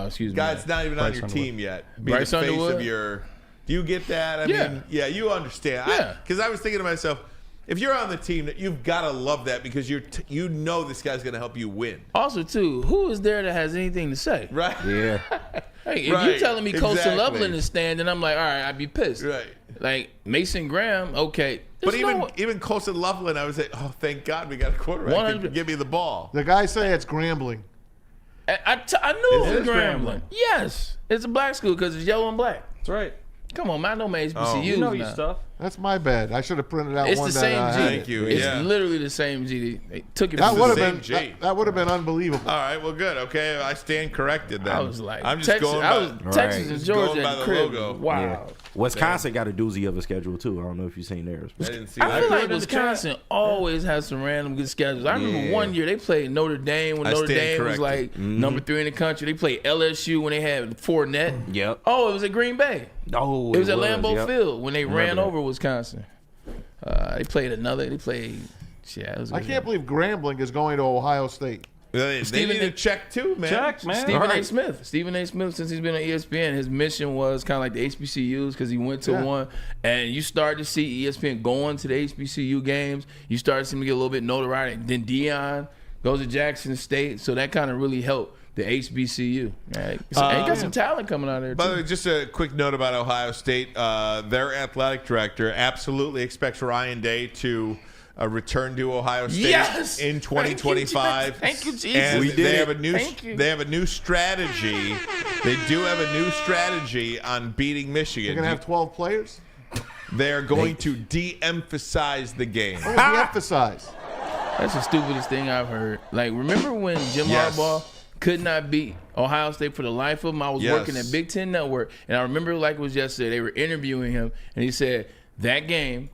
excuse me. Guys, not even on your team yet. Being the face of your. Do you get that? I mean, yeah, you understand. Yeah. Because I was thinking to myself, if you're on the team, you've got to love that because you know this guy's going to help you win. Also, too, who is there that has anything to say? Right. Yeah. Hey, if you're telling me Colson Loveland is standing, I'm like, all right, I'd be pissed. Right. Like Mason Graham, okay. But even Colson Loveland, I would say, oh, thank God we got a quarterback who can give me the ball. The guys say it's Grambling. I knew it was Grambling. Yes. It's a black school because it's yellow and black. That's right. Come on, man. I know my HBCUs Oh, you know now. your stuff. That's my bad. I should have printed out It's one the that same I G. had. Thank you. It's literally the same G. They took it That from would the have same been G. that would have been unbelievable. All right, well, good. Okay, I stand corrected then. I was like, I'm just Texas, going I by, was Texas and Georgia going by at the crib. logo. Wow. Yeah. Wisconsin got a doozy of a schedule too. I don't know if you've seen theirs. I didn't see I that. feel like Wisconsin always has some random good schedules. I remember one year they played Notre Dame when Notre Dame was like number 3 in the country. They played LSU when they had Fournette. Yep. Oh, it was at Green Bay. Oh, it was at Lambeau Field when they ran that. over Wisconsin. They played another. They played. Yeah, it was I can't believe Grambling is going to Ohio State. They need to check too, man. Check, man. Stephen A. Smith. Stephen A. Smith, since he's been on ESPN, his mission was kind of like the HBCUs because he went to one. And you start to see ESPN going to the HBCU games. You start to see him get a little bit notoriety. Then Deion goes to Jackson State. So that kind of really helped the HBCU. Right? So, and he got some talent coming out of there, By the too. way, just a quick note about Ohio State. Their athletic director absolutely expects Ryan Day to return to Ohio State in 2025. Thank you, Jesus. And they have a new Thank you. they have a new strategy. They do have a new strategy on beating Michigan. You're going to have 12 players? They are going to de-emphasize the game. Oh, de-emphasize. That's the stupidest thing I've heard. Like, remember when Jim Harbaugh could not beat Ohio State for the life of him? I was working at Big Ten Network, and I remember like it was yesterday. They were interviewing him, and he said, that game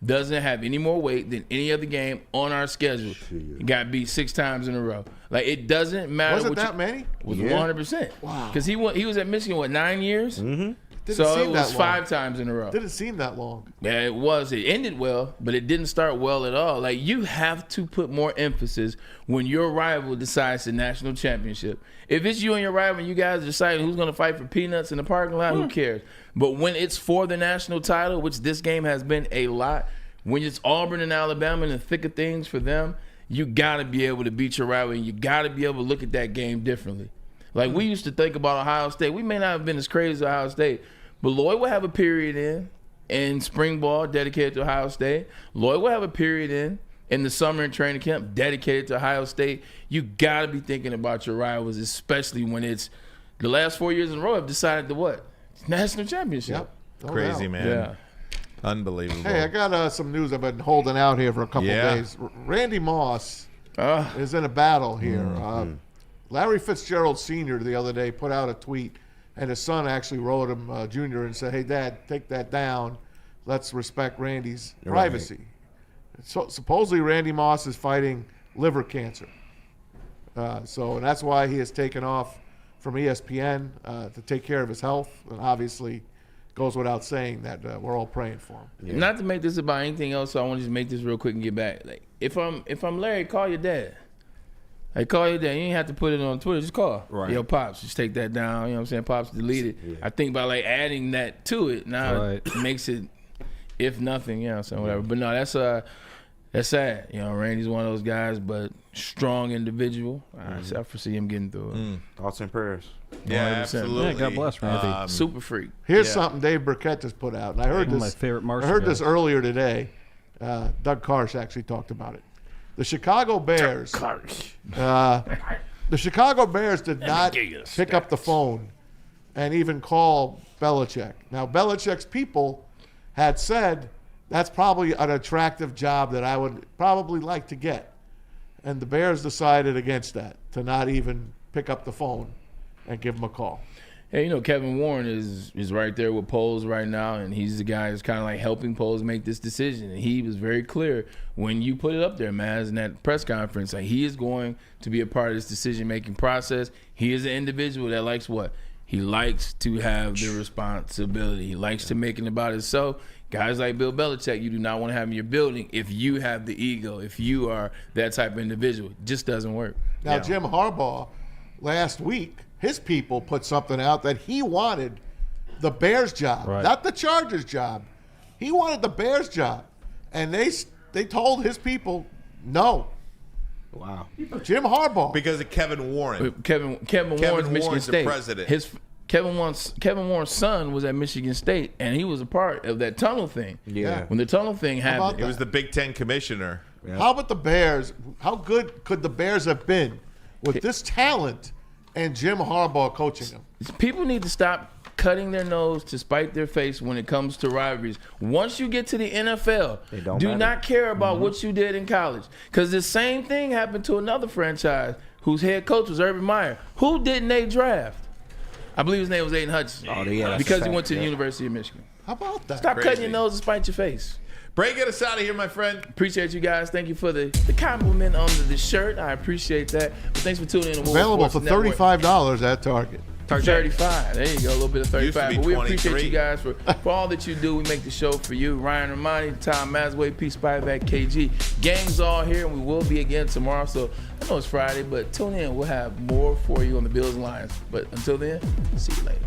doesn't have any more weight than any other game on our schedule. It got beat 6 times in a row. Like, it doesn't matter. Was it that many? It was 100%. Wow. Because he was at Michigan, 9 years? Mm-hmm. Didn't So seem it that was long. 5 times in a row. Didn't seem that long. Yeah, it was. It ended well, but it didn't start well at all. Like, you have to put more emphasis when your rival decides the national championship. If it's you and your rival and you guys decide who's going to fight for peanuts in the parking lot, who cares? But when it's for the national title, which this game has been a lot, when it's Auburn and Alabama in the thick of things for them, you got to be able to beat your rival, and you got to be able to look at that game differently. Like, we used to think about Ohio State. We may not have been as crazy as Ohio State, but Lloyd will have a period in spring ball dedicated to Ohio State. Lloyd will have a period in the summer and training camp dedicated to Ohio State. You got to be thinking about your rivals, especially when it's the last 4 years in a row have decided to what? National championship. Yep. No Crazy, doubt. man. Yeah. Unbelievable. Hey, I got some news I've been holding out here for a couple days. Randy Moss is in a battle here. Larry Fitzgerald Sr. the other day put out a tweet, and his son actually wrote him, Junior, and said, hey, Dad, take that down. Let's respect Randy's privacy. So supposedly Randy Moss is fighting liver cancer. And that's why he has taken off from ESPN to take care of his health. And obviously goes without saying that we're all praying for him. Yeah. Not to make this about anything else, so I want to just make this real quick and get back. Like, if I'm Larry, call your dad. Like, call your dad. You ain't have to put it on Twitter. Just call. Right. Yo, Pops, just take that down. You know what I'm saying? Pops, delete it. Yeah. I think by, like, adding that to it, now it makes it, if nothing, you know what I'm saying, whatever. But, no, that's sad. You know, Randy's one of those guys, but strong individual. I foresee him getting through it. Thoughts and prayers. Yeah, 100%. absolutely. Yeah, God bless Randy. Super freak. Here's something Dave Burkett just put out, and I heard One of this. my favorite Marshall I heard guys. this earlier today. Doug Karsh actually talked about it. The Chicago Bears. The Chicago Bears did not pick up the phone and even call Belichick. Now, Belichick's people had said that's probably an attractive job that I would probably like to get. And the Bears decided against that, to not even pick up the phone and give him a call. Hey, Kevin Warren is right there with Poles right now, and he's the guy who's kind of like helping Poles make this decision. And he was very clear when you put it up there, Maz, in that press conference, like he is going to be a part of this decision-making process. He is an individual that likes what? He likes to have the responsibility. He likes to make it about himself. Guys like Bill Belichick, you do not want to have in your building if you have the ego, if you are that type of individual. It just doesn't work. Now, Jim Harbaugh, last week, his people put something out that he wanted the Bears job, not the Chargers job. He wanted the Bears job. And they told his people no. Wow. Jim Harbaugh. Because of Kevin Warren. Kevin Warren's Michigan State. The president. Kevin Warren's son was at Michigan State, and he was a part of that tunnel thing. Yeah. When the tunnel thing happened. It was the Big Ten commissioner. Yeah. How about the Bears? How good could the Bears have been with this talent and Jim Harbaugh coaching them? People need to stop cutting their nose to spite their face when it comes to rivalries. Once you get to the NFL, do not care about what you did in college. Because the same thing happened to another franchise whose head coach was Urban Meyer. Who didn't they draft? I believe his name was Aiden Hutchinson. Because he went to the University of Michigan. How about that? Stop cutting your nose and spite your face. Bray, get us out of here, my friend. Appreciate you guys. Thank you for the compliment under the shirt. I appreciate that. But thanks for tuning in to Available for $35 at Target. 35. There you go. A little bit of 35. But we 23. appreciate you guys for all that you do. We make the show for you. Ryan Ermanni, Tom Masway, Peace Spyback, KG. Gang's all here, and we will be again tomorrow. So I know it's Friday, but tune in. We'll have more for you on the Bills and Lions. But until then, see you later.